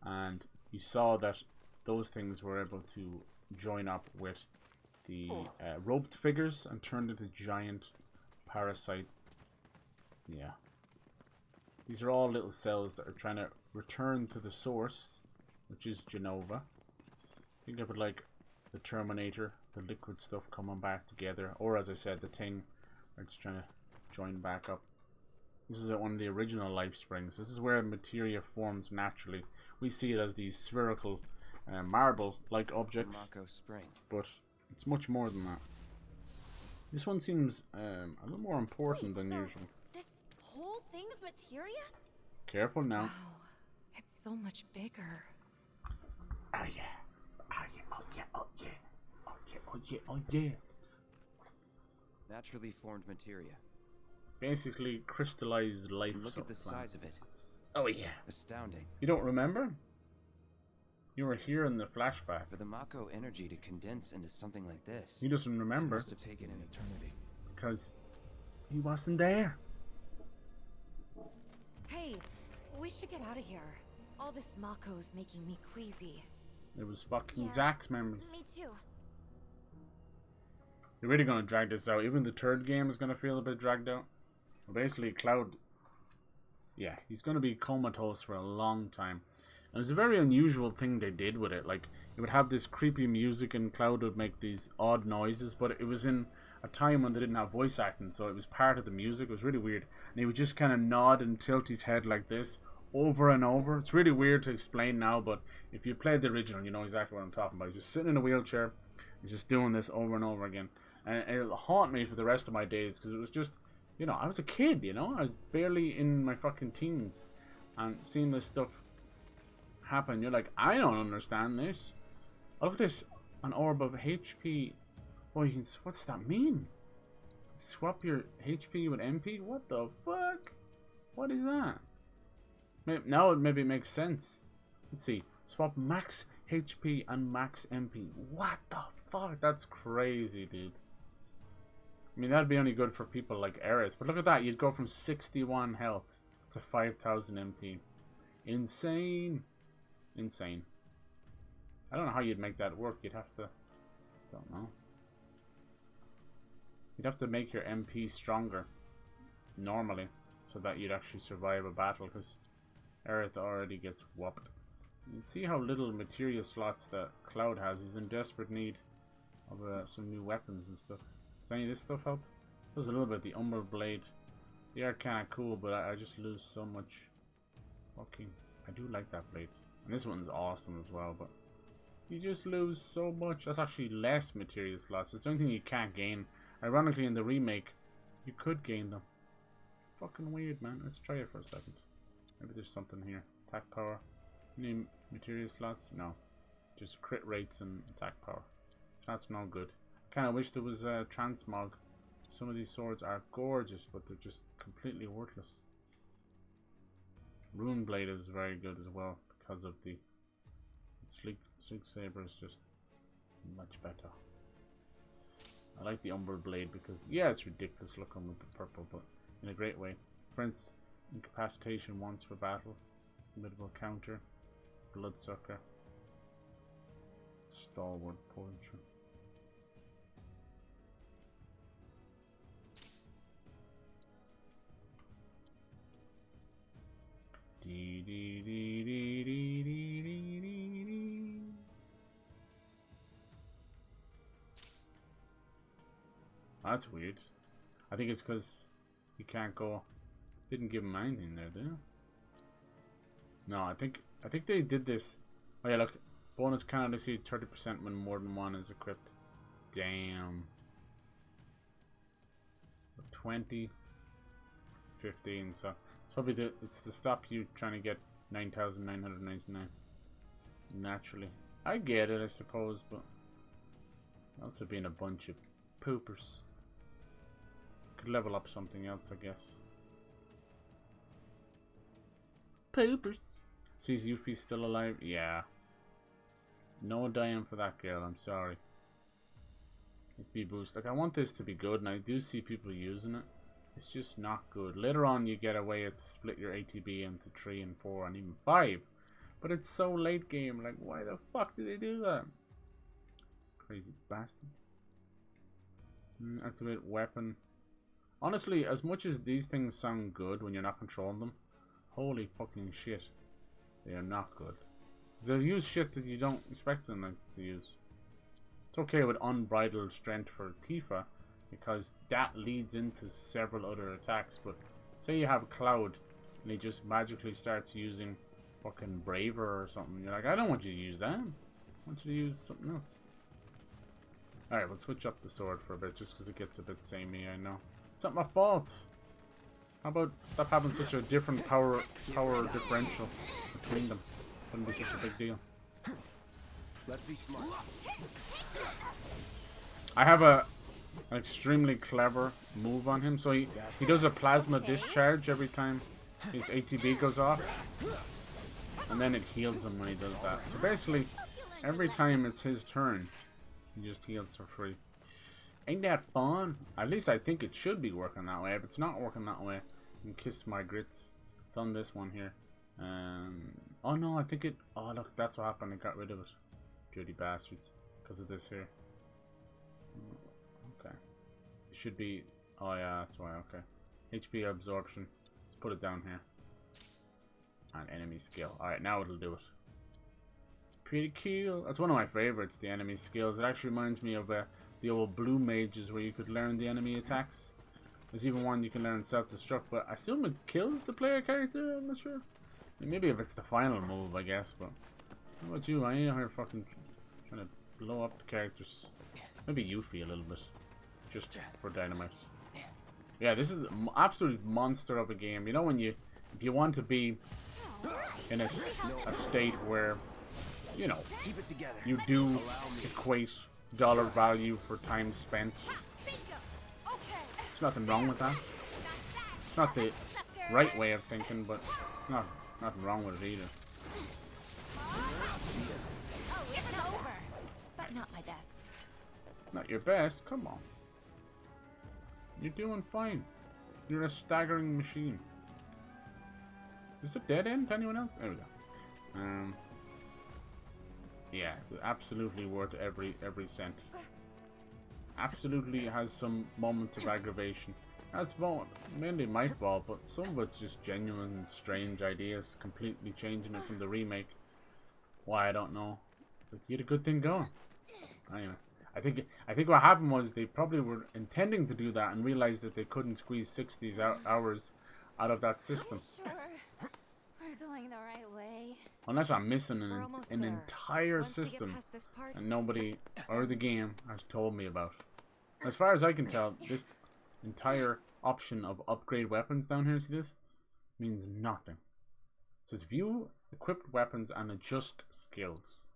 S1: And you saw that those things were able to join up with the roped figures and turned into giant parasite. Yeah. These are all little cells that are trying to return to the source, which is Genova. Think of it like the Terminator, the liquid stuff coming back together, or as I said, The Thing, where it's trying to join back up. This is one of the original life springs. This is where materia forms naturally. We see it as these spherical marble-like objects.
S8: Mako Spring.
S1: But it's much more than that. This one seems a little more important than usual.
S9: This whole thing's materia?
S1: Careful now.
S5: Wow, it's so much bigger.
S1: Oh yeah. Oh yeah. Oh yeah. Oh yeah. Oh yeah. Oh yeah. Oh yeah.
S8: Naturally formed materia.
S1: Basically crystallized life.
S8: And look at the size of it.
S1: Oh yeah.
S8: Astounding.
S1: You don't remember? You were here in the flashback.
S8: For the Mako energy to condense into something like this.
S1: He doesn't remember.
S8: It must have taken an eternity.
S1: Because he wasn't there.
S5: Hey, we should get out of here. All this Mako's making me queasy.
S1: It was fucking Zack's memories.
S9: Me too.
S1: They're really gonna drag this out. Even the third game is gonna feel a bit dragged out. Well, basically, Cloud, yeah, he's gonna be comatose for a long time. And it's a very unusual thing they did with it. Like, it would have this creepy music and Cloud would make these odd noises, but it was in a time when they didn't have voice acting, so it was part of the music. It was really weird. And he would just kind of nod and tilt his head like this over and over. It's really weird to explain now, but if you played the original, you know exactly what I'm talking about. He's just sitting in a wheelchair, he's just doing this over and over again. And it'll haunt me for the rest of my days, because it was just, you know, I was a kid, you know? I was barely in my fucking teens. And seeing this stuff happen, you're like, I don't understand this. Look at this, an orb of HP. Oh, you can, what's that mean? Swap your HP with MP? What the fuck? What is that? Now maybe it makes sense. Let's see. Swap max HP and max MP. What the fuck? That's crazy, dude. I mean, that'd be only good for people like Aerith. But look at that. You'd go from 61 health to 5,000 MP. Insane. Insane. I don't know how you'd make that work. You'd have to... Don't know. You'd have to make your MP stronger. Normally. So that you'd actually survive a battle. Because Aerith already gets whopped. You can see how little materia slots that Cloud has. He's in desperate need of some new weapons and stuff. Does any of this stuff help? Does a little bit. The Umber Blade. They are kind of cool, but I just lose so much. Fucking... I do like that blade. And this one's awesome as well, but... You just lose so much. That's actually less materia slots. It's the only thing you can't gain. Ironically, in the remake, you could gain them. Fucking weird, man. Let's try it for a second. Maybe there's something here. Attack power. Any materia slots? No. Just crit rates and attack power. That's no good. Kind of wish there was a transmog. Some of these swords are gorgeous, but they're just completely worthless. Rune Blade is very good as well because of the Sleek Saber is just much better. I like the Umber Blade because, yeah, it's ridiculous looking with the purple, but in a great way. Prince, incapacitation once for battle, formidable counter, bloodsucker, stalwart poetry. Dee dee dee dee dee dee dee dee. That's weird. I think it's because you can't go. Didn't give him anything there, did it? No, I think they did this. Oh yeah, look. Bonus candidacy 30% when more than one is equipped. Damn. 20, 15. So it's probably it's to stop you trying to get 9,999 naturally. I get it, I suppose, but also being a bunch of poopers. Could level up something else, I guess. Poopers. Sees Yuffie's still alive? Yeah. No dying for that girl, I'm sorry. XP boost. Like, I want this to be good, and I do see people using it. It's just not good. Later on, you get a way to split your ATB into 3 and 4 and even 5. But it's so late game. Like, why the fuck did they do that? Crazy bastards. Activate weapon. Honestly, as much as these things sound good when you're not controlling them, holy fucking shit, they are not good. They'll use shit that you don't expect them to use. It's okay with unbridled strength for Tifa, because that leads into several other attacks, but say you have Cloud, and he just magically starts using fucking Braver or something, you're like, I don't want you to use that. want you to use something else. Alright, we'll switch up the sword for a bit, just because it gets a bit samey, I know. It's not my fault! How about stop having such a different power differential between them? Wouldn't be such a big deal.
S8: Let's be smart.
S1: I have an extremely clever move on him. So he does a plasma discharge every time his ATB goes off. And then it heals him when he does that. So basically, every time it's his turn, he just heals for free. Ain't that fun? At least I think it should be working that way. If it's not working that way, then kiss my grits. It's on this one here. Oh no, I think it... Oh look, that's what happened. I got rid of it. Dirty bastards. Because of this here. Okay. It should be... Oh yeah, that's why, okay. HP absorption. Let's put it down here. And enemy skill. Alright, now it'll do it. Pretty cool. That's one of my favorites, the enemy skills. It actually reminds me of the old blue mages where you could learn the enemy attacks. There's even one you can learn self-destruct, but I assume it kills the player character, I'm not sure. Maybe if it's the final move, I guess, but... How about you? I ain't here fucking trying to blow up the characters. Maybe you feel a little bit. Just for dynamite. Yeah, this is an absolute monster of a game. You know when you... If you want to be in a state where, you know, you do equate dollar value for time spent. There's nothing wrong with that. It's not the right way of thinking, but it's nothing wrong with it either.
S9: But not my best.
S1: Not your best? Come on. You're doing fine. You're a staggering machine. Is it a dead end to anyone else? There we go. Yeah, absolutely worth every cent. Absolutely has some moments of aggravation. That's mainly my fault, but some of it's just genuine, strange ideas, completely changing it from the remake. Why, I don't know. It's like, you had a good thing going. Anyway, I think what happened was they probably were intending to do that and realized that they couldn't squeeze 60 hours out of that system.
S9: Sure, we're going the right way.
S1: Unless I'm missing an entire system and nobody or the game has told me about. As far as I can tell, this entire option of upgrade weapons down here, see this? Means nothing. It says view equipped weapons and adjust skills.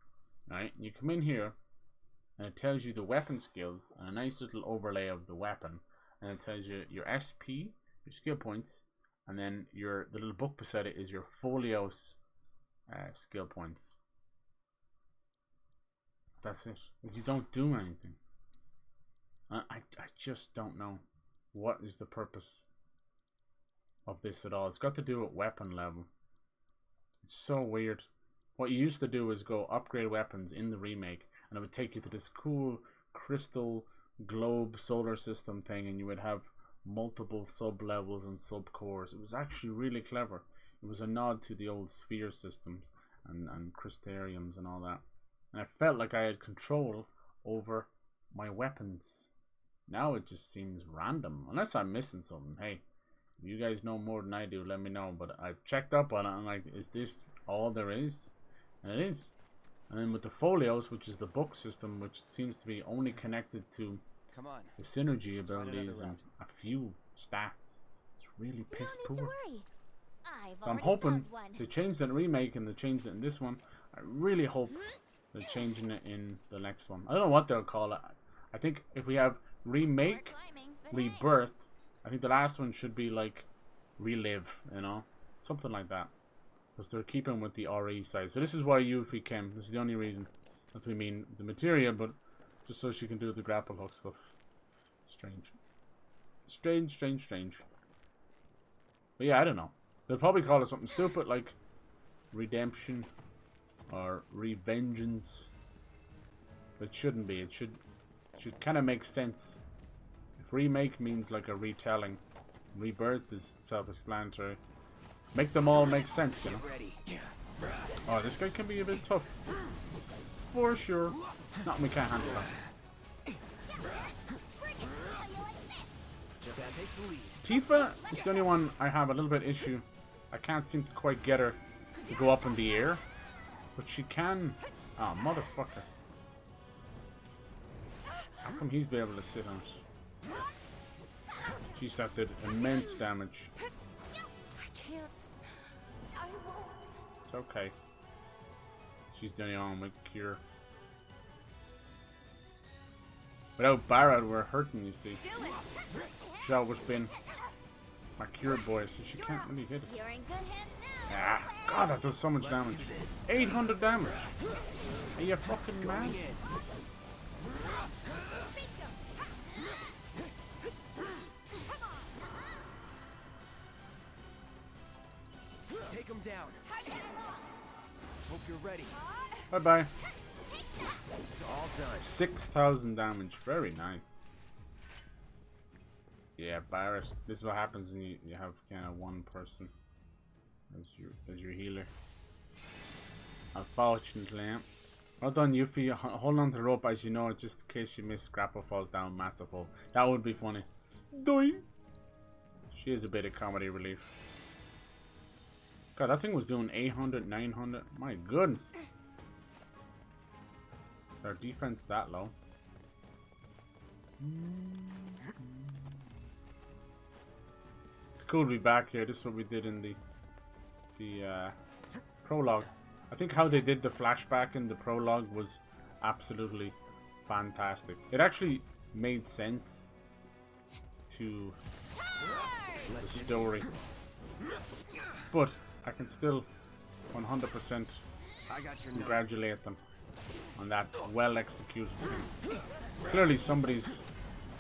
S1: Right? You come in here and it tells you the weapon skills and a nice little overlay of the weapon. And it tells you your SP, your skill points, and then the little book beside it is your folios skill points. That's it. You don't do anything. I just don't know what is the purpose of this at all. It's got to do with weapon level. It's so weird. What you used to do is go upgrade weapons in the remake, and it would take you to this cool crystal globe solar system thing, and you would have multiple sub levels and sub cores. It was actually really clever. It was a nod to the old sphere systems and crystariums and all that. And I felt like I had control over my weapons. Now it just seems random. Unless I'm missing something. Hey, if you guys know more than I do, let me know. But I've checked up on it and I'm like, is this all there is? And it is. And then with the folios, which is the book system, which seems to be only connected to the synergy abilities and a few stats. It's really piss poor. So I'm hoping they changed that remake and they changed it in this one. I really hope they're changing it in the next one. I don't know what they'll call it. I think if we have remake, rebirth, I think the last one should be like relive, you know, something like that. Because they're keeping with the RE side. So this is why Yuffie came. This is the only reason. Not we mean the materia, but just so she can do the grapple hook stuff. Strange. Strange, strange, strange. But yeah, I don't know. They'll probably call it something stupid like redemption or revengeance. But it shouldn't be. It should kind of make sense. If remake means like a retelling, rebirth is self-explanatory. Make them all make sense, you know. Oh, this guy can be a bit tough. For sure. Not we can't handle that. Tifa is the only one I have a little bit issue. I can't seem to quite get her to go up in the air. But she can Oh, motherfucker. How come he's be able to sit on it? Jeez, that did immense damage.
S5: I can't. I won't.
S1: It's okay. She's doing it on with cure. Without Barret, we're hurting, you see. She's always been my cure boy, so she can't really hit it.
S9: You're in good hands now.
S1: Ah, God, that does so much damage. 800 damage. Are you fucking mad?
S8: Take him down. Hope you're ready.
S1: Bye bye.
S8: It's all done.
S1: 6,000 damage. Very nice. Yeah, Barret. This is what happens when you have kind of one person as your healer. Unfortunately, yeah. Well done, Yuffie. Hold on to the rope, as you know, just in case you miss. Scrapper falls down massive hole. That would be funny. Doing. She is a bit of comedy relief. God, that thing was doing 800, 900. My goodness. Is our defense that low? It's cool to be back here. This is what we did in the prologue. I think how they did the flashback in the prologue was absolutely fantastic. It actually made sense to the story. But I can still 100% congratulate them on that well executed thing. Clearly somebody's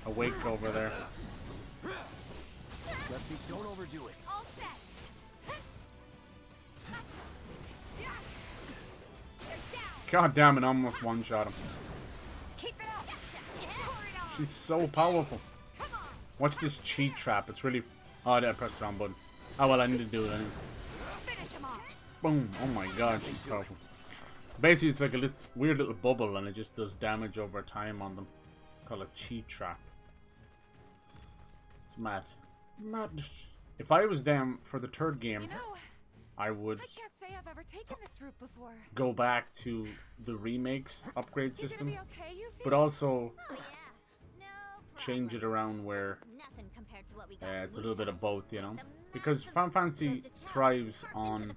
S1: awake over there.
S8: Don't overdo it.
S9: All set.
S1: God damn it, almost one-shot him.
S9: Keep it up.
S1: She's so powerful. Watch this cheat trap. It's really... Oh, I pressed the wrong button. Oh, well, I need to do it anyway. Boom. Oh my god, she's powerful. Basically, it's like a weird little bubble, and it just does damage over time on them. It's called a cheat trap. It's mad. Madness. If I was them for the third game, I would
S5: I've ever taken this route before.
S1: go back to the remakes upgrade system, but also change it around where it's a little bit of both, you know, because Final Fantasy thrives on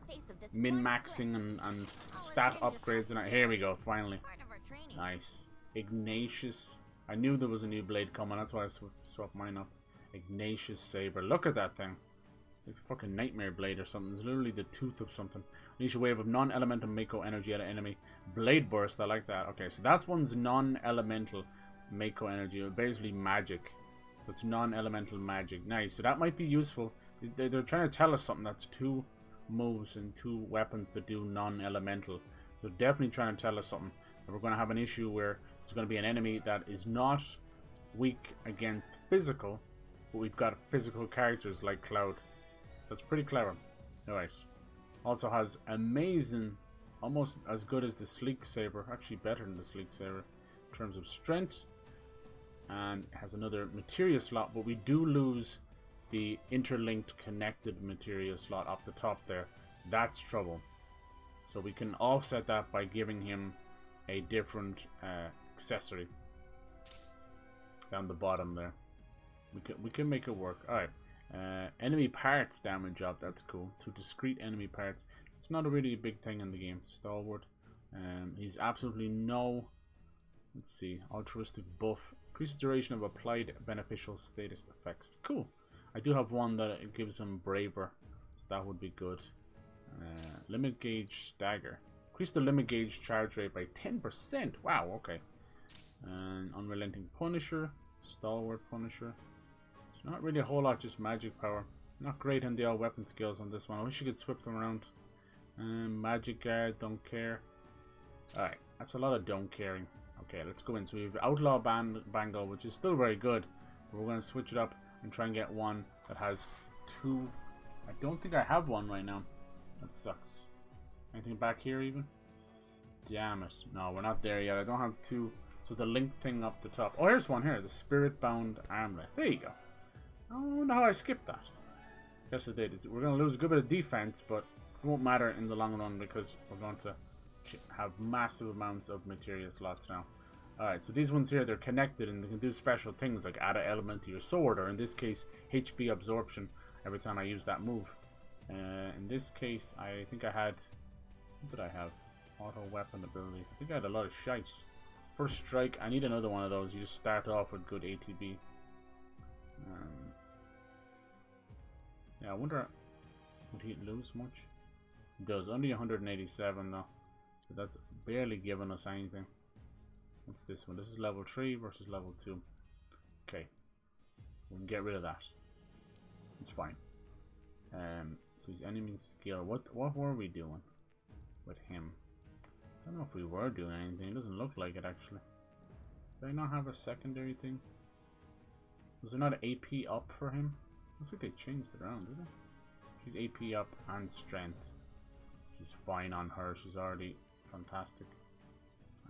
S1: min-maxing and stat upgrades. And here we go, finally. Nice. Ignatius. I knew there was a new blade coming, that's why I swapped mine up. Ignatius Saber. Look at that thing. It's a fucking nightmare blade or something. It's literally the tooth of something. Unleash a wave of non-elemental Mako energy at an enemy. Blade burst, I like that. Okay, so that one's non-elemental Mako energy. Basically magic. So it's non-elemental magic. Nice. So that might be useful. They're trying to tell us something. That's two moves and two weapons that do non-elemental. So definitely trying to tell us something. And we're going to have an issue where there's going to be an enemy that is not weak against physical, but we've got physical characters like Cloud. So it's pretty clever. Alright. Also has amazing, almost as good as the Sleek Saber. Actually better than the Sleek Saber in terms of strength. And it has another materia slot, but we do lose the interlinked connected materia slot up the top there. That's trouble. So we can offset that by giving him a different accessory down the bottom there. We can make it work. Alright. Enemy parts damage up. That's cool. To discrete enemy parts. It's not a really big thing in the game. Stalwart. He's absolutely no... Let's see. Altruistic buff. Increases duration of applied beneficial status effects. Cool. I do have one that it gives him braver. That would be good. Limit gauge stagger. Increase the limit gauge charge rate by 10%. Wow, okay. And unrelenting punisher. Stalwart punisher. It's not really a whole lot, just magic power. Not great on the all weapon skills on this one. I wish you could swip them around. Magic guard, don't care. Alright, that's a lot of don't caring. Okay, let's go in. So we have Outlaw Bangle, which is still very good. But we're going to switch it up and try and get one that has two. I don't think I have one right now. That sucks. Anything back here even? Damn it. No, we're not there yet. I don't have two. So the link thing up the top. Oh, here's one here. The Spirit Bound Armlet. There you go. I don't know how I skipped that. Guess I did. We're going to lose a good bit of defense, but it won't matter in the long run because we're going to have massive amounts of materia slots now. Alright, so these ones here, they're connected and they can do special things like add an element to your sword, or in this case, HP absorption every time I use that move. In this case, I think I had... What did I have? Auto weapon ability. I think I had a lot of shite. First strike, I need another one of those. You just start off with good ATB. Yeah, I wonder, would he lose much? He does. Only 187 though. So that's barely giving us anything. What's this one? This is level 3 versus level 2. Okay. We can get rid of that. It's fine. So his enemy skill. What were we doing with him? I don't know if we were doing anything. It doesn't look like it actually. Did I not have a secondary thing? Was there not an AP up for him? Looks like they changed it around, did they? She's AP up and strength. She's fine on her. She's already fantastic.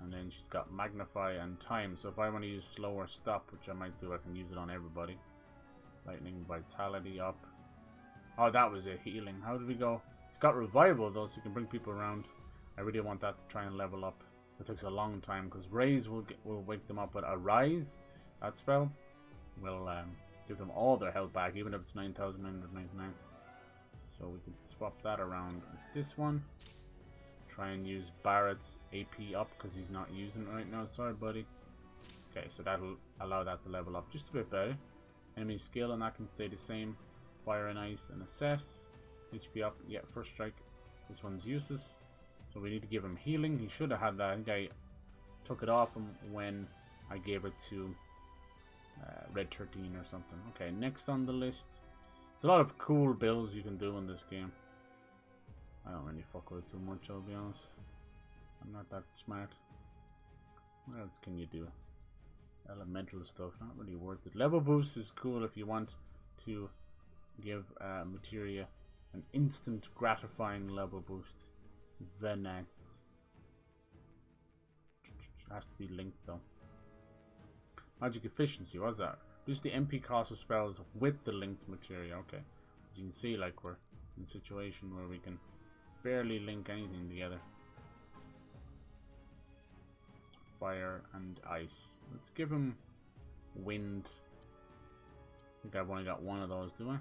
S1: And then she's got magnify and time. So if I want to use slow or stop, which I might do, I can use it on everybody. Lightning, vitality up. Oh, that was a healing. How did we go? It's got revival though, so you can bring people around. I really want that to try and level up. It takes a long time because raise will wake them up, but a rise, that spell, will give them all their health back, even if it's 9,999. So we can swap that around with this one. Try and use Barret's AP up because he's not using it right now. Sorry, buddy. Okay, so that'll allow that to level up just a bit better. Enemy skill and that can stay the same. Fire and ice and assess. HP up. Yeah, first strike. This one's useless. So we need to give him healing. He should have had that. I think I took it off him when I gave it to Red 13 or something. Okay, next on the list. There's a lot of cool builds you can do in this game. I don't really fuck with it too much, I'll be honest. I'm not that smart. What else can you do? Elemental stuff, not really worth it. Level boost is cool if you want to give materia an instant gratifying level boost. Very nice. It has to be linked though. Magic efficiency, what's that? Reduce the MP cost of spells with the linked materia. Okay. As you can see, like, we're in a situation where we can barely link anything together. Fire and ice. Let's give him wind. I think I've only got one of those, do I?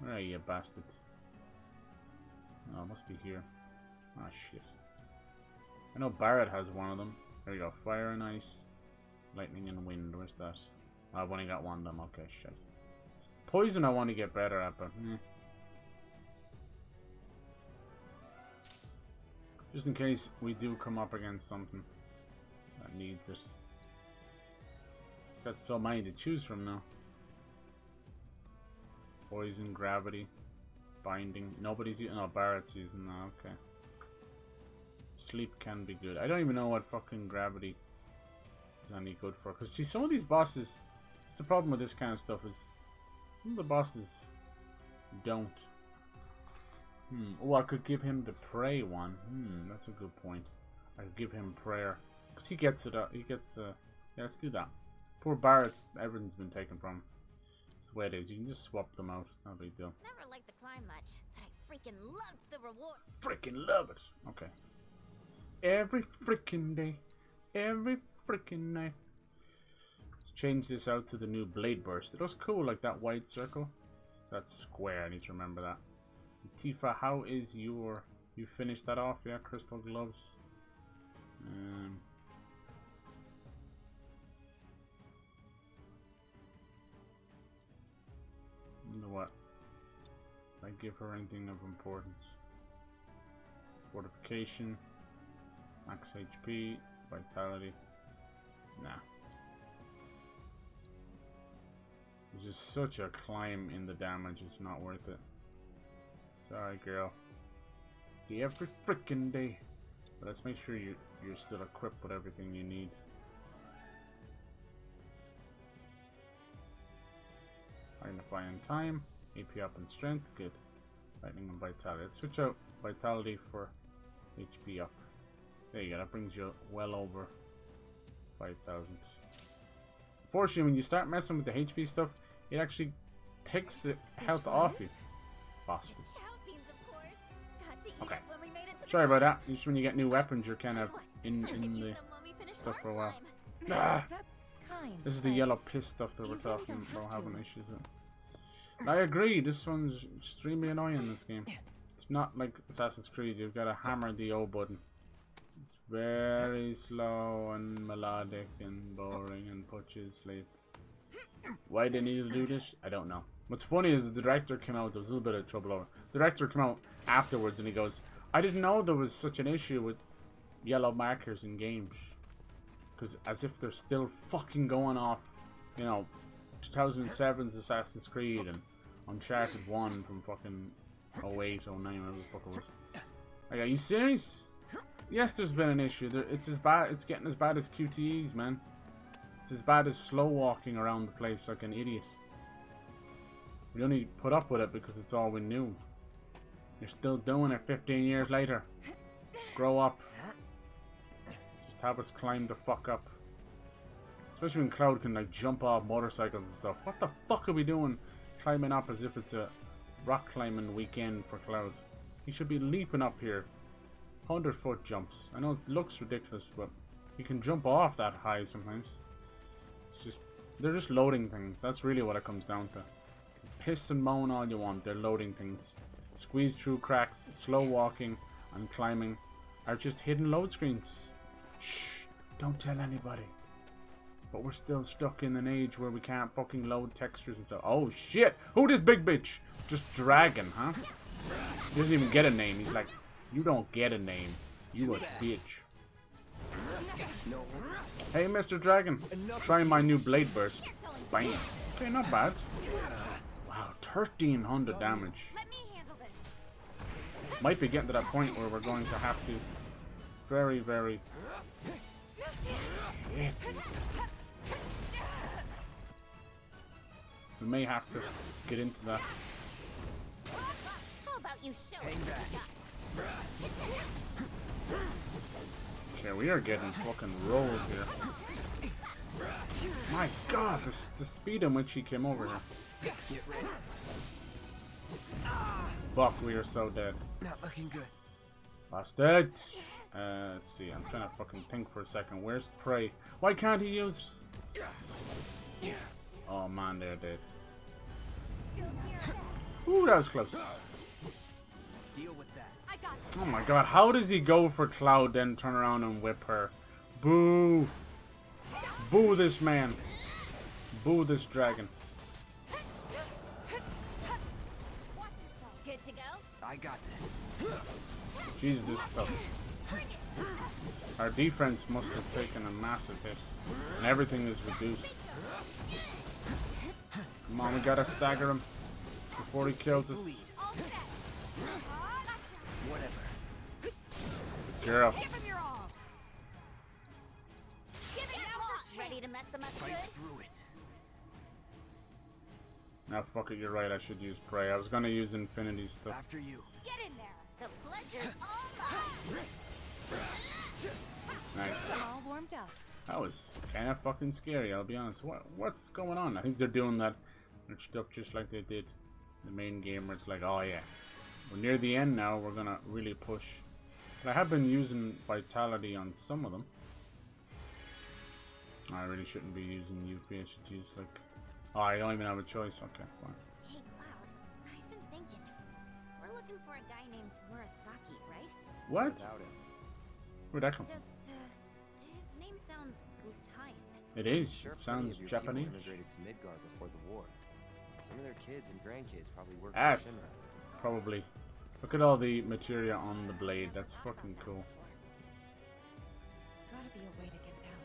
S1: Where are you, bastard? Oh, it must be here. Ah, shit. I know Barret has one of them. There we go. Fire and ice. Lightning and wind. Where's that? Oh, I've only got one of them. Okay, shit. Poison I want to get better at, but just in case we do come up against something that needs it. It's got so many to choose from now. Poison, gravity, binding. Nobody's using. No, Barret's using that. Okay. Sleep can be good. I don't even know what fucking gravity is any good for. Because see, some of these bosses, it's the problem with this kind of stuff is some of the bosses don't. Oh, I could give him the prey one. That's a good point. I could give him prayer because he gets it. He gets. Yeah, let's do that. Poor Barret's. Everything's been taken from. It's the way it is. You can just swap them out. It's not a big deal.
S9: Never liked the climb much, but I freaking loved the reward.
S1: Freaking love it. Okay. Every freaking day. Every freaking night. Let's change this out to the new blade burst. It looks cool, like that white circle. That's square. I need to remember that. Tifa, how is your... You finished that off? Yeah, crystal gloves. Wonder what? If I give her anything of importance. Fortification. Max HP. Vitality. Nah. There's just such a climb in the damage, it's not worth it. Sorry, girl. Every freaking day. But let's make sure you're still equipped with everything you need. Magnify in time. AP up and strength. Good. Lightning and vitality. Let's switch out vitality for HP up. There you go. That brings you well over 5,000. Unfortunately, when you start messing with the HP stuff, it actually takes the health off you. Bastards.
S9: Shout beans, of course. Got to eat
S1: Okay.
S9: it when we made it to
S1: Sorry about that. Just when you get new weapons, you're kind of in the stuff for a while. Ah! This is the yellow piss stuff that we're talking about having issues with. I agree, this one's extremely annoying in this game. It's not like Assassin's Creed, you've got to hammer the O button. It's very slow and melodic and boring and puts you to sleep. Why they need to do this? I don't know. What's funny is the director came out, there was a little bit of trouble over. The director came out afterwards and he goes, I didn't know there was such an issue with yellow markers in games. Because as if they're still fucking going off, you know, 2007's Assassin's Creed and Uncharted 1 from fucking 08, 09, whatever the fuck it was. Like, are you serious? Yes, there's been an issue. It's as bad. It's getting as bad as QTEs, man. It's as bad as slow walking around the place like an idiot. We only put up with it because it's all we knew. You're still doing it 15 years later. Grow up. Just have us climb the fuck up. Especially when Cloud can like jump off motorcycles and stuff. What the fuck are we doing climbing up as if it's a rock climbing weekend for Cloud? He should be leaping up here. 100-foot jumps. I know it looks ridiculous, but you can jump off that high sometimes. It's just, they're just loading things. That's really what it comes down to. Piss and moan all you want. They're loading things. Squeeze through cracks, slow walking, and climbing are just hidden load screens. Shh, don't tell anybody. But we're still stuck in an age where we can't fucking load textures and stuff. Oh shit! Who this big bitch? Just Dragon, huh? He doesn't even get a name. He's like, you don't get a name. You a bitch. Hey, Mr. Dragon. Try my new Blade Burst. Bam. Okay, not bad. Wow, 1300 damage. Might be getting to that point where we're going to have to very, very... Shit. We may have to get into that.
S9: How about you show
S8: Hang back.
S1: Okay, we are getting fucking rolled here. My god, the speed in which he came over here. Fuck, we are so dead.
S8: Not looking good.
S1: Lost it. Let's see, I'm trying to fucking think for a second. Where's Prey? Why can't he use it? Oh man, they're dead. Ooh, that was close.
S8: Deal with that.
S1: Oh my god, how does he go for Cloud then turn around and whip her? Boo! Boo this man. Boo this dragon.
S9: Good to go?
S8: I got this.
S1: Jesus, this stuff. Our defense must have taken a massive hit. And everything is reduced. Come on, we gotta stagger him before he kills us.
S8: Whatever.
S1: Good girl.
S9: Ready to mess them up good?
S8: Through it.
S1: Now fuck it, you're right, I should use Prey. I was gonna use Infinity stuff.
S8: After you.
S9: Get in there. The pleasure's all mine.
S1: Nice.
S5: All warmed up.
S1: That was kind of fucking scary, I'll be honest. What's going on? I think they're doing that stuff just like they did the main game, where it's like, oh yeah, we're near the end now, we're gonna really push. But I have been using Vitality on some of them. I really shouldn't be using UP, I should use like... Oh, I don't even have a choice. Okay, fine.
S9: Hey, Cloud. I've been thinking. We're looking for a guy named Murasaki, right?
S1: What?
S8: Without him.
S1: Where'd that come from?
S9: Just, his name sounds Bhutan.
S1: It is.
S8: Sure,
S1: It sounds
S8: plenty of your
S1: Japanese.
S8: people immigrated to Midgar before the war. Some of their kids and grandkids probably worked for
S1: That's
S8: Shinra.
S1: probably. Look at all the materia on the blade. That's fucking cool.
S5: Gotta be a way to get down.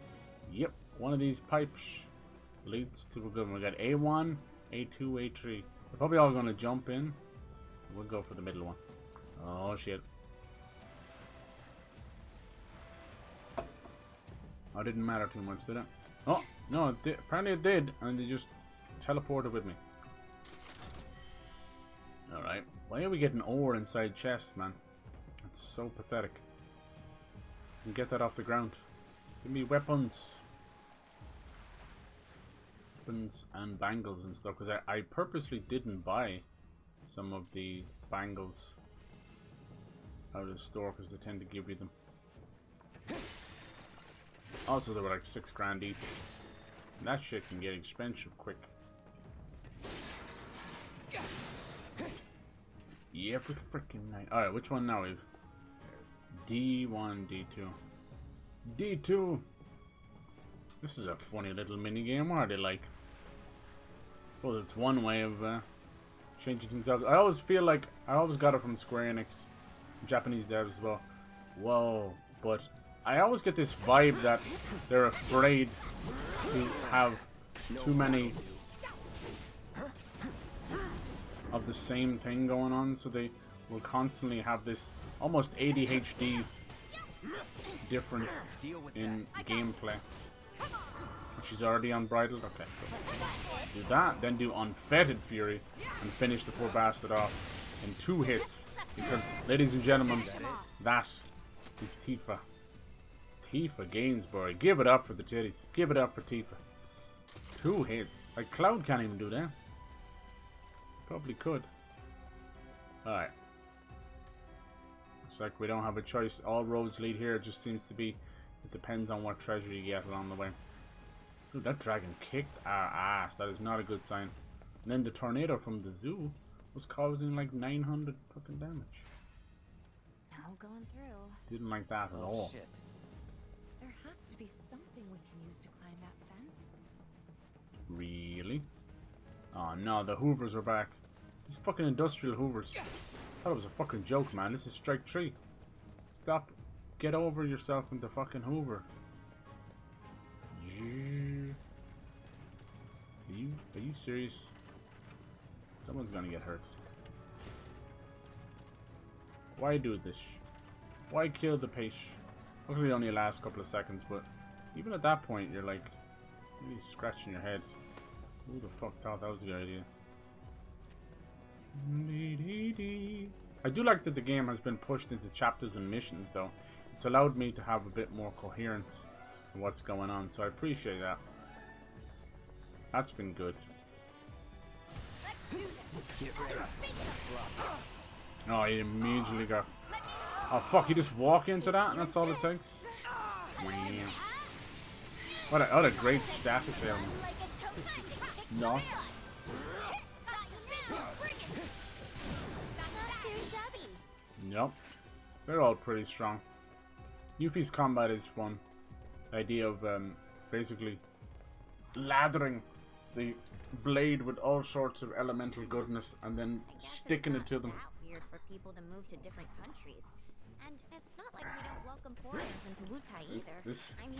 S1: Yep. One of these pipes leads to a good one. We got A1, A2, A3. We're probably all going to jump in. We'll go for the middle one. Oh, shit. Oh, it didn't matter too much, did it? Oh, no, it did. Apparently it did, and they just teleported with me. Alright. Why are we getting ore inside chests, man? That's so pathetic. And get that off the ground. Give me weapons. Weapons and bangles and stuff, because I purposely didn't buy some of the bangles out of the store because they tend to give you them. Also, they were like 6 grand each. And that shit can get expensive quick. Yeah, every freaking night. Alright, which one now? D1, D2. D2! This is a funny little mini game. What are they like? I suppose it's one way of changing things up. I always feel like I always got it from Square Enix, Japanese devs as well. Whoa, but I always get this vibe that they're afraid to have too many of the same thing going on, so they will constantly have this almost ADHD difference in gameplay. She's already unbridled? Okay, cool. Do that, then do Unfettered Fury, and finish the poor bastard off in 2 hits. Because, ladies and gentlemen, that is Tifa. Tifa Gainsborough. Give it up for the titties. Give it up for Tifa. 2 hits. Like, Cloud can't even do that. Probably could. Alright. Looks like we don't have a choice. All roads lead here. It just seems to be, it depends on what treasure you get along the way. Dude, that dragon kicked our ass. That is not a good sign. And then the tornado from the zoo was causing like 900 fucking damage.
S9: No going through.
S1: Didn't like that at all.
S5: Shit. There has to be something we can use to climb that fence.
S1: Really? Oh no, the Hoovers are back. These fucking industrial Hoovers. I thought it was a fucking joke, man. This is strike 3. Stop. Get over yourself into fucking Hoover. Are you serious? Someone's gonna get hurt. Why do this? Why kill the page? Luckily it only lasts a couple of seconds, but even at that point you're like really scratching your head. Who the fuck thought that was a good idea? I do like that the game has been pushed into chapters and missions though. It's allowed me to have a bit more coherence in what's going on, so I appreciate that. That's been good. Oh, he immediately got... Oh fuck, you just walk into that and that's all it takes? What a great status element. Not. Yep. They're all pretty strong. Yuffie's combat is fun. The idea of basically lathering the blade with all sorts of elemental goodness and then sticking it to them.
S9: Weird for people to move to different countries. And it's not like we don't welcome foreigners into Wutai either. I mean,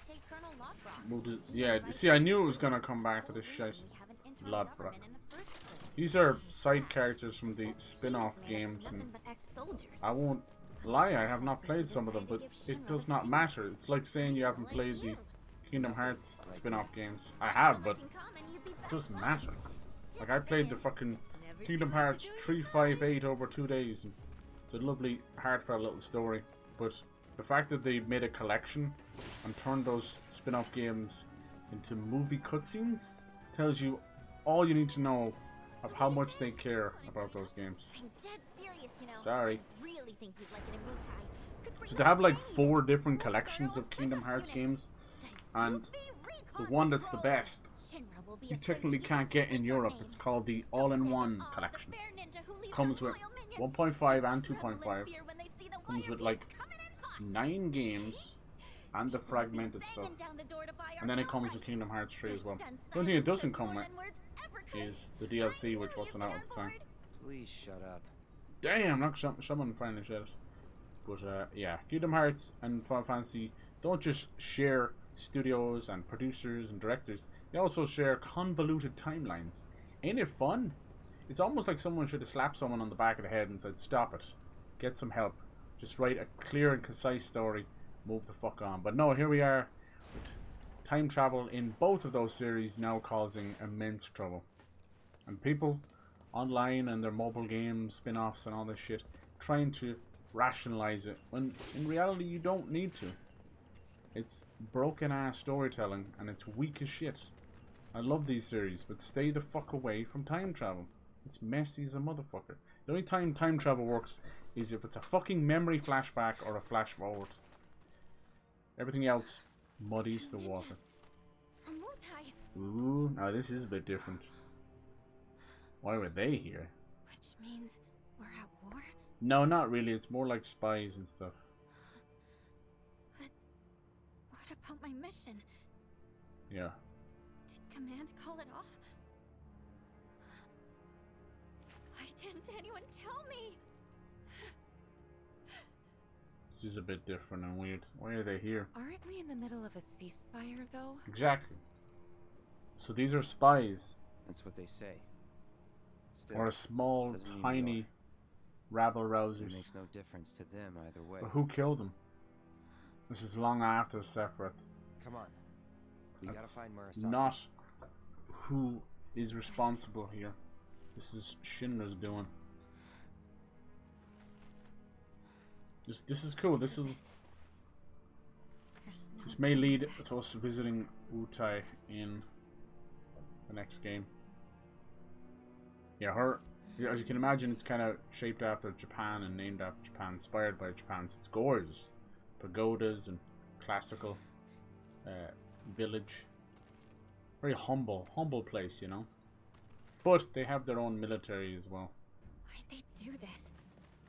S9: take Colonel Lodbrok.
S1: Yeah, see, I knew it was gonna come back to this shit. Lodbrok. These are side characters from the spin-off games, and I won't lie, I have not played some of them, but it does not matter. It's like saying you haven't played the Kingdom Hearts spin-off games. I have, but it doesn't matter. Like, I played the fucking Kingdom Hearts 358 over 2 days, and it's a lovely, heartfelt little story, but the fact that they made a collection and turned those spin-off games into movie cutscenes tells you all you need to know of how much they care about those games.
S9: I'm dead serious, you know.
S1: Sorry.
S9: I really think you'd like it in Wutai.
S1: So they have like 4 different collections of Kingdom Hearts games, and the one that's the best you technically can't get in Europe. It's called the All-in-One collection. Comes with 1.5 and 2.5. Comes with like 9 games and the fragmented stuff. And then it comes with Kingdom Hearts 3 as well. The only thing it doesn't come with is the DLC, which wasn't out at the time.
S8: Please shut up.
S1: Damn, not someone finally said it. But yeah, Kingdom Hearts and Final Fantasy don't just share studios and producers and directors, they also share convoluted timelines. Ain't it fun? It's almost like someone should have slapped someone on the back of the head and said, stop it, get some help, just write a clear and concise story, move the fuck on. But no, here we are with time travel in both of those series now causing immense trouble, and people online and their mobile games spin-offs and all this shit trying to rationalize it when in reality you don't need to. It's broken ass storytelling and it's weak as shit. I love these series, but stay the fuck away from time travel. It's messy as a motherfucker. The only time time travel works is if it's a fucking memory flashback or a flash forward. Everything else muddies the water.
S9: From Wutai.
S1: Ooh, now this is a bit different. Why were they here?
S9: Which means we're at war?
S1: No, not really. It's more like spies and stuff.
S9: But what about my mission?
S1: Yeah.
S9: Did Command call it off? Why didn't anyone tell me?
S1: This is a bit different and weird. Why are they here?
S5: Aren't we in the middle of a ceasefire, though?
S1: Exactly. So these are spies.
S8: That's what they say. Still,
S1: or a small, tiny rabble-rousers.
S8: It makes no difference to them either way.
S1: But who killed them? This is long after Sephiroth.
S8: Come on. We gotta find Murasaki.
S1: Not who is responsible here. This is Shinra's doing. This is cool. This may lead to us visiting Wutai in the next game. Yeah, her, as you can imagine, it's kind of shaped after Japan and named after Japan, inspired by Japan. So it's gorgeous. Pagodas and classical village. Very humble place, you know. But they have their own military as well.
S5: Why'd they do this?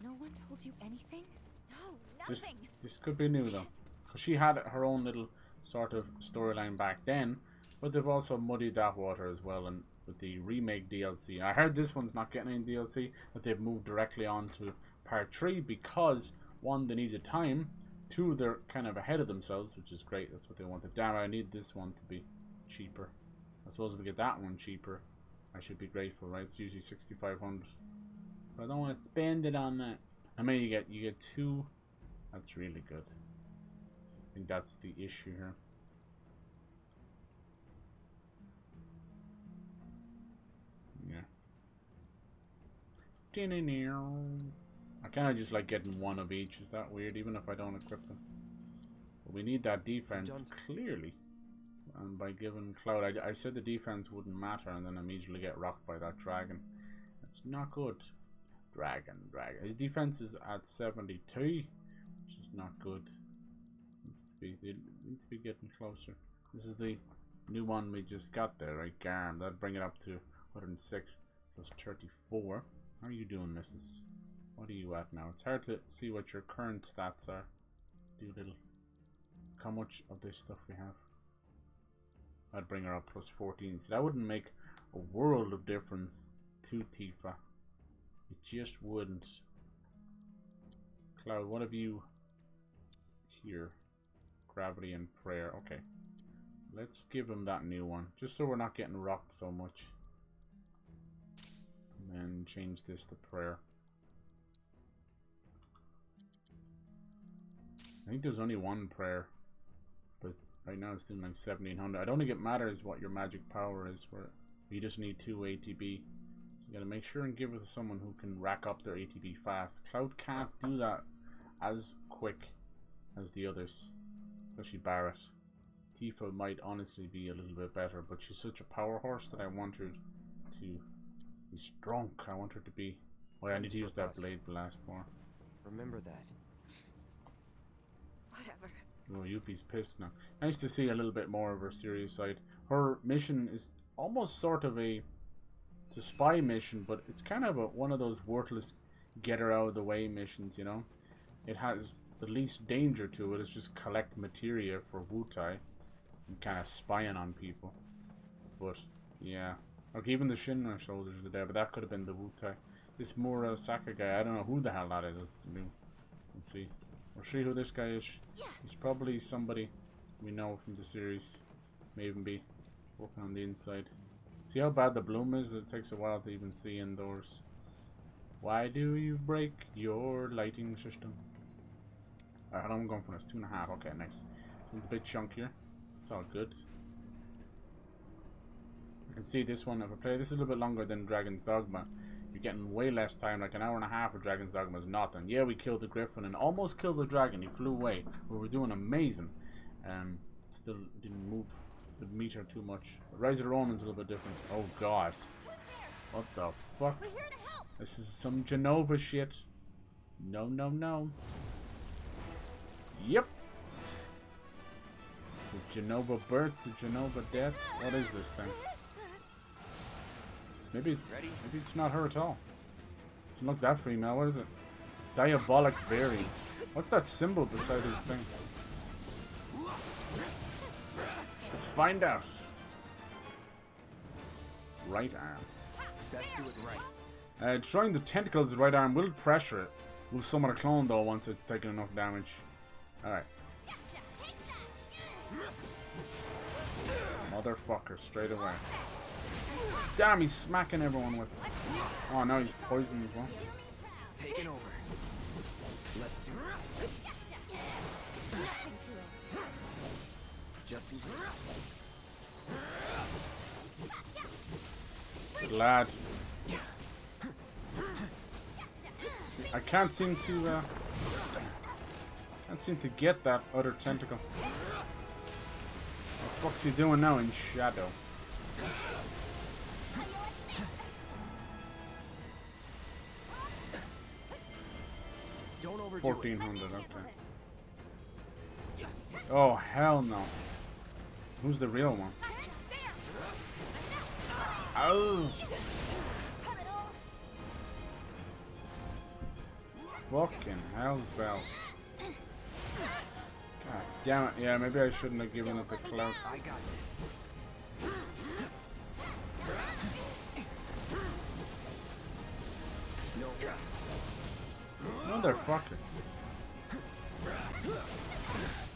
S5: No one told you anything?
S9: No, nothing.
S1: This could be new though, because she had her own little sort of storyline back then, but they've also muddied that water as well. And with the remake DLC, I heard this one's not getting any DLC, but they've moved directly on to part 3 because 1, they needed time, 2, they're kind of ahead of themselves, which is great. That's what they wanted. Damn, I need this one to be cheaper. I suppose if we get that one cheaper, I should be grateful, right? It's usually 6,500, but I don't want to spend it on that. I mean, you get 2. That's really good. I think that's the issue here. Yeah. I kind of just like getting 1 of each. Is that weird? Even if I don't equip them. But we need that defense clearly. And by giving Cloud, I said the defense wouldn't matter, and then immediately get rocked by that dragon. That's not good. Dragon. His defense is at 72, which is not good. They need to be getting closer. This is the new one we just got there, right? Garm. That'd bring it up to 106 plus 34. How are you doing, Mrs.? What are you at now? It's hard to see what your current stats are. Do a little. How much of this stuff we have? I'd bring her up plus 14. So that wouldn't make a world of difference to Tifa. It just wouldn't. Cloud, what have you here? Gravity and prayer. Okay. Let's give him that new one. Just so we're not getting rocked so much. And then change this to prayer. I think there's only one prayer. But right now it's doing like 1700. I don't think it matters what your magic power is for it. You just need 2 ATB. So you gotta make sure and give it to someone who can rack up their ATB fast. Cloud can't do that as quick as the others. Especially Barret. Tifa might honestly be a little bit better, but she's such a power horse that I want her to be strong. I want her to be... Oh, I need to use that blade blast more.
S8: Remember that.
S9: Whatever.
S1: Oh, Yuppie's pissed now. Nice to see a little bit more of her serious side. Her mission is almost sort of it's a spy mission, but it's kind of one of those worthless get her out of the way missions, you know. It has the least danger to it. It's just collect materia for Wutai and kind of spying on people. But yeah, okay, even the Shinra soldiers are there, but that could have been the Wutai. This Murasaki guy, I don't know who the hell that is. It's new. Let's see. We'll see who this guy is. He's probably somebody we know from the series. May even be working on the inside. See how bad the bloom is? It takes a while to even see indoors. Why do you break your lighting system? Alright, I'm going for this. 2.5. Okay, nice. It's a bit chunkier. It's all good. I can see this one. If I play this is a little bit longer than Dragon's Dogma, you're getting way less time. Like an hour and a half of Dragon's Dogma is nothing. Yeah, we killed the Griffin and almost killed the dragon. He flew away. We were doing amazing. Still didn't move the meter too much. Rise of the Romans is a little bit different. Oh god. What the fuck? This is some Genova shit. No, no, no. Yep. To Genova birth, to Genova death. What is this thing? Maybe it's not her at all. Doesn't look that female. What is it? Diabolic variant. What's that symbol beside his thing? Let's find out. Right arm.
S8: Best do it right.
S1: Destroying the tentacles right arm will pressure it. Will summon a clone though once it's taken enough damage. Alright. Motherfucker, straight away. Damn, he's smacking everyone with it. Oh no, he's poisoned as well.
S8: Taking over. Let's do it. Just in
S1: Good lad. I can't seem to get that other tentacle. What the fuck's he doing now in shadow?
S8: Don't overdo
S1: 1400, okay. Oh hell no. Who's the real one? Oh. Fucking hell's bell. God damn it. Yeah, maybe I shouldn't have given it the clout.
S8: I got this. No.
S1: Motherfucker.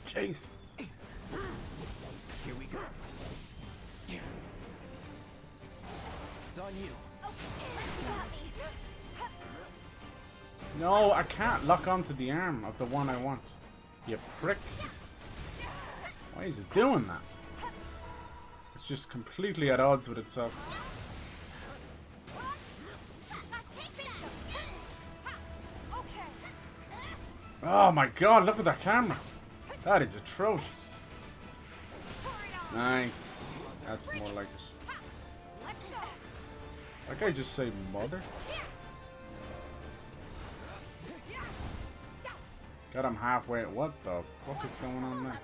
S1: Chase.
S8: Here we go. It's on you.
S1: No, I can't lock onto the arm of the one I want. You prick. Why is it doing that? It's just completely at odds with itself. Oh my god, look at that camera. That is atrocious. Nice. That's more like it. That guy just say mother? Got him halfway. What the fuck is going on there?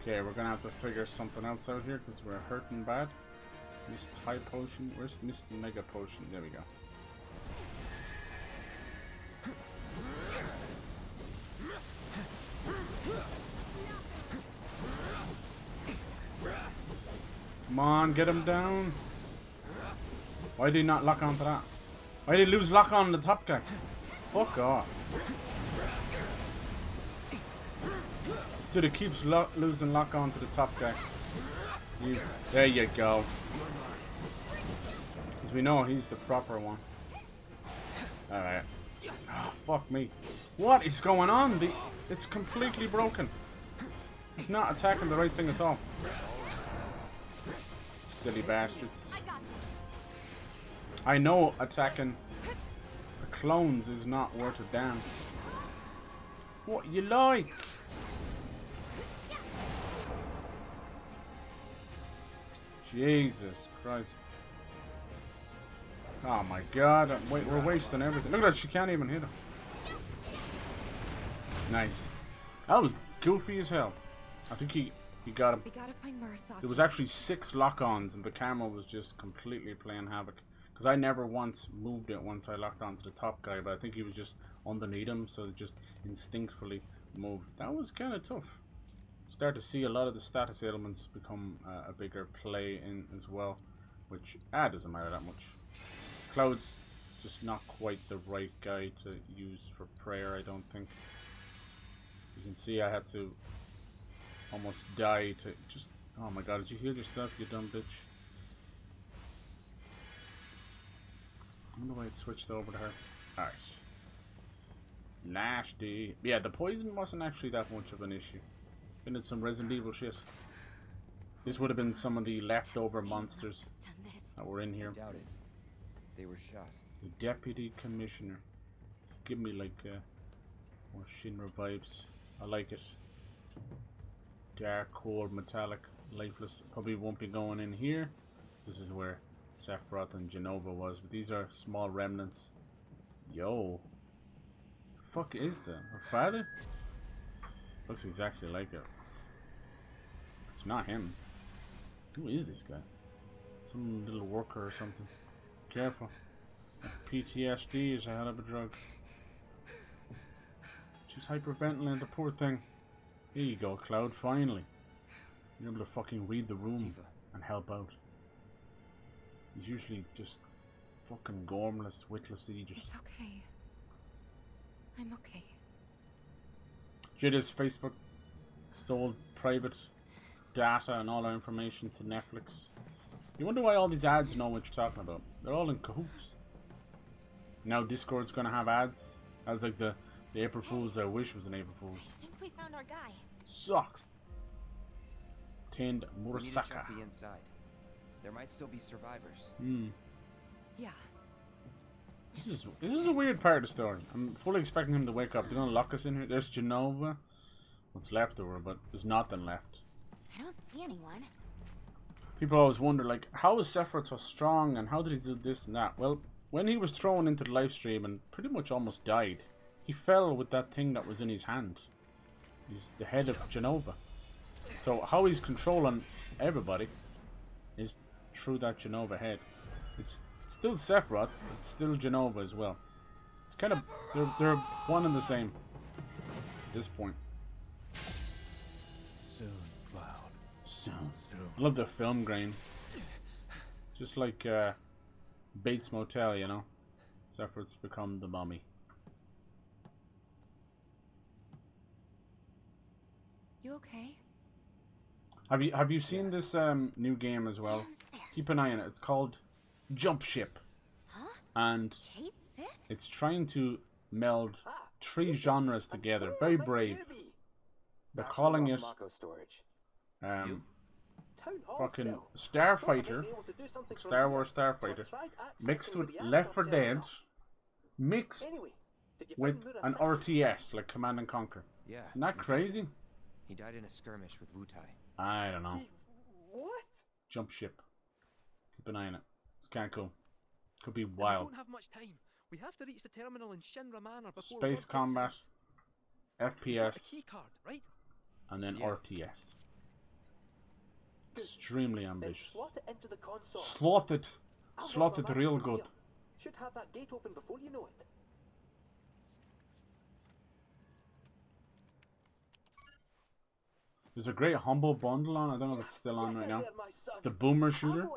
S1: Okay, we're gonna have to figure something else out here because we're hurting bad. Missed high potion. Where's missed mega potion? There we go. Come on, get him down. Why did he not lock onto that? Why did he lose lock on the top guy? Fuck off. Dude, it keeps losing lock on to the top guy. There you go. Because we know he's the proper one. Alright. Oh, fuck me. What is going on? It's completely broken. It's not attacking the right thing at all. Silly bastards. I know attacking the clones is not worth a damn. What you like? Jesus Christ. Oh my god, we're wasting everything. Look at that, she can't even hit him. Nice. That was goofy as hell. I think he got him.
S5: We gotta find Murasaki.
S1: There was actually 6 lock-ons and the camera was just completely playing havoc. Because I never once moved it once I locked onto the top guy, but I think he was just underneath him, so it just instinctively moved. That was kind of tough. Start to see a lot of the status elements become a bigger play in as well, which doesn't matter that much. Cloud's just not quite the right guy to use for prayer, I don't think. You can see I had to almost die to just... Oh my god, did you heal yourself, you dumb bitch? I wonder why it switched over to her. Alright. Nasty. Yeah, the poison wasn't actually that much of an issue. Been in some Resident Evil shit. This would have been some of the leftover monsters that were in here.
S8: I doubt it. They were shot.
S1: The Deputy Commissioner. It's giving me like more Shinra vibes. I like it. Dark, cold, metallic, lifeless. Probably won't be going in here. This is where Sephiroth and Genova was, but these are small remnants Yo. Fuck is that? Her father? Looks exactly like it. It's not him. Who is this guy? Some little worker or something. Careful. PTSD is a hell of a drug. She's hyperventilating, the poor thing. Here you go, Cloud, finally. You're able to fucking read the room
S8: Tifa.
S1: and help out. He's usually just fucking gormless, witlessy, just...
S5: It's okay. I'm okay.
S1: Jada's Facebook sold private data and all our information to Netflix. You wonder why all these ads know what you're talking about. They're all in cahoots. Now Discord's gonna have ads. As like the April Fool's I wish was an April Fool's.
S9: I think we found our guy.
S1: Sucks. Tamed
S8: We need to
S1: Murasaka.
S8: check the inside. There might still be survivors.
S5: Yeah.
S1: This is a weird part of the story. I'm fully expecting him to wake up. They're gonna lock us in here. There's Genova. What's left of her, but there's nothing left.
S9: I don't see anyone.
S1: People always wonder, like, how is Sephiroth so strong and how did he do this and that? Well, when he was thrown into the live stream and pretty much almost died, he fell with that thing that was in his hand. He's the head of Genova. So how he's controlling everybody is through that Genova head. It's still Sephiroth, but it's still Genova as well. It's kind of, they're one and the same at this point.
S16: Soon, Cloud.
S1: Soon. I love the film grain. Just like Bates Motel, you know. Sephiroth's become the mummy.
S5: You okay?
S1: Have you seen this new game as well? Keep an eye on it. It's called Jump Ship. And it's trying to meld 3 genres together. Very brave. They're calling it fucking Starfighter, Star Wars Starfighter, mixed with Left 4 Dead, mixed with an RTS like Command and Conquer.
S8: Yeah.
S1: Isn't that crazy?
S8: He died in a skirmish with Wutai.
S1: I don't know.
S14: What?
S1: Jump Ship. Keep an eye on it. It's kind of cool. Could be wild.
S14: We don't have much time. We have to reach the terminal in Shinra Manor before
S1: Space combat, FPS,
S14: a key card, right?
S1: and then RTS. Extremely ambitious.
S14: Slot it into the console.
S1: Slot it real good.
S14: Should have that gate open before you know it.
S1: There's a great Humble bundle on. I don't know if it's still on right now. It's the Boomer Shooter.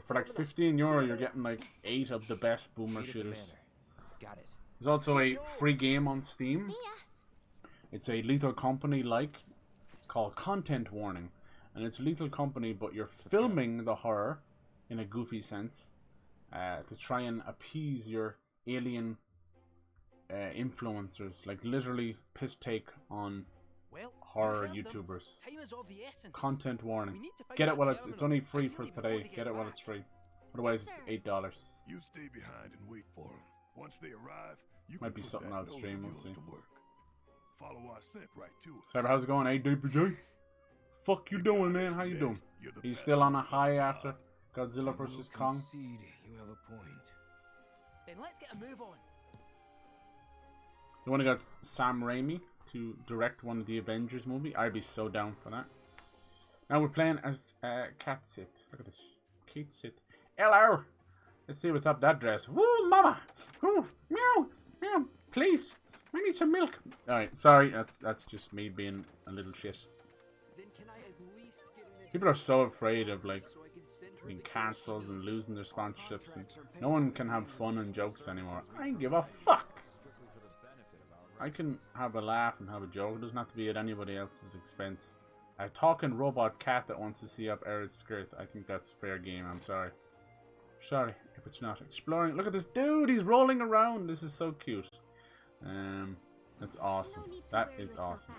S1: For like €15, you're getting like 8 of the best Boomer shooters.
S8: Got it.
S1: There's also a free game on Steam. It's a Lethal Company like. It's called Content Warning. And it's Lethal Company, but you're filming the horror in a goofy sense to try and appease your alien influencers. Like literally piss take on horror YouTubers. Content warning. Get it while it's only free for today. Get it while it's free. Otherwise it's $8.
S7: You stay behind and wait for them. Once they arrive, you
S1: might be something I'll stream. We'll see.
S7: Follow our scent right to it.
S1: Cyber, how's it going? Hey, DPJ. Fuck you doing, man? How you doing? He's still on a high after Godzilla vs Kong.
S14: You have a point. Then let's get a move on.
S1: You want to get Sam Raimi to direct one of the Avengers movie? I'd be so down for that. Now we're playing as Cat Sit. Look at this. Kate Sit. Hello! Let's see what's up that dress. Woo, mama! Woo, meow! Meow! Please! I need some milk! Alright, sorry. That's just me being a little shit. People are so afraid of like being cancelled and losing their sponsorships, and no one can have fun and jokes anymore. I don't give a fuck! I can have a laugh and have a joke. It doesn't have to be at anybody else's expense. A talking robot cat that wants to see up Aerith's skirt. I think that's fair game. I'm sorry. Sorry if it's not. Exploring. Look at this dude. He's rolling around. This is so cute. That's awesome. That is awesome.